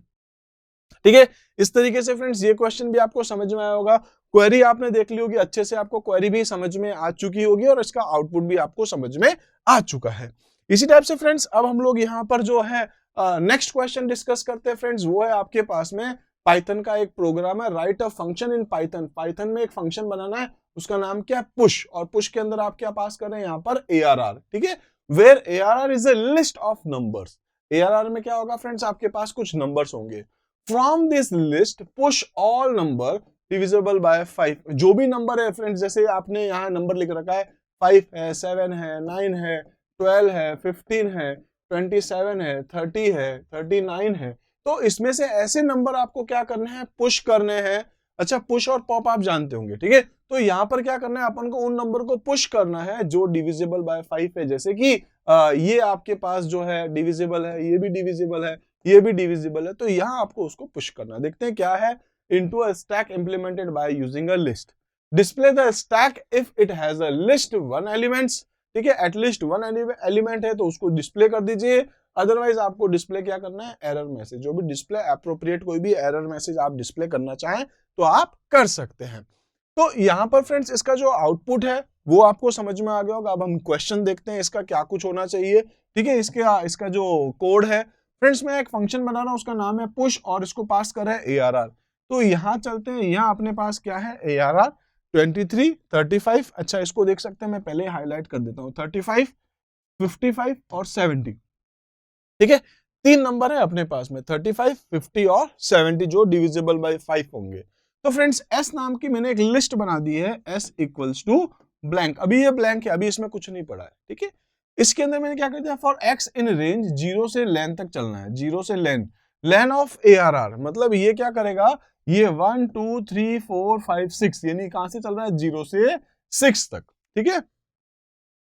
ठीक है, इस तरीके से फ्रेंड्स ये क्वेश्चन भी आपको समझ में आया होगा, क्वेरी आपने देख ली होगी अच्छे से, आपको क्वेरी भी समझ में आ चुकी होगी और इसका आउटपुट भी आपको समझ में आ चुका है। इसी टाइप से फ्रेंड्स अब हम लोग यहाँ पर जो है नेक्स्ट क्वेश्चन डिस्कस करते हैं फ्रेंड्स, वो है आपके पास में पाइथन का एक प्रोग्राम है, right a function in Python. Python में एक फंक्शन बनाना है, उसका नाम क्या है, पुश, और पुश के अंदर आप क्या पास कर रहे हैं यहाँ पर ARR। ठीक है, where ARR is a list of numbers. ARR में क्या होगा फ्रेंड्स, आपके पास कुछ नंबर्स होंगे, from this list push all number divisible by 5। जो भी नंबर है फ्रेंड्स, जैसे आपने यहाँ नंबर लिख रखा है 5 है, 7 है, 9 है, 12 है, 15 है, 27 है, 30 है, 39 है, तो इसमें से ऐसे नंबर आपको क्या करने हैं, पुश करने हैं। अच्छा, पुश और पॉप आप जानते होंगे। ठीक है, तो यहाँ पर क्या करना है अपन को, उन नंबर को पुश करना है जो डिविजिबल बाय 5 है। जैसे कि ये आपके पास जो है डिविजिबल है, ये भी डिविजिबल है, ये भी डिविजिबल है, तो यहाँ आपको उसको पुश करना है। देखते हैं क्या है, into a stack implemented by using a list. Display the stack if it has a list 1 elements. ठीक है, एटलीस्ट 1 एलिमेंट है तो उसको डिस्प्ले कर दीजिए, अदरवाइज आपको डिस्प्ले क्या करना है, एरर मैसेज। जो भी डिस्प्ले एप्रोप्रिएट कोई भी एरर मैसेज आप डिस्प्ले करना चाहें तो आप कर सकते हैं। तो यहाँ पर फ्रेंड्स इसका जो आउटपुट है वो आपको समझ में आ गया होगा। अब हम क्वेश्चन देखते हैं इसका क्या कुछ होना चाहिए। ठीक है, इसका जो कोड है फ्रेंड्स, मैं एक फंक्शन बना रहा हूँ, उसका नाम है पुश और इसको पास कर रहा है ARR। तो यहाँ चलते हैं, यहाँ अपने पास क्या है, ARR 23, 35। अच्छा, इसको देख सकते हैं, मैं पहले हाईलाइट कर देता हूँ, 35, 55 और 70। ठीक है, 3 नंबर है अपने पास में, 35, 50 और 70, जो डिविजिबल बाय 5 होंगे। तो फ्रेंड्स S नाम की मैंने एक लिस्ट बना दी है, S इक्वल्स टू ब्लैंक। अभी ये ब्लैंक है, अभी इसमें कुछ नहीं पड़ा है। ठीक है, इसके अंदर मैंने क्या कर दिया, फॉर X इन रेंज 0 से लेन तक चलना है, 0 से लेन ऑफ ARR, मतलब ये क्या करेगा, ये 1 2 3 4 5 6, यानी कहां से चल रहा है, 0 से 6 तक। ठीक है,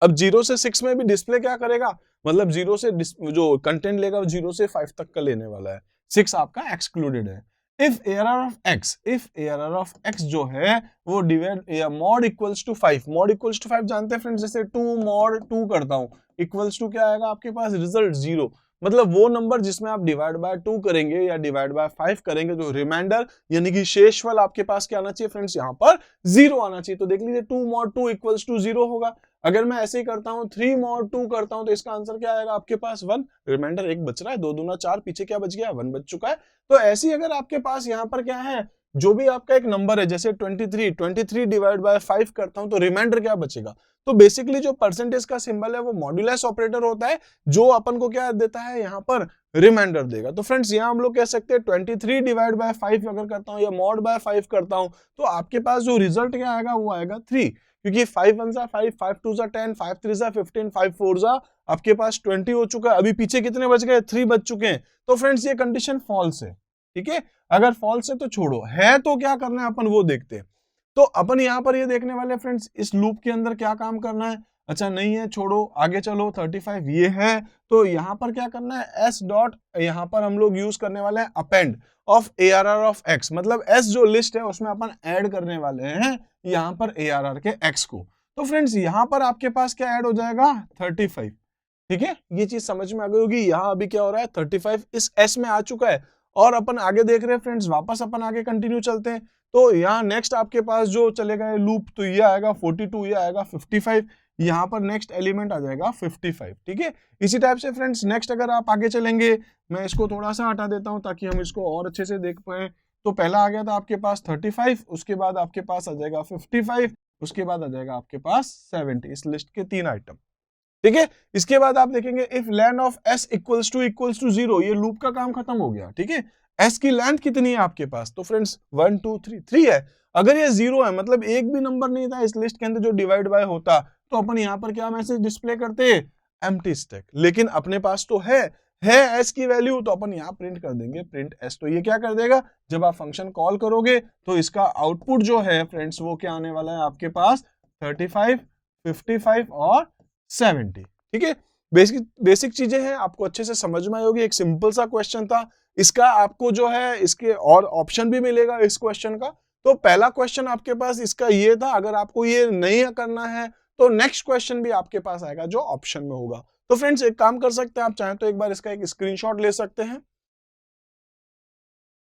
अब 0 से 6 में भी डिस्प्ले क्या करेगा, मतलब 0 से जो कंटेंट लेगा वो 0 से 5 तक का लेने वाला है, 6 आपका एक्सक्लूडेड है। इफ ARR ऑफ x जो है वो divide mod equals to 5, mod equals to 5 जानते हैं फ्रेंड्स, जैसे 2 मॉड 2 करता हूं इक्वल्स टू क्या आएगा आपके पास, रिजल्ट 0। मतलब वो नंबर जिसमें आप डिवाइड बाय 2 करेंगे या डिवाइड बाय 5 करेंगे, तो रिमाइंडर यानी कि शेषफल आपके पास क्या आना चाहिए फ्रेंड्स, यहाँ पर 0 आना चाहिए। तो देख लीजिए 2 मॉड 2 इक्वल्स टू 0 होगा। अगर मैं ऐसे ही करता हूँ 3 मॉड 2 करता हूँ तो इसका आंसर क्या आएगा आपके पास 1, रिमाइंडर 1 बच रहा है, 2 दूना 4, पीछे क्या बच गया, 1 बच चुका है। तो ऐसे ही अगर आपके पास यहाँ पर क्या है, जो भी आपका एक नंबर है, जैसे 23 डिवाइड बाय 5 करता हूं तो रिमाइंडर क्या बचेगा। तो बेसिकली जो परसेंटेज का सिंबल है वो मॉड्यूलस ऑपरेटर होता है, जो अपन को क्या देता है, यहाँ पर रिमाइंडर देगा। तो फ्रेंड्स यहाँ हम लोग कह सकते हैं 23 डिवाइड बाय 5 अगर करता हूँ या मॉड बाय 5 करता हूँ तो आपके पास जो रिजल्ट क्या आएगा वो आएगा 3, क्योंकि 5 1 जा 5, 5 2 जा 10, 5 3 जा 15, 5 4 जा आपके पास 20 हो चुका है। अभी पीछे कितने बच गए, 3 बच चुके हैं। तो फ्रेंड्स ये कंडीशन फॉल्स है। ठीक है, अगर फॉल्स है तो छोड़ो, है तो क्या करना है अपन वो देखते हैं। तो अपन यहाँ पर ये देखने वाले फ्रेंड्स इस लूप के अंदर क्या काम करना है। अच्छा नहीं है, छोड़ो, आगे चलो। 35 ये है, तो यहाँ पर क्या करना है, s डॉट, यहाँ पर हम लोग यूज करने वाले हैं append of ARR of x, मतलब s जो लिस्ट है उसमें अपन ऐड करने वाले हैं यहाँ पर ARR के x को। तो फ्रेंड्स यहाँ पर आपके पास क्या ऐड हो जाएगा, 35। ठीक है, ये चीज समझ में आ गई होगी। यहाँ अभी क्या हो रहा है, 35 इस s में आ चुका है और अपन आगे देख रहे हैं फ्रेंड्स, वापस अपन आगे कंटिन्यू चलते हैं। तो यहाँ नेक्स्ट आपके पास जो चलेगा ये लूप, तो ये आएगा 42, ये आएगा 55, यहाँ पर नेक्स्ट एलिमेंट आ जाएगा 55। ठीक है, इसी टाइप से फ्रेंड्स नेक्स्ट अगर आप आगे चलेंगे, मैं इसको थोड़ा सा हटा देता हूँ ताकि हम इसको और अच्छे से देख पाए। तो पहला आ गया था आपके पास 35, उसके बाद आपके पास आ जाएगा 55, उसके बाद आ जाएगा आपके पास 70, इस लिस्ट के 3 आइटम, ठीक है। इसके बाद आप देखेंगे if length of s equals to 0, ये लूप का काम खत्म हो गया, ठीक है। s की लेंथ कितनी है आपके पास, तो फ्रेंड्स 1 2 3 3 है। अगर ये 0 है मतलब एक भी नंबर नहीं था इस लिस्ट के अंदर जो डिवाइड बाय होता, तो अपन यहाँ पर क्या मैसेज डिस्प्ले करते, एम्प्टी स्टैक। लेकिन अपने पास तो है s की वैल्यू, तो अपन यहाँ प्रिंट कर देंगे प्रिंट s। तो ये क्या कर देगा, जब आप फंक्शन कॉल करोगे तो इसका आउटपुट जो है फ्रेंड्स वो क्या आने वाला है आपके पास 35, 55 और 70, ठीक है। बेसिक चीजें हैं, आपको अच्छे से समझ में आई होगी। एक सिंपल सा क्वेश्चन था, इसका आपको जो है इसके और ऑप्शन भी मिलेगा इस क्वेश्चन का। तो पहला क्वेश्चन आपके पास इसका ये था, अगर आपको ये नहीं करना है तो नेक्स्ट क्वेश्चन भी आपके पास आएगा जो ऑप्शन में होगा। तो फ्रेंड्स एक काम कर सकते हैं, आप चाहें तो एक बार इसका एक स्क्रीनशॉट ले सकते हैं।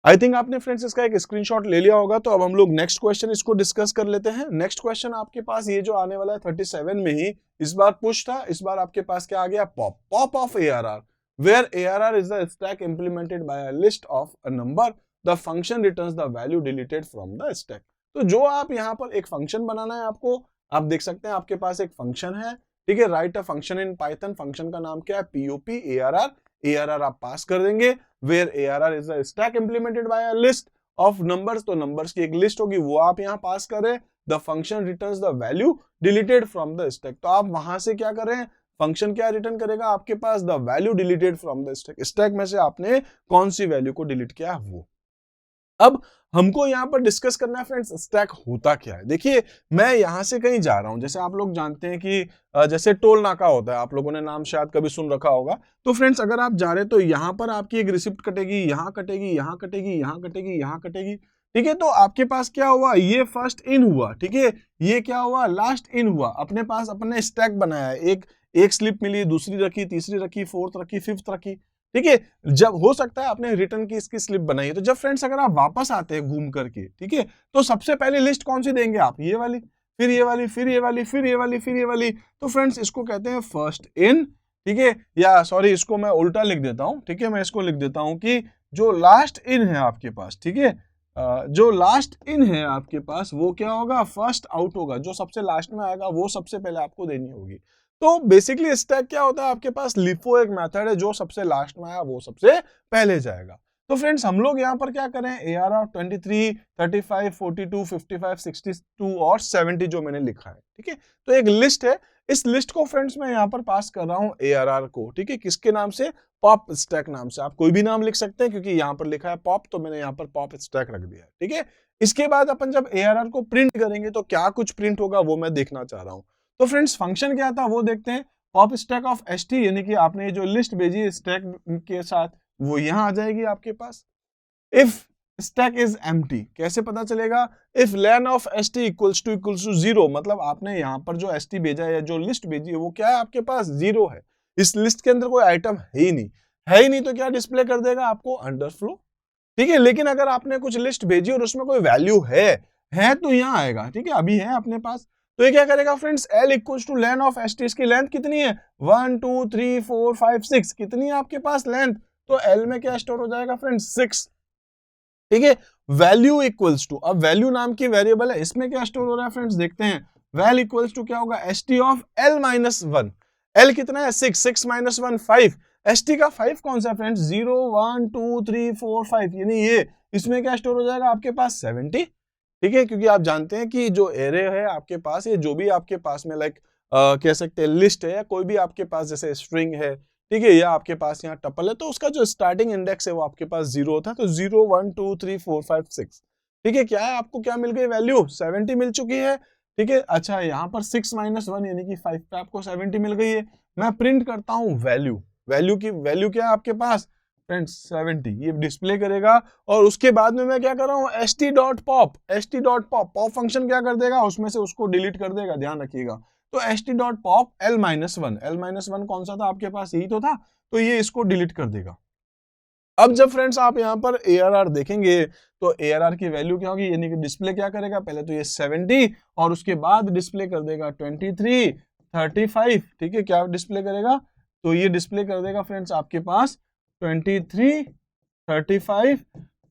आई थिंक आपने फ्रेंड्स इसका एक स्क्रीनशॉट ले लिया होगा। तो अब हम लोग नेक्स्ट क्वेश्चन इसको डिस्कस कर लेते हैं। नेक्स्ट क्वेश्चन आपके पास ये जो आने वाला है 37 में ही, इस बार पुश था, इस बार आपके पास क्या आ गया, pop. Pop of ARR where ARR is the stack implemented by a list of a number, the function returns the value deleted from the stack. तो जो आप यहाँ पर एक फंक्शन बनाना है आपको, आप देख सकते हैं आपके पास एक फंक्शन है, ठीक है। Right a function in Python, function का नाम क्या है, POP ARR। ARR आप पास कर देंगे where ARR is a stack implemented by a list of numbers, तो numbers की एक लिस्ट होगी वो आप यहाँ पास करें। the function returns the value deleted from the stack, तो आप वहां से क्या करें, फंक्शन क्या रिटर्न करेगा आपके पास, the value deleted from the stack, stack में से आपने कौन सी वैल्यू को डिलीट किया वो। अब हमको यहाँ पर डिस्कस करना है फ्रेंड्स स्टैक होता क्या है। देखिए मैं यहाँ से कहीं जा रहा हूँ, जैसे आप लोग जानते हैं कि जैसे टोल नाका होता है, आप लोगों ने नाम शायद कभी सुन रखा होगा। तो फ्रेंड्स अगर आप जा रहे तो यहाँ पर आपकी एक रिसिप्ट कटेगी, यहाँ कटेगी, यहाँ कटेगी, यहाँ कटेगी, यहाँ कटेगी, ठीक है। तो आपके पास क्या हुआ, ये फर्स्ट इन हुआ, ठीक है, ये क्या हुआ, लास्ट इन हुआ। अपने पास अपने स्टैक बनाया है, एक स्लिप मिली, दूसरी रखी, तीसरी रखी, फोर्थ रखी, फिफ्थ रखी, ठीक है। जब हो सकता है आपने रिटर्न की इसकी स्लिप बनाई है, तो जब फ्रेंड्स अगर आप वापस आते हैं घूम करके, ठीक है, तो सबसे पहले लिस्ट कौन सी देंगे आप, ये वाली, फिर ये वाली, फिर ये वाली, फिर ये वाली, फिर ये वाली। तो फ्रेंड्स इसको कहते हैं फर्स्ट इन, ठीक है। या सॉरी इसको मैं उल्टा लिख देता हूं, ठीक है, मैं इसको लिख देता हूं कि जो लास्ट इन है आपके पास, ठीक है, जो लास्ट इन है आपके पास वो क्या होगा, फर्स्ट आउट होगा। जो सबसे लास्ट में आएगा वो सबसे पहले आपको देनी होगी। तो बेसिकली स्टैक क्या होता है, आपके पास लिफो एक मेथड है, जो सबसे लास्ट में आया वो सबसे पहले जाएगा। तो फ्रेंड्स हम लोग यहाँ पर क्या करें, ARR 23, 35, 42, 55, 62 और 70 जो मैंने लिखा है, ठीक है। तो एक लिस्ट है, इस लिस्ट को फ्रेंड्स मैं यहाँ पर पास कर रहा हूँ ARR को, ठीक है, किसके नाम से, पॉप स्टैक नाम से। आप कोई भी नाम लिख सकते हैं, क्योंकि यहाँ पर लिखा है पॉप, तो मैंने यहाँ पर पॉप स्टैक रख दिया है, ठीक है। इसके बाद अपन जब ARR को प्रिंट करेंगे तो क्या कुछ प्रिंट होगा वो मैं देखना चाह रहा हूँ। तो फ्रेंड्स फंक्शन क्या था वो देखते हैं, पॉप स्टैक ऑफ st, यानी कि आपने जो लिस्ट भेजी स्टैक के साथ वो यहाँ आ जाएगी आपके पास। इफ स्टैक इज एम्प्टी, कैसे पता चलेगा, if len of st equals to 0, मतलब आपने यहाँ पर जो st भेजा है, जो लिस्ट भेजी है वो क्या है आपके पास, 0 है। इस लिस्ट के अंदर कोई आइटम है ही नहीं, तो क्या डिस्प्ले कर देगा आपको, अंडरफ्लो, ठीक है। लेकिन अगर आपने कुछ लिस्ट भेजी और उसमें कोई वैल्यू है तो यहाँ आएगा, ठीक है, अभी है अपने पास। तो ये क्या करेगा friends, L equals to length of st, इसकी लेंथ कितनी है, 1 2 3 4 5 6, कितनी है आपके पास लेंथ, तो L में क्या स्टोर हो जाएगा फ्रेंड्स, 6, ठीक है। वैल्यू इक्वल्स टू, अब वैल्यू नाम की वेरिएबल है, इसमें क्या स्टोर हो रहा है फ्रेंड्स, देखते हैं। वैल इक्वल्स टू क्या होगा, st of L minus 1, L कितना है 6, 6 माइनस 1 5, st का 5 कौन सा है फ्रेंड्स, 0 1 2 3 4 5, यानी ये, इसमें क्या स्टोर हो जाएगा आपके पास 70, ठीक है। क्योंकि आप जानते हैं कि जो एरे है आपके पास, ये जो भी आपके पास में लाइक कह सकते हैं लिस्ट है, या कोई भी आपके पास जैसे स्ट्रिंग है, ठीक है, या आपके पास यहाँ टपल है, तो उसका जो स्टार्टिंग इंडेक्स है वो आपके पास 0 होता है। तो 0 1 2 3 4 5 6, ठीक है। क्या है, आपको क्या मिल गई वैल्यू, 70 मिल चुकी है, ठीक है। अच्छा यहाँ पर 6 माइनस 1 यानी कि 5 पे आपको 70 मिल गई है। मैं प्रिंट करता हूँ वैल्यू की वैल्यू क्या है आपके पास फ्रेंड्स, 70, ये डिस्प्ले करेगा। और उसके बाद में मैं क्या कर रहा हूँ, st.pop पॉप फंक्शन क्या कर देगा, उसमें से उसको डिलीट कर देगा, ध्यान रखिएगा। तो st.pop L-1 कौन सा था आपके पास, यही तो था, तो ये इसको डिलीट कर देगा। अब जब फ्रेंड्स आप यहाँ पर ARR देखेंगे तो ARR की वैल्यू क्या होगी, यानी कि डिस्प्ले क्या करेगा, पहले तो ये 70 और उसके बाद डिस्प्ले कर देगा 23 35, ठीक है। क्या डिस्प्ले करेगा, तो ये डिस्प्ले कर देगा फ्रेंड्स आपके पास 23 35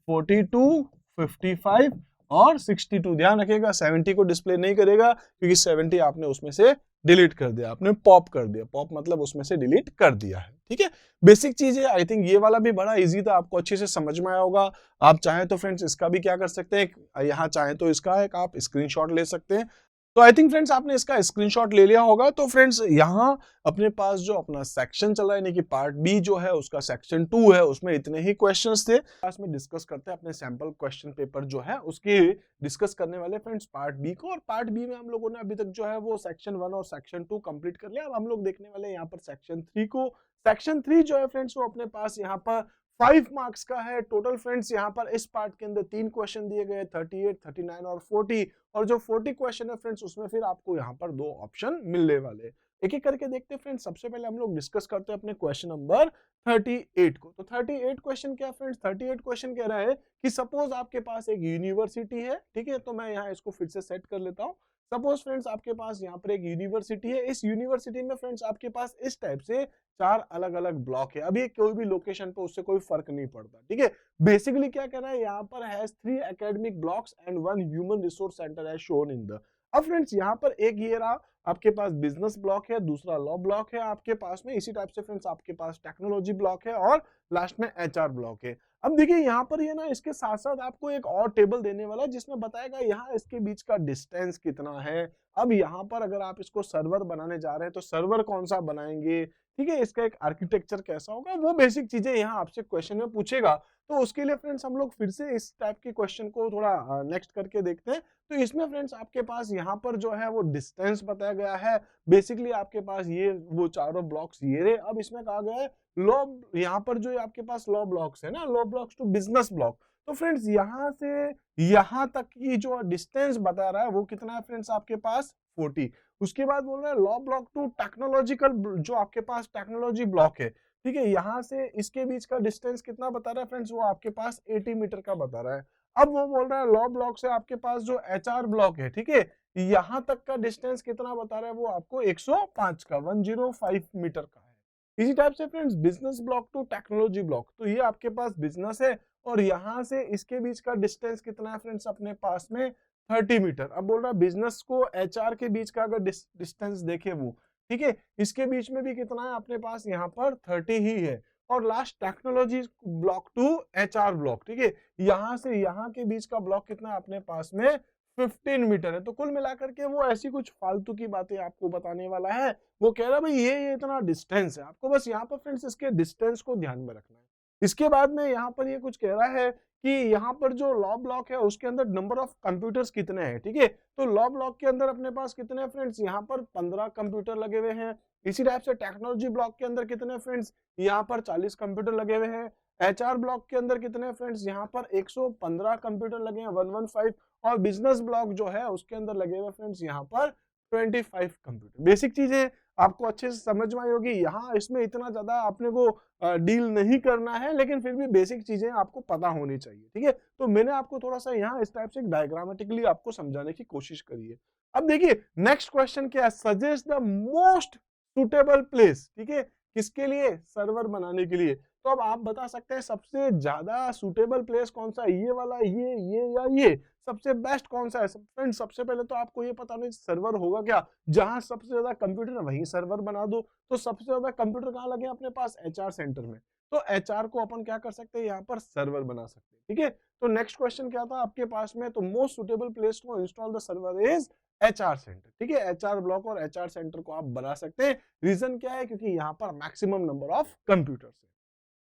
42 55 और 62। ध्यान रखिएगा 70 को डिस्प्ले नहीं करेगा क्योंकि 70 आपने उसमें से डिलीट कर दिया, आपने पॉप कर दिया। पॉप मतलब उसमें से डिलीट कर दिया है, ठीक है। बेसिक चीज है। आई थिंक ये वाला भी बड़ा इजी था, आपको अच्छे से समझ में आया होगा। आप चाहें तो फ्रेंड्स इसका भी क्या कर सकते हैं, यहाँ चाहें तो इसका एक आप स्क्रीनशॉट ले सकते हैं। तो आई थिंक फ्रेंड्स आपने इसका स्क्रीनशॉट ले लिया होगा। तो फ्रेंड्स यहाँ अपने पास जो अपना सेक्शन चल रहा है यानी कि पार्ट बी जो है उसका सेक्शन 2 है, उसमें इतने ही क्वेश्चंस थे। क्लास में डिस्कस करते हैं अपने सैंपल क्वेश्चन पेपर जो है उसकी डिस्कस करने वाले फ्रेंड्स पार्ट बी को। और पार्ट बी में हम लोगों ने अभी तक जो है वो सेक्शन 1 और सेक्शन 2 कंप्लीट कर लिया। अब हम लोग देखने वाले हैं यहाँ पर सेक्शन 3 को। सेक्शन 3 जो है फ्रेंड्स वो अपने पास यहाँ पर 5 मार्क्स का है टोटल। फ्रेंड्स यहाँ पर इस पार्ट के अंदर 3 क्वेश्चन दिए गए, 38, 39 और 40। और जो 40 क्वेश्चन है फ्रेंड्स उसमें फिर आपको यहाँ पर 2 ऑप्शन मिलने वाले। एक एक करके देखते हैं फ्रेंड्स। सबसे पहले हम लोग डिस्कस करते हैं अपने क्वेश्चन नंबर 38 को। तो 38 क्वेश्चन क्या फ्रेंड्स, 38 क्वेश्चन कह रहा है कि सपोज आपके पास एक यूनिवर्सिटी है, ठीक है। तो मैं यहाँ इसको फिर से सेट कर लेता हूँ। सपोज फ्रेंड्स आपके पास यहाँ पर एक यूनिवर्सिटी है। इस यूनिवर्सिटी में फ्रेंड्स आपके पास इस टाइप से 4 अलग अलग ब्लॉक है। अभी कोई भी लोकेशन पे उससे कोई फर्क नहीं पड़ता, ठीक है। बेसिकली क्या कह रहा है, यहाँ पर has 3 academic blocks and 1 human resource centre as shown in the. अब फ्रेंड्स यहाँ पर एक ये रहा आपके पास बिजनेस ब्लॉक है, दूसरा लॉ ब्लॉक है आपके पास में। इसी टाइप से फ्रेंड्स आपके पास टेक्नोलॉजी ब्लॉक है और लास्ट में एचआर ब्लॉक है। अब देखिए यहाँ पर ये ना इसके साथ साथ आपको एक और टेबल देने वाला है जिसमें बताएगा यहाँ इसके बीच का डिस्टेंस कितना है। अब यहाँ पर अगर आप इसको सर्वर बनाने जा रहे हैं तो सर्वर कौन सा बनाएंगे, ठीक है, इसका एक आर्किटेक्चर कैसा होगा, वो बेसिक चीजें यहाँ आपसे क्वेश्चन में पूछेगा। तो उसके लिए फ्रेंड्स हम लोग फिर से इस टाइप के क्वेश्चन को थोड़ा नेक्स्ट करके देखते हैं। तो इसमें फ्रेंड्स आपके पास यहाँ पर जो है वो डिस्टेंस बताया गया है। बेसिकली आपके पास ये वो चारों ब्लॉक्स ये रहे। अब इसमें कहा गया है लॉ, यहाँ पर जो आपके पास लॉ ब्लॉक्स है ना, law blocks to business block. तो फ्रेंड्स यहाँ से यहाँ तक की जो डिस्टेंस बता रहा है वो कितना है फ्रेंड्स आपके पास 40। उसके बाद बोल रहा है लॉ ब्लॉक टू टेक्नोलॉजिकल, जो आपके पास टेक्नोलॉजी ब्लॉक है, ठीक है, यहाँ से इसके बीच का डिस्टेंस कितना बता रहा है फ्रेंड्स, वो आपके पास 80 मीटर का बता रहा है। अब वो बोल रहा है लॉ ब्लॉक से आपके पास जो एचआर ब्लॉक है, ठीक है, यहाँ तक का डिस्टेंस कितना बता रहा है, वो आपको 105 का 105 मीटर का है। इसी टाइप से friends business block to technology block, तो ये आपके पास बिजनेस है और यहाँ से इसके बीच का डिस्टेंस कितना है फ्रेंड्स अपने पास में 30 मीटर। अब बोल रहा है बिजनेस को एचआर के बीच का अगर डिस्टेंस देखे वो, ठीक है, इसके बीच में भी कितना है अपने पास यहाँ पर 30 ही है। और last technology block to HR block, ठीक है, यहाँ से यहाँ के बीच का ब्लॉक कितना है अपने पास में 15 मीटर है। तो कुल मिलाकर के वो ऐसी कुछ फालतू की बातें आपको बताने वाला है। वो कह रहा है भाई ये इतना डिस्टेंस है, आपको बस यहाँ पर फ्रेंड्स इसके डिस्टेंस को ध्यान में रखना है। इसके बाद में यहाँ पर ये कुछ कह रहा है कि यहाँ पर जो लॉ ब्लॉक है उसके अंदर नंबर ऑफ कंप्यूटर्स कितने हैं, ठीक है। तो लॉ ब्लॉक के अंदर अपने पास कितने हैं फ्रेंड्स, यहाँ पर 15 कंप्यूटर लगे हुए हैं। इसी टाइप से टेक्नोलॉजी ब्लॉक के अंदर कितने फ्रेंड्स, यहाँ पर 40 कंप्यूटर लगे हुए हैं। एचआर ब्लॉक के अंदर कितने फ्रेंड्स, यहाँ पर 115 कंप्यूटर लगे हैं 115। और बिजनेस ब्लॉक जो है उसके अंदर लगे हुए फ्रेंड्स यहाँ पर 25 कंप्यूटर। बेसिक चीजें आपको अच्छे से समझ में आई होगी। यहाँ इसमें इतना ज्यादा आपने को डील नहीं करना है, लेकिन फिर भी बेसिक चीजें आपको पता होनी चाहिए, ठीक है। तो मैंने आपको थोड़ा सा यहाँ इस टाइप से डायग्रामेटिकली आपको समझाने की कोशिश करी है। अब देखिए नेक्स्ट क्वेश्चन क्या है, suggest the most suitable place, ठीक है, किसके लिए, सर्वर बनाने के लिए। तो अब आप बता सकते हैं सबसे ज्यादा सुटेबल प्लेस कौन सा है, ये वाला, ये या ये, सबसे बेस्ट कौन सा है। फ्रेंड्स सबसे पहले तो आपको ये पता नहीं सर्वर होगा क्या, जहां सबसे ज्यादा कंप्यूटर है वहीं सर्वर बना दो। तो सबसे ज्यादा कंप्यूटर कहाँ लगे अपने पास, एचआर सेंटर में। तो एचआर को अपन क्या कर सकते हैं, यहाँ पर सर्वर बना सकते हैं, ठीक है। तो नेक्स्ट क्वेश्चन क्या था आपके पास में, तो most suitable place to install the server is HR centre, ठीक है। एचआर ब्लॉक और एचआर सेंटर को आप बना सकते हैं। रीजन क्या है, क्योंकि यहाँ पर मैक्सिमम नंबर ऑफ कंप्यूटर्स है।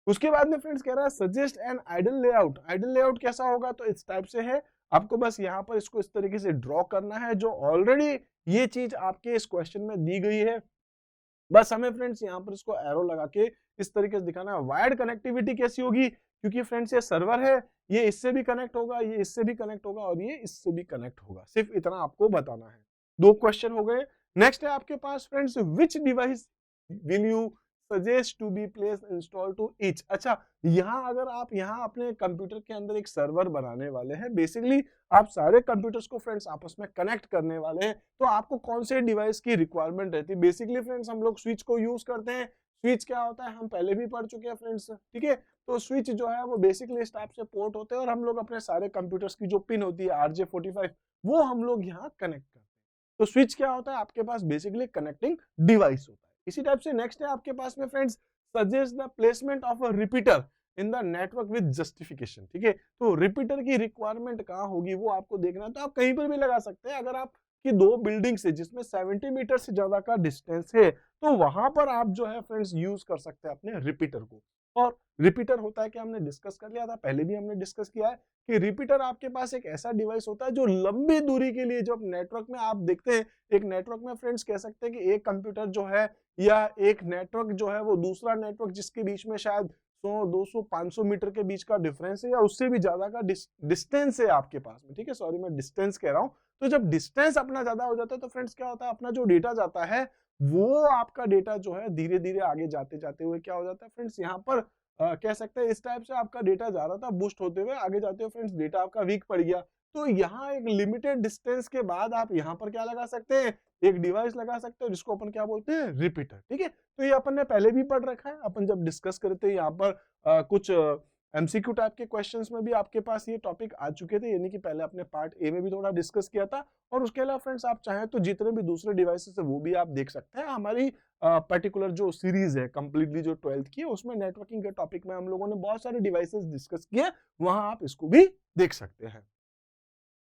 उसके बाद में फ्रेंड्स कह रहा है suggest an ideal layout. Ideal layout कैसा होगा, तो इस टाइप से है। आपको बस यहाँ पर इसको इस तरीके से ड्रॉ करना है, जो ऑलरेडी ये चीज आपके इस क्वेश्चन में दी गई है। बस हमें फ्रेंड्स यहाँ पर इसको एरो लगा के इस तरीके से दिखाना है। वायर्ड कनेक्टिविटी कैसी होगी, क्योंकि फ्रेंड्स ये सर्वर है, ये इससे भी कनेक्ट होगा, ये इससे भी कनेक्ट होगा और ये इससे भी कनेक्ट होगा। सिर्फ इतना आपको बताना है। 2 क्वेश्चन हो गए। नेक्स्ट है आपके पास friends, which device will you suggest to be place install to each. अच्छा, यहाँ अगर आप यहाँ अपने कंप्यूटर के अंदर एक सर्वर बनाने वाले हैं, बेसिकली आप सारे कंप्यूटर्स को फ्रेंड्स आपस में कनेक्ट करने वाले हैं, तो आपको कौन से डिवाइस की रिक्वायरमेंट रहती है। बेसिकली फ्रेंड्स हम लोग स्विच को यूज करते हैं। स्विच क्या होता है हम पहले भी पढ़ चुके हैं फ्रेंड्स, ठीक है। तो स्विच जो है वो बेसिकली इस टाइप से पोर्ट होते हैं और हम लोग अपने सारे कंप्यूटर्स की जो पिन होती है RJ45 वो हम लोग यहाँ कनेक्ट करते हैं। तो स्विच क्या होता है आपके पास बेसिकली कनेक्टिंग डिवाइस होता है। इसी टाइप से नेक्स्ट है आपके पास में friends suggest the placement of a repeater in the network with justification, ठीक है। तो रिपीटर की रिक्वायरमेंट कहाँ होगी वो आपको देखना है, तो आप कहीं पर भी लगा सकते हैं। अगर आप की दो बिल्डिंग से जिसमें 70 मीटर से ज्यादा का डिस्टेंस है तो वहां पर आप जो है फ्रेंड्स यूज कर सकते हैं अपने रिपीटर को। और रिपीटर होता है कि हमने डिस्कस कर लिया था, पहले भी हमने डिस्कस किया है कि रिपीटर आपके पास एक ऐसा डिवाइस होता है जो लंबी दूरी के लिए, जब नेटवर्क में आप देखते हैं एक नेटवर्क में फ्रेंड्स कह सकते हैं कि एक कंप्यूटर जो है या एक नेटवर्क जो है वो दूसरा नेटवर्क जिसके बीच में शायद 100, 200, 500 मीटर के बीच का डिफरेंस है या उससे भी ज्यादा का डिस्टेंस है आपके पास में, ठीक है। सॉरी मैं डिस्टेंस कह रहा हूं। तो जब डिस्टेंस अपना ज्यादा हो जाता है तो फ्रेंड्स क्या होता है अपना जो डेटा जाता है वो आपका डेटा जो है धीरे धीरे आगे जाते जाते हुए क्या हो जाता है फ्रेंड्स यहाँ पर कह सकते हैं इस टाइप से आपका डेटा जा रहा था बूस्ट होते हुए आगे जाते हुए फ्रेंड्स डेटा आपका वीक पड़ गया। तो यहाँ एक लिमिटेड डिस्टेंस के बाद आप यहाँ पर क्या लगा सकते हैं, एक डिवाइस लगा सकते हो जिसको अपन क्या बोलते हैं रिपीटर, ठीक है। तो ये अपन ने पहले भी पढ़ रखा है, अपन जब डिस्कस करते हैं यहाँ पर कुछ एमसीक्यू टाइप के क्वेश्चंस में भी आपके पास ये टॉपिक आ चुके थे, यानी कि पहले अपने पार्ट ए में भी थोड़ा डिस्कस किया था। और उसके अलावा फ्रेंड्स आप चाहें तो जितने भी दूसरे डिवाइसेस है वो भी आप देख सकते हैं। हमारी पर्टिकुलर जो सीरीज है कंप्लीटली जो 12th की है उसमें नेटवर्किंग के टॉपिक में हम लोगों ने बहुत सारे डिवाइसेस डिस्कस किए, वहां आप इसको भी देख सकते हैं।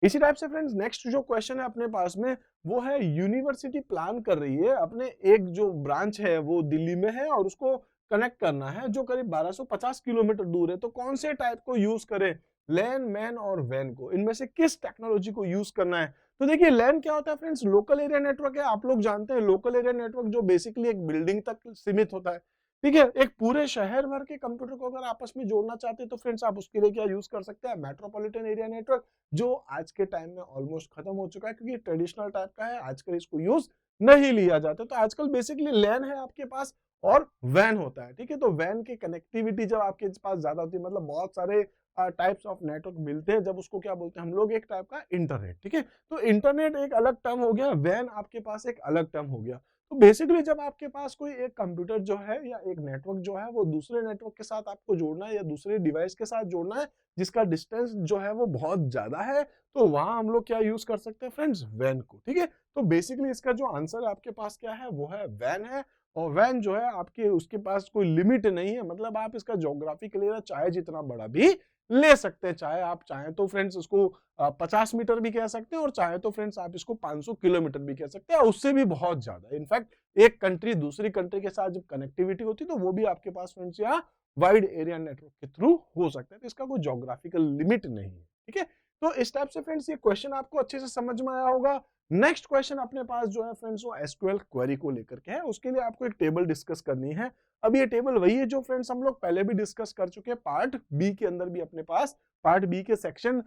इसी टाइप से फ्रेंड्स नेक्स्ट जो क्वेश्चन है अपने पास में वो है यूनिवर्सिटी प्लान कर रही है अपने एक जो ब्रांच है वो दिल्ली में है और उसको कनेक्ट करना है जो करीब 1250 किलोमीटर दूर है। तो कौन से टाइप को यूज करें, लैन, मैन और वैन को, इनमें से किस टेक्नोलॉजी को यूज करना है। तो देखिए लैन क्या होता है फ्रेंड्स, लोकल एरिया नेटवर्क है। आप लोग जानते हैं लोकल एरिया नेटवर्क जो बेसिकली एक बिल्डिंग तक सीमित होता है, ठीक है। एक पूरे शहर भर के कंप्यूटर को अगर आपस में जोड़ना चाहते हैं तो फ्रेंड्स आप उसके लिए क्या यूज कर सकते हैं, मेट्रोपॉलिटन एरिया नेटवर्क, जो आज के टाइम में ऑलमोस्ट खत्म हो चुका है क्योंकि ट्रेडिशनल टाइप का है, आजकल इसको यूज नहीं लिया जाता। तो आजकल बेसिकली लैन है आपके पास और वैन होता है, ठीक है। तो वैन की कनेक्टिविटी जब आपके पास ज्यादा होती है, मतलब बहुत सारे टाइप्स ऑफ नेटवर्क मिलते हैं, जब उसको क्या बोलते हैं हम लोग, एक टाइप का इंटरनेट, ठीक है। तो इंटरनेट एक अलग टर्म हो गया, वैन आपके पास एक अलग टर्म हो गया। तो बेसिकली जब आपके पास कोई एक कंप्यूटर जो है या एक नेटवर्क जो है वो दूसरे नेटवर्क के साथ आपको जोड़ना है या दूसरे डिवाइस के साथ जोड़ना है जिसका डिस्टेंस जो है वो बहुत ज्यादा है, तो वहां हम लोग क्या यूज कर सकते हैं फ्रेंड्स, वैन को, ठीक है। तो बेसिकली इसका जो आंसर आपके पास क्या है वो है वैन है। और वैन जो है आपके उसके पास कोई लिमिट नहीं है, मतलब आप इसका ज्योग्राफिकल एरिया चाहे जितना बड़ा भी ले सकते हैं, चाहे आप चाहें तो फ्रेंड्स उसको 50 मीटर भी कह सकते हैं और चाहे तो फ्रेंड्स आप इसको 500 किलोमीटर भी कह सकते हैं, उससे भी बहुत ज्यादा। इनफैक्ट एक कंट्री दूसरी कंट्री के साथ जब कनेक्टिविटी होती है तो वो भी आपके पास फ्रेंड्स यहाँ वाइड एरिया नेटवर्क के थ्रू हो सकता है, तो इसका कोई ज्योग्राफिकल लिमिट नहीं है, ठीक है। तो इस टाइप से फ्रेंड्स ये क्वेश्चन आपको अच्छे से समझ में आया होगा। नेक्स्ट क्वेश्चन अपने पास जो है फ्रेंड्स वो एसक्यूएल क्वेरी को लेकर के है, उसके लिए आपको एक टेबल डिस्कस करनी है। अब ये टेबल वही है जो फ्रेंड्स हम लोग पहले भी डिस्कस कर चुके हैं, पार्ट बी के अंदर भी अपने पास, पार्ट बी के सेक्शन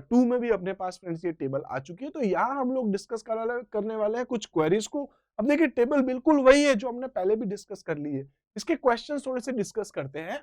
2 में भी अपने पास फ्रेंड्स ये टेबल आ चुकी है। तो यहाँ हम लोग डिस्कस करने वाले हैं कुछ क्वेरीज को। अब देखिए टेबल बिल्कुल वही है जो हमने पहले भी डिस्कस कर ली है, इसके क्वेश्चन थोड़े से डिस्कस करते हैं।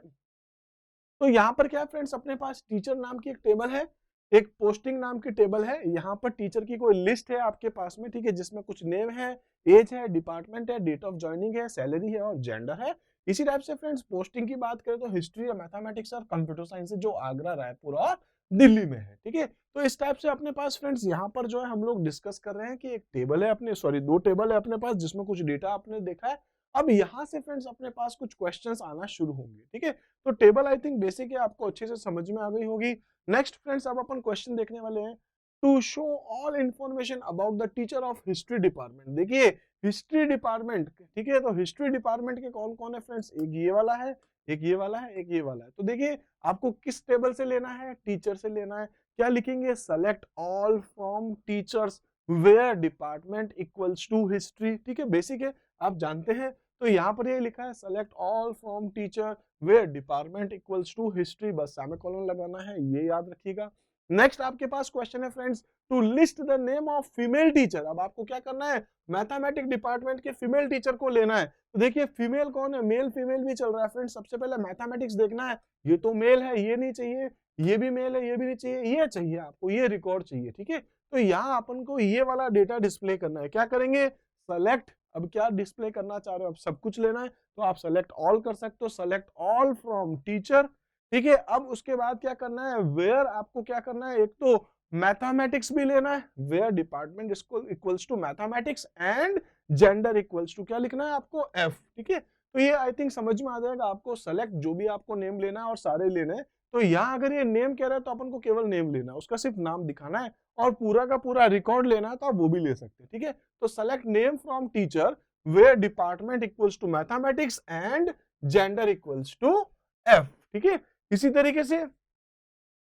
तो यहाँ पर क्या है फ्रेंड्स, अपने पास टीचर नाम की एक टेबल है, एक पोस्टिंग नाम की टेबल है। यहाँ पर टीचर की कोई लिस्ट है आपके पास में, ठीक है, जिसमें कुछ नेम है, एज है, डिपार्टमेंट है, डेट ऑफ ज्वाइनिंग है, सैलरी है और जेंडर है। इसी टाइप से फ्रेंड्स पोस्टिंग की बात करें तो हिस्ट्री या मैथमेटिक्स और कंप्यूटर साइंस है, जो आगरा, रायपुर और दिल्ली में है, ठीक है। तो इस टाइप से अपने पास फ्रेंड्स यहाँ पर जो है हम लोग डिस्कस कर रहे हैं कि एक टेबल है अपने, सॉरी 2 टेबल है अपने पास जिसमें कुछ डेटा आपने देखा है। अब यहाँ से फ्रेंड्स अपने पास कुछ क्वेश्चंस आना शुरू होंगे, ठीक है। तो टेबल आई थिंक बेसिक है, आपको अच्छे से समझ में आ गई होगी। नेक्स्ट फ्रेंड्स अब अपन क्वेश्चन देखने वाले हैं, to show all information about the teacher of history department. देखिए हिस्ट्री डिपार्टमेंट, ठीक है, तो हिस्ट्री डिपार्टमेंट के कौन कौन है फ्रेंड्स, एक ये वाला है, एक ये वाला है, एक ये वाला है। तो देखिए आपको किस टेबल से लेना है, टीचर से लेना है। क्या लिखेंगे, select all from teachers where department equals to history, ठीक है, बेसिक है आप जानते हैं। तो यहाँ पर ये लिखा है select all from teacher where department equals to history, बस सेमीकोलन लगाना है, ये याद रखिएगा। नेक्स्ट आपके पास क्वेश्चन है friends, to list the name of female teacher. अब आपको क्या करना है, मैथमेटिक्स डिपार्टमेंट के फीमेल टीचर को लेना है। तो देखिए फीमेल कौन है, मेल फीमेल भी चल रहा है फ्रेंड्स। सबसे पहले मैथमेटिक्स देखना है, ये तो मेल है, ये नहीं चाहिए, ये भी मेल है, ये भी नहीं चाहिए, ये चाहिए आपको, ये रिकॉर्ड चाहिए, ठीक है। तो यहाँ अपन को ये वाला डेटा डिस्प्ले करना है। क्या करेंगे, सेलेक्ट अब क्या डिस्प्ले करना चाह रहे हो, अब सब कुछ लेना है तो आप सेलेक्ट ऑल कर सकते हो, सेलेक्ट ऑल फ्रॉम टीचर, ठीक है। अब उसके बाद क्या करना है, वेयर आपको क्या करना है, एक तो मैथमेटिक्स भी लेना है, where department equals to mathematics and gender equals to क्या लिखना है आपको, एफ, ठीक है। तो ये आई थिंक समझ में आ जाएगा आपको, सेलेक्ट जो भी आपको नेम लेना है और सारे लेने हैं। तो यहाँ अगर ये नेम कह रहा है तो अपन को केवल नेम लेना है, उसका सिर्फ नाम दिखाना है, और पूरा का पूरा रिकॉर्ड लेना है तो आप वो भी ले सकते हैं, ठीक है। तो select name from teacher where department equals to mathematics and gender equals to F, ठीक है। इसी तरीके से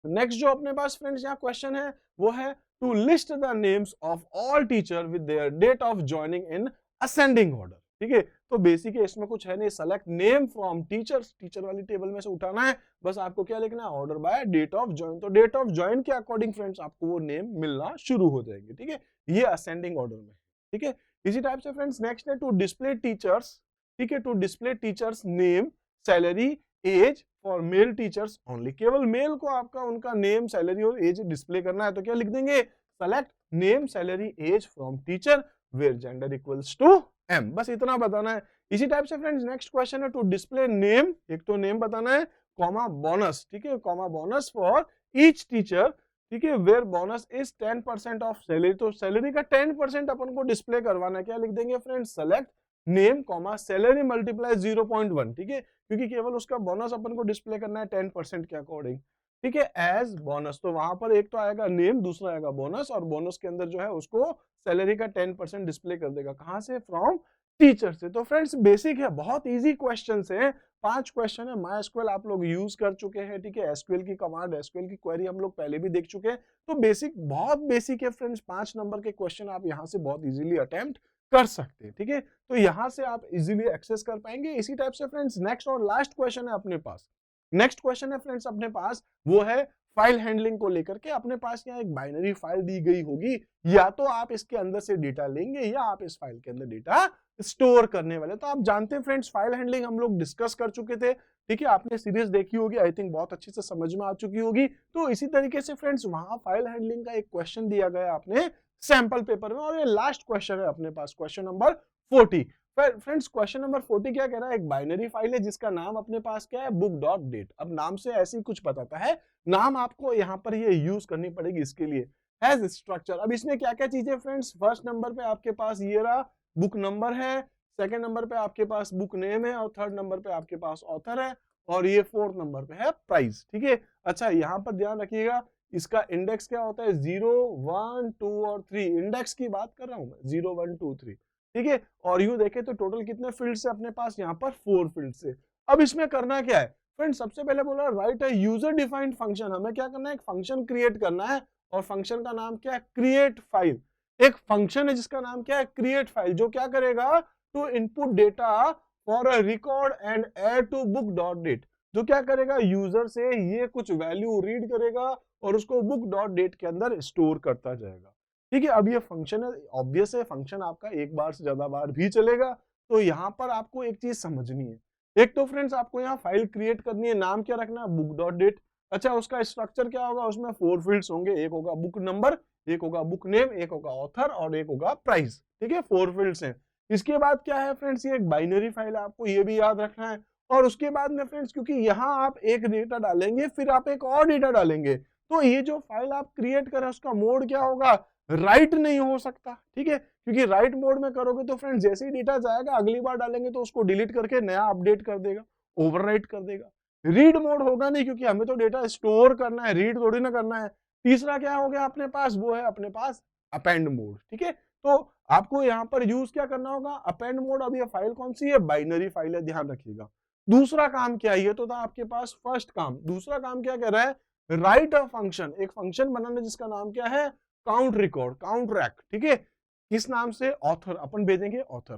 नेक्स्ट जो अपने पास फ्रेंड्स यहाँ क्वेश्चन है वो है to list the names of all teacher with their date of joining in ascending order, ठीक है। तो बेसिक है, इसमें कुछ है नहीं, select name from teachers, teacher वाली टेबल में से उठाना है, बस आपको क्या लिखना है, order by date of join. तो डेट ऑफ ज्वाइन के अकॉर्डिंग फ्रेंड्स आपको वो नेम मिलना शुरू हो जाएंगे, ठीक है। ये असेंडिंग ऑर्डर में, ठीक है। इसी टाइप से फ्रेंड्स नेक्स्ट है टू डिस्प्ले टीचर्स, ठीक है, to display teachers name, salary, age for male teachers only, केवल मेल को आपका उनका नेम, सैलरी और एज डिस्प्ले करना है। तो क्या लिख देंगे, select name, salary, age from teacher where gender equals to M, बस इतना बताना है। इसी टाइप से फ्रेंड्स नेक्स्ट क्वेश्चन है टू डिस्प्ले नेम, एक तो नेम बताना है, कॉमा बोनस, ठीक है, comma bonus for each teacher, ठीक है, where bonus is 10% of salary. तो सैलरी का 10% अपन को डिस्प्ले करवाना है, क्या लिख देंगे friends, select name comma salary multiply 0.1, ठीक है, क्योंकि केवल उसका बोनस अपन को डिस्प्ले करना है 10% के अकॉर्डिंग, ठीक है, एज बोनस। तो वहां पर एक तो आएगा नेम, दूसरा आएगा बोनस, और बोनस के अंदर जो है उसको सैलरी का 10% डिस्प्ले कर देगा, कहां से, फ्रॉम टीचर से। तो फ्रेंड्स बेसिक है, बहुत इजी क्वेश्चन है, 5 क्वेश्चन है। माई एसक्यूएल आप लोग यूज कर चुके हैं, ठीक है, एसक्यूएल की कमांड, एसक्यूएल की क्वेरी हम लोग पहले भी देख चुके हैं। तो बेसिक, बहुत बेसिक है फ्रेंड्स, 5 नंबर के क्वेश्चन आप यहाँ से बहुत इजीली अटेम्प्ट कर सकते हैं, ठीक है। तो यहां से आप इजीली एक्सेस कर पाएंगे। इसी टाइप से फ्रेंड्स नेक्स्ट और लास्ट क्वेश्चन है अपने पास, नेक्स्ट क्वेश्चन है फ्रेंड्स अपने पास, वो है फाइल हैंडलिंग को लेकर के। अपने पास यहाँ एक बाइनरी फाइल दी गई होगी, या तो आप इसके अंदर से डेटा लेंगे या आप इस फाइल के अंदर डेटा स्टोर करने वाले। तो आप जानते हैं फ्रेंड्स, फाइल हैंडलिंग हम लोग डिस्कस कर चुके थे, ठीक है, आपने सीरीज देखी होगी, आई थिंक बहुत अच्छे से समझ में आ चुकी होगी। तो इसी तरीके से फ्रेंड्स वहां फाइल हैंडलिंग का एक क्वेश्चन दिया गया आपने सैंपल पेपर में, और ये लास्ट क्वेश्चन है अपने पास, question number 40। Friends question number 40 क्या कह रहा है, एक बाइनरी फाइल है जिसका नाम अपने पास क्या है, बुक डॉट डेट। अब नाम से ऐसे ही कुछ बताता है, नाम आपको यहाँ पर ये यूज करनी पड़ेगी इसके लिए, हैज स्ट्रक्चर। अब इसमें क्या क्या चीजें फ्रेंड्स, फर्स्ट नंबर पे आपके पास ये रहा बुक नंबर है, सेकंड नंबर पे आपके पास बुक नेम है, और थर्ड नंबर पे आपके पास ऑथर है, और ये फोर्थ नंबर पे है प्राइस, ठीक है। अच्छा यहाँ पर ध्यान रखिएगा, इसका इंडेक्स क्या होता है, 0, 1, 2 और 3, इंडेक्स की बात कर रहा हूं मैं, 0, 1, 2, 3, ठीक है। और यू देखे तो टोटल कितने फील्ड से अपने पास, यहाँ पर 4 फील्ड से। अब इसमें करना क्या है फ्रेंड्स, सबसे पहले बोला राइट है यूजर डिफाइंड फंक्शन, हमें क्या करना है, एक फंक्शन क्रिएट करना है, और फंक्शन का नाम क्या है, क्रिएट फाइल। एक फंक्शन है जिसका नाम क्या है, क्रिएट फाइल, जो क्या करेगा, to input data for a record and add to book dot dat, जो क्या करेगा, यूजर से ये कुछ वैल्यू रीड करेगा और उसको बुक डॉट डेट के अंदर स्टोर करता जाएगा, ठीक है। अब ये फंक्शन है, ऑब्वियस है, फंक्शन आपका एक बार से ज्यादा बार भी चलेगा। तो यहाँ पर आपको एक चीज समझनी है, एक तो फ्रेंड्स आपको यहाँ फाइल क्रिएट करनी है, नाम क्या रखना है, बुक डॉट डेट। अच्छा उसका स्ट्रक्चर क्या होगा, उसमें 4 फील्ड्स होंगे, एक होगा बुक नंबर, एक होगा बुक नेम, एक होगा ऑथर, और एक होगा प्राइस, ठीक है, 4 फील्ड्स हैं। इसके बाद क्या है फ्रेंड्स, ये एक बाइनरी फाइल है, आपको ये भी याद रखना है। और उसके बाद में फ्रेंड्स, क्योंकि यहाँ आप एक डेटा डालेंगे फिर आप एक और डेटा डालेंगे, तो ये जो फाइल आप क्रिएट करें उसका मोड क्या होगा, राइट नहीं हो सकता, ठीक है, क्योंकि राइट मोड में करोगे तो फ्रेंड्स जैसे ही डेटा जाएगा अगली बार डालेंगे तो उसको डिलीट करके नया अपडेट कर देगा, ओवरराइट कर देगा। रीड मोड होगा नहीं, क्योंकि हमें तो डेटा स्टोर करना है, रीड थोड़ी ना करना है। तीसरा क्या हो गया अपने पास, वो है अपने पास अपेंड मोड, ठीक है। तो आपको यहाँ पर यूज क्या करना होगा, अपेंड मोड। अब ये फाइल कौन सी है, बाइनरी फाइल है, ध्यान रखिएगा। दूसरा काम क्या है, ये तो था आपके पास फर्स्ट काम, दूसरा काम क्या कह रहा है, राइट अ फंक्शन, एक फंक्शन बनाना जिसका नाम क्या है, काउंट रिकॉर्ड, काउंट रैक, ठीक है। किस नाम से, ऑथर, अपन भेजेंगे ऑथर।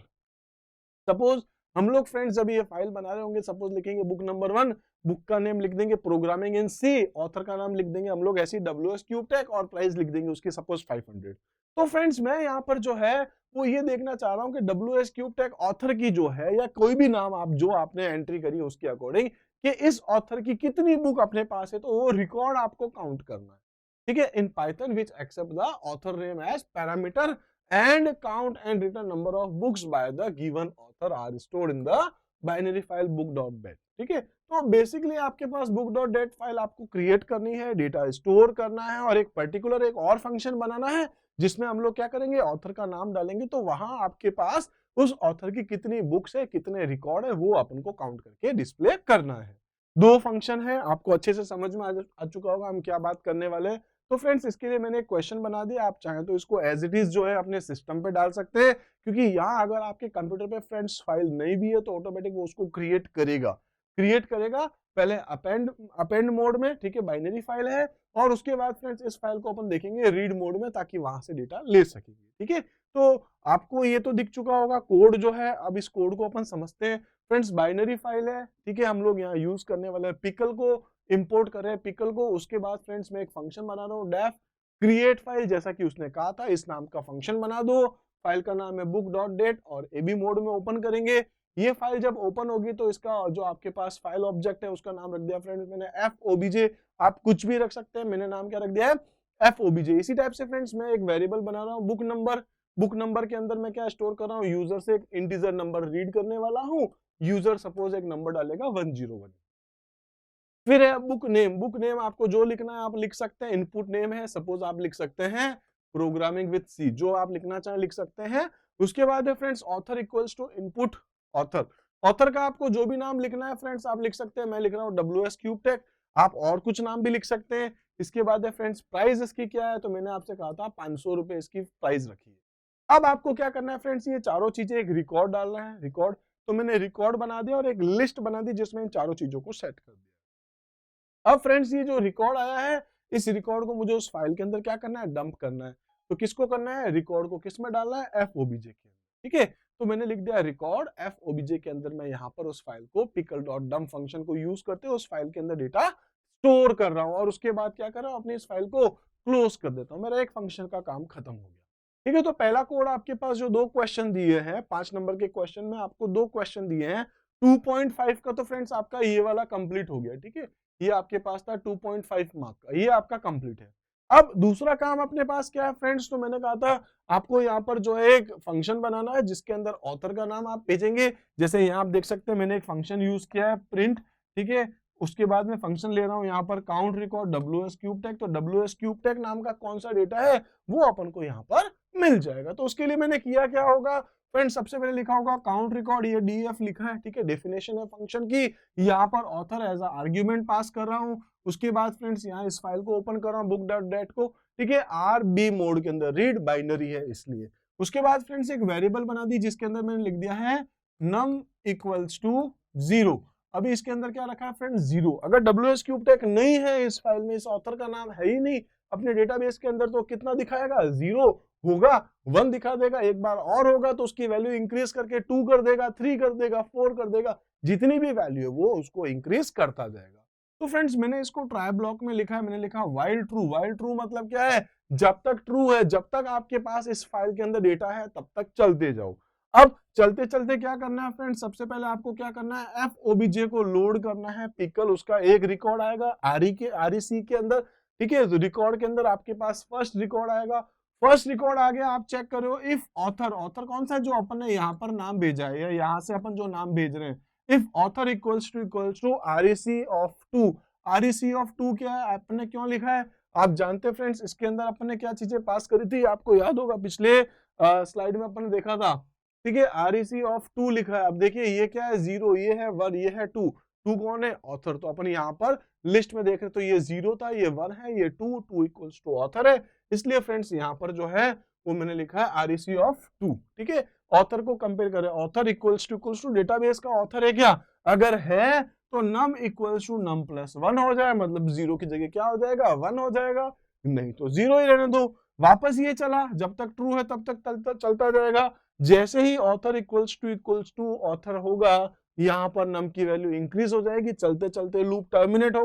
सपोज हम लोग फ्रेंड्स जब ये फाइल बना रहे होंगे, सपोज लिखेंगे बुक नंबर 1, बुक का नेम लिख देंगे प्रोग्रामिंग इन सी, ऑथर का नाम लिख देंगे हम लोग ऐसी WS क्यूब टेक, और प्राइस लिख देंगे उसकी सपोज 500। तो फ्रेंड्स मैं यहाँ पर जो है वो ये देखना चाह रहा हूँ कि WS क्यूब टेक ऑथर की जो है, या कोई भी नाम आप जो आपने एंट्री करी उसके अकॉर्डिंग, कि इस ऑथर की कितनी बुक अपने पास है, तो वो रिकॉर्ड आपको काउंट करना है, ठीक है। In python which accept the author name as parameter and count and return number of books by the given author are stored in the binary file book.dat। ठीक है, तो बेसिकली आपके पास book.dat फाइल आपको create करनी है, data store करना है और एक पर्टिकुलर एक और फंक्शन बनाना है जिसमें हम लोग क्या करेंगे, ऑथर का नाम डालेंगे तो वहां आपके पास उस ऑथर की कितनी बुक्स है, कितने रिकॉर्ड है, वो अपन को काउंट करके डिस्प्ले करना है। दो फंक्शन है, आपको अच्छे से समझ में आ चुका होगा हम क्या बात करने वाले हैं। तो फ्रेंड्स इसके लिए मैंने एक क्वेश्चन बना दिया, आप चाहें तो इसको एज इट इज जो है अपने सिस्टम पे डाल सकते हैं, क्योंकि यहाँ अगर आपके कंप्यूटर पे फ्रेंड्स फाइल नहीं भी है तो ऑटोमेटिक वो उसको क्रिएट करेगा पहले अपेंड मोड में, ठीक है, बाइनरी फाइल है, और उसके बाद फ्रेंड्स इस फाइल को अपन देखेंगे रीड मोड में ताकि वहां से डेटा ले सकेंगे। ठीक है, तो आपको ये तो दिख चुका होगा कोड जो है, अब इस कोड को अपन समझते हैं। फ्रेंड्स बाइनरी फाइल है, ठीक है, हम लोग यहाँ यूज करने वाले हैं पिकल को, इंपोर्ट कर रहे हैं पिकल को। उसके बाद फ्रेंड्स मैं एक फंक्शन बना रहा हूँ डेफ क्रिएट फाइल, जैसा कि उसने कहा था इस नाम का फंक्शन बना दो। फाइल का नाम है book.dat और ab मोड में ओपन करेंगे। ये फाइल जब ओपन होगी तो इसका जो आपके पास फाइल ऑब्जेक्ट है उसका नाम रख दिया फ्रेंड्स मैंने fobj, आप कुछ भी रख सकते हैं, मैंने नाम क्या रख दिया है fobj। इसी टाइप से फ्रेंड्स मैं एक वेरिएबल बना रहा हूँ बुक नंबर के अंदर मैं क्या स्टोर कर रहा हूँ, यूजर से एक इंटीजर नंबर रीड करने वाला हूँ। यूजर सपोज एक नंबर डालेगा 101। फिर है बुक नेम आपको जो लिखना है आप लिख सकते हैं, इनपुट नेम है, सपोज आप लिख सकते हैं प्रोग्रामिंग विद सी, जो आप लिखना चाहें लिख सकते हैं। उसके बाद है friends author equals to input author का आपको जो भी नाम लिखना है फ्रेंड्स आप लिख सकते हैं, मैं लिख रहा हूँ WS क्यूब टेक, आप और कुछ नाम भी लिख सकते हैं। इसके बाद है फ्रेंड्स प्राइस इसकी क्या है, तो मैंने आपसे कहा था 500 रुपए इसकी प्राइस रखी है। अब आपको क्या करना है फ्रेंड्स, ये चारों चीजें एक रिकॉर्ड डालना है, रिकॉर्ड, तो मैंने रिकॉर्ड बना दिया और एक लिस्ट बना दी जिसमें इन चारों चीजों को सेट कर दिया। अब फ्रेंड्स ये जो रिकॉर्ड आया है, इस रिकॉर्ड को मुझे उस फाइल के अंदर क्या करना है, डंप करना है। तो किसको करना है, रिकॉर्ड को किस में डालना है, fobj के अंदर। ठीक है, तो मैंने लिख दिया रिकॉर्ड fobj के अंदर, मैं यहाँ पर उस फाइल को pickle.dump फंक्शन को यूज करते हुए उस फाइल के अंदर डेटा स्टोर कर रहा हूँ और उसके बाद क्या कर रहा हूँ, अपनी इस फाइल को क्लोज कर देता हूँ, मेरा एक फंक्शन का काम खत्म हो गया। ठीक है, तो पहला कोड आपके पास जो दो क्वेश्चन दिए हैं, 5 नंबर के क्वेश्चन में आपको दो क्वेश्चन दिए हैं 2.5 का, तो फ्रेंड्स आपका ये वाला कंप्लीट हो गया। ठीक है, ये आपके पास था 2.5 मार्क का, ये आपका कंप्लीट है। अब दूसरा काम अपने पास क्या है फ्रेंड्स, तो मैंने कहा था आपको यहाँ पर जो है एक फंक्शन बनाना है जिसके अंदर ऑथर का नाम आप भेजेंगे। जैसे यहाँ आप देख सकते हैं मैंने एक फंक्शन यूज किया है प्रिंट, ठीक है, उसके बाद में फंक्शन ले रहा हूँ यहाँ पर count record WS cube tech, तो WS क्यूब टेक नाम का कौन सा डेटा है वो अपन को यहाँ पर मिल जाएगा। तो उसके लिए मैंने किया क्या होगा फ्रेंड्स, सबसे पहले लिखा होगा काउंट रिकॉर्ड, ये df लिखा है, ठीक है, डेफिनेशन है फंक्शन की, यहाँ पर author as a argument pass कर रहा हूँ। उसके बाद फ्रेंड्स यहाँ इस फाइल को ओपन कर रहा हूँ book.dat को, ठीक है, RB मोड के अंदर, रीड बाइनरी है इसलिए। उसके बाद फ्रेंड्स एक वेरिएबल बना दी जिसके अंदर मैंने लिख दिया है num इक्वल्स टू 0। अभी इसके अंदर क्या रखा है फ्रेंड्स 0। अगर WS क्यूब टेक नहीं है इस फाइल में, इस ऑथर का नाम है ही नहीं अपने डेटाबेस के अंदर, तो कितना दिखाएगा, 0 होगा, 1 दिखा देगा, एक बार और होगा तो उसकी वैल्यू इंक्रीज करके 2 कर देगा, 3 कर देगा, 4 कर देगा, जितनी भी वैल्यू है वो उसको इंक्रीज करता जाएगा। तो फ्रेंड्स मैंने इसको ट्राई ब्लॉक में लिखा है, मैंने लिखा वाइल ट्रू मतलब क्या है, जब तक ट्रू है, जब तक आपके पास इस फाइल के अंदर डेटा है तब तक चलते जाओ। अब चलते चलते क्या करना है फ्रेंड्स, सबसे पहले आपको क्या करना है, fobj को लोड करना है, पिकल उसका एक रिकॉर्ड आएगा REC के अंदर, ठीक है, तो रिकॉर्ड के अंदर आपके पास फर्स्ट रिकॉर्ड आएगा, फर्स्ट रिकॉर्ड आ गया, आप चेक करो इफ ऑथर कौन सा है जो अपन ने यहाँ पर नाम भेजा है, या यहाँ से अपन जो नाम भेज रहे हैं, if author equals to REC of 2, REC of 2 क्या है, अपन ने क्यों लिखा है आप जानते हैं फ्रेंड्स, इसके अंदर अपन ने क्या चीजें पास करी थी, आपको याद होगा पिछले स्लाइड में अपन ने देखा था, ठीक है, REC ऑफ 2 लिखा है। अब देखिए ये क्या है, 0, ये है 1, ये है 2, 2 कौन है, ऑथर, तो अपन यहाँ पर लिस्ट में देख रहे तो ये 0 था, ये 1 है, ये 2 इक्वल्स टू ऑथर है, इसलिए फ्रेंड्स यहाँ पर जो है वो मैंने लिखा है REC ऑफ 2, ठीक है। ऑथर को कंपेयर करें, ऑथर इक्वल्स टू डेटाबेस का ऑथर है क्या, अगर है तो num equals to num plus 1 हो जाए, मतलब 0 की जगह क्या हो जाएगा, 1 हो जाएगा, नहीं तो 0 ही रहने दो। वापस ये चला, जब तक ट्रू है तब तक चलता जाएगा, जैसे ही ऑथर इक्वल्स टू ऑथर होगा यहाँ पर num की वैल्यू इंक्रीज हो जाएगी, चलते चलते लूप टर्मिनेट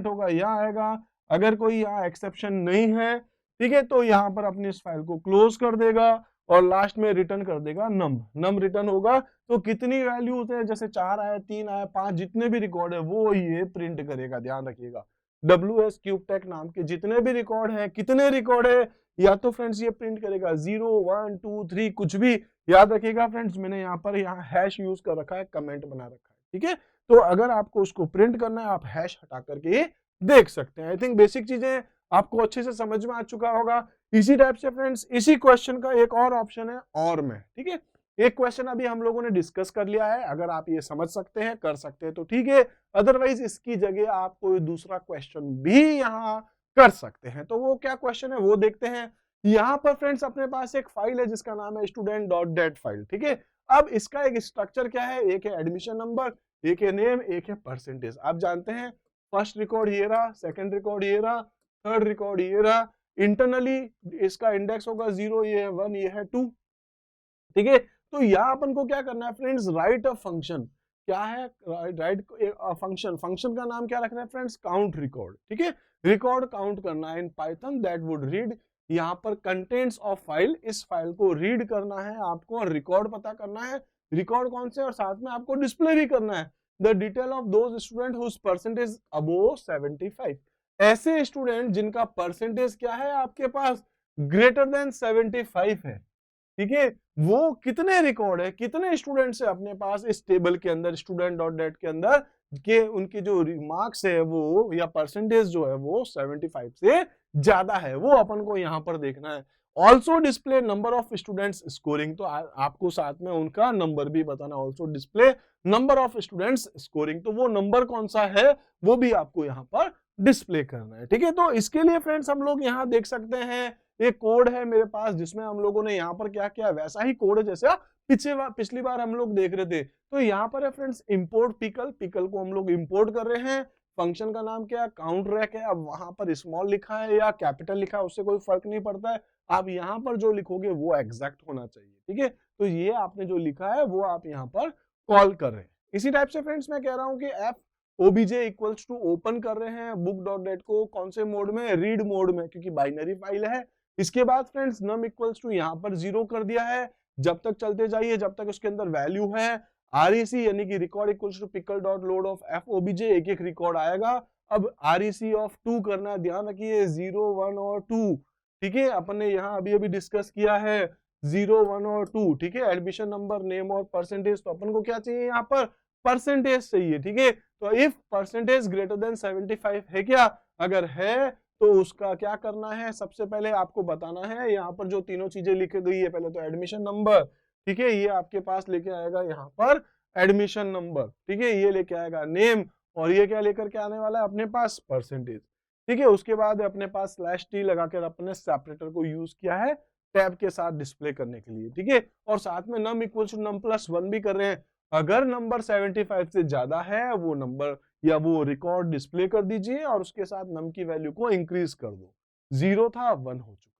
होगा, यहाँ आएगा, अगर कोई यहाँ एक्सेप्शन नहीं है, ठीक है, तो यहाँ पर अपनी इस फाइल को क्लोज कर देगा और लास्ट में रिटर्न कर देगा नम रिटर्न होगा, तो कितनी वैल्यूज है, जैसे 4 आए, 3 आए, 5, जितने भी रिकॉर्ड है वो ये प्रिंट करेगा, ध्यान रखिएगा। WS क्यूब टेक नाम के जितने भी रिकॉर्ड हैं, कितने रिकॉर्ड है, या तो फ्रेंड्स ये प्रिंट करेगा 0 1 2 3 कुछ भी। याद रखिएगा फ्रेंड्स, मैंने यहाँ हैश यूज कर रखा है, कमेंट बना रखा है, ठीक है। तो अगर आपको उसको प्रिंट करना है, आप हैश हटा करके देख सकते हैं। आई थिंक बेसिक चीजें आपको अच्छे से समझ में आ चुका होगा। इसी टाइप से फ्रेंड्स इसी क्वेश्चन का एक और ऑप्शन है और में, ठीक है। एक क्वेश्चन अभी हम लोगों ने डिस्कस कर लिया है, अगर आप ये समझ सकते हैं, कर सकते हैं तो ठीक है, अदरवाइज इसकी जगह आप कोई दूसरा क्वेश्चन भी यहाँ कर सकते हैं। तो वो क्या क्वेश्चन है वो देखते हैं। यहाँ पर फ्रेंड्स अपने पास एक फाइल है जिसका नाम है student.dat फाइल, ठीक है। अब इसका एक स्ट्रक्चर क्या है, एक है एडमिशन नंबर, एक है नेम, एक है परसेंटेज। आप जानते हैं फर्स्ट रिकॉर्ड ये रहा, सेकंड रिकॉर्ड ये रहा, थर्ड रिकॉर्ड ये रहा। इंटरनली इसका इंडेक्स होगा 0, ये है 1, ये है 2, ठीक है। तो यहाँ अपन को क्या करना है फ्रेंड्स, राइट अ फंक्शन। क्या है राइट फंक्शन, फंक्शन का नाम क्या रखना है फ्रेंड्स, काउंट रिकॉर्ड, ठीक है। रिकॉर्ड काउंट करना है in Python that would read, यहाँ पर कंटेंट्स ऑफ फाइल, इस फाइल को रीड करना है आपको, और रिकॉर्ड पता करना है, रिकॉर्ड कौन से, और साथ में आपको डिस्प्ले भी करना है the detail of those student whose percentage above 75। ऐसे स्टूडेंट जिनका परसेंटेज क्या है आपके पास, ग्रेटर देन 75 है, ठीक है। वो कितने रिकॉर्ड है, कितने स्टूडेंट्स है अपने पास इस टेबल के अंदर, student.dat के अंदर, के उनके जो मार्क्स है वो या परसेंटेज जो है वो 75 से ज्यादा है, वो अपन को यहाँ पर देखना है। Also display number of students scoring, तो आपको साथ में उनका नंबर भी बताना, also display number of students scoring, तो वो नंबर कौन सा है वो भी आपको यहाँ पर डिस्प्ले करना है, ठीक है। तो इसके लिए फ्रेंड्स हम लोग यहाँ देख सकते हैं एक कोड है मेरे पास जिसमें हम लोगों ने यहाँ पर क्या किया, वैसा ही कोड है जैसा पिछली बार हम लोग देख रहे थे। तो यहाँ पर है फ्रेंड्स इंपोर्ट पिकल, पिकल को हम लोग इंपोर्ट कर रहे हैं। फंक्शन का नाम क्या है, काउंट रैक है। अब वहां पर स्मॉल लिखा है या कैपिटल लिखा है उससे कोई फर्क नहीं पड़ता है, आप यहाँ पर जो लिखोगे वो एग्जैक्ट होना चाहिए, ठीक है। तो ये आपने जो लिखा है वो आप यहाँ पर कॉल कर रहे हैं। इसी टाइप से फ्रेंड्स मैं कह रहा हूँ कि F obj equals to open कर रहे हैं book.dat को, कौन से मोड में, रीड मोड में, क्योंकि बाइनरी फाइल है। इसके बाद फ्रेंड्स num इक्वल्स टू यहाँ पर 0 कर दिया है, जब तक चलते जाइए जब तक उसके अंदर वैल्यू है। rec यानी कि record equals to pickle dot load of fobj, एक एक रिकॉर्ड आएगा। अब rec ऑफ 2 करना है, ध्यान रखिए 0 1 और 2, ठीक है। अपन ने यहाँ अभी अभी डिस्कस किया है 0 1 और 2, ठीक है। एडमिशन नंबर, नेम और परसेंटेज, तो अपन को क्या चाहिए यहाँ पर, परसेंटेज चाहिए, ठीक है। तो इफ परसेंटेज ग्रेटर देन 75 है क्या, अगर है तो उसका क्या करना है, सबसे पहले आपको बताना है यहाँ पर जो तीनों चीजें लिखी गई है, पहले तो एडमिशन नंबर, ठीक है, ये आपके पास लेके आएगा यहाँ पर एडमिशन नंबर, ठीक है। ये लेके आएगा नेम, और ये क्या लेकर के आने वाला है अपने पास, परसेंटेज, ठीक है। उसके बाद अपने पास /t लगाकर अपने सेपरेटर को यूज किया है टैब के साथ डिस्प्ले करने के लिए, ठीक है। और साथ में num equals to num plus 1 भी कर रहे हैं। अगर नंबर 75 से ज्यादा है वो नंबर या वो रिकॉर्ड डिस्प्ले कर दीजिए, और उसके साथ नम की वैल्यू को इंक्रीज कर दो। 0 था 1 हो चुका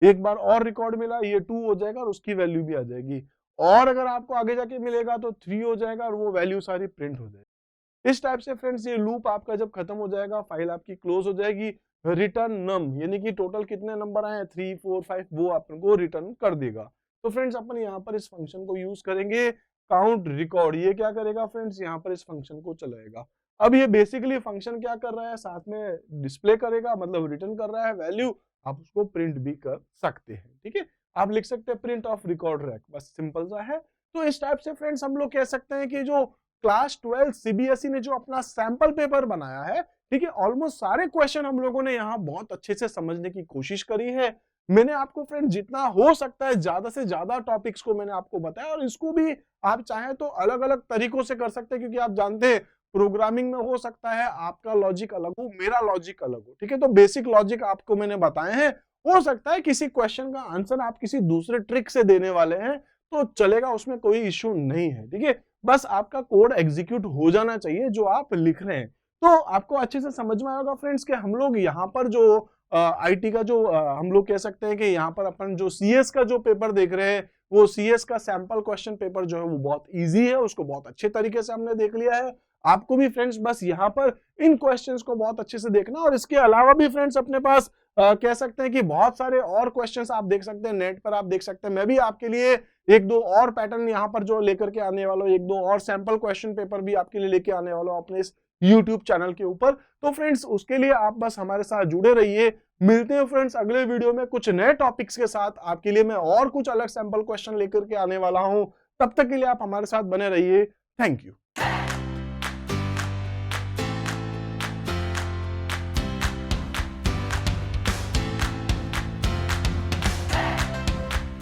है, एक बार और रिकॉर्ड मिला, ये 2 हो जाएगा और उसकी वैल्यू भी आ जाएगी, और अगर आपको आगे जाके मिलेगा तो 3 हो जाएगा और वो वैल्यू सारी प्रिंट हो जाएगी। इस टाइप से फ्रेंड्स ये लूप आपका जब खत्म हो जाएगा, फाइल आपकी क्लोज हो जाएगी। रिटर्न नम यानी कि टोटल कितने नंबर आए 3 4 5, वो आपको रिटर्न कर देगा। तो फ्रेंड्स अपन यहाँ पर इस फंक्शन को यूज करेंगे काउंट रिकॉर्ड, ये क्या करेगा फ्रेंड्स, यहाँ पर इस फंक्शन को चलाएगा। अब ये बेसिकली फंक्शन क्या कर रहा है, साथ में डिस्प्ले करेगा, मतलब रिटर्न कर रहा है वैल्यू, आप उसको प्रिंट भी कर सकते हैं, ठीक है। आप लिख सकते हैं प्रिंट ऑफ रिकॉर्ड रैक, बस सिंपल सा है। तो इस टाइप से फ्रेंड्स हम लोग कह सकते हैं कि जो क्लास 12 सीबीएसई ने जो अपना सैंपल पेपर बनाया है, ठीक है, ऑलमोस्ट सारे क्वेश्चन हम लोगों ने यहाँ बहुत अच्छे से समझने की कोशिश करी है। मैंने आपको फ्रेंड जितना हो सकता है ज्यादा से ज्यादा टॉपिक्स को मैंने आपको बताया, और इसको भी आप चाहें तो अलग अलग तरीकों से कर सकते हैं, क्योंकि आप जानते हैं प्रोग्रामिंग में हो सकता है आपका लॉजिक अलग हो, मेरा लॉजिक अलग हो, ठीक है। तो बेसिक लॉजिक आपको मैंने बताए हैं, हो सकता है किसी क्वेश्चन का आंसर आप किसी दूसरे ट्रिक से देने वाले हैं तो चलेगा, उसमें कोई इश्यू नहीं है, ठीक है। बस आपका कोड एग्जीक्यूट हो जाना चाहिए जो आप लिख रहे हैं। तो आपको अच्छे से समझ में आएगा फ्रेंड्स कि हम लोग यहाँ पर जो आईटी का जो हम लोग कह सकते हैं कि यहाँ पर अपन जो सीएस का जो पेपर देख रहे हैं, वो सीएस का सैंपल क्वेश्चन पेपर जो है वो बहुत इजी है, उसको बहुत अच्छे तरीके से हमने देख लिया है। आपको भी फ्रेंड्स बस यहाँ पर इन क्वेश्चंस को बहुत अच्छे से देखना, और इसके अलावा भी फ्रेंड्स अपने पास कह सकते हैं कि बहुत सारे और क्वेश्चंस आप देख सकते हैं, नेट पर आप देख सकते हैं। मैं भी आपके लिए एक दो और पैटर्न यहाँ पर जो लेकर के आने वाला हूँ, एक दो और सैंपल क्वेश्चन पेपर भी आपके लिए लेके आने वाला हूँ अपने इस यूट्यूब चैनल के ऊपर। तो फ्रेंड्स उसके लिए आप बस हमारे साथ जुड़े रहिए। मिलते हैं फ्रेंड्स अगले वीडियो में कुछ नए टॉपिक्स के साथ। आपके लिए मैं और कुछ अलग सैंपल क्वेश्चन लेकर के आने वाला हूं। तब तक के लिए आप हमारे साथ बने रहिए। Thank you.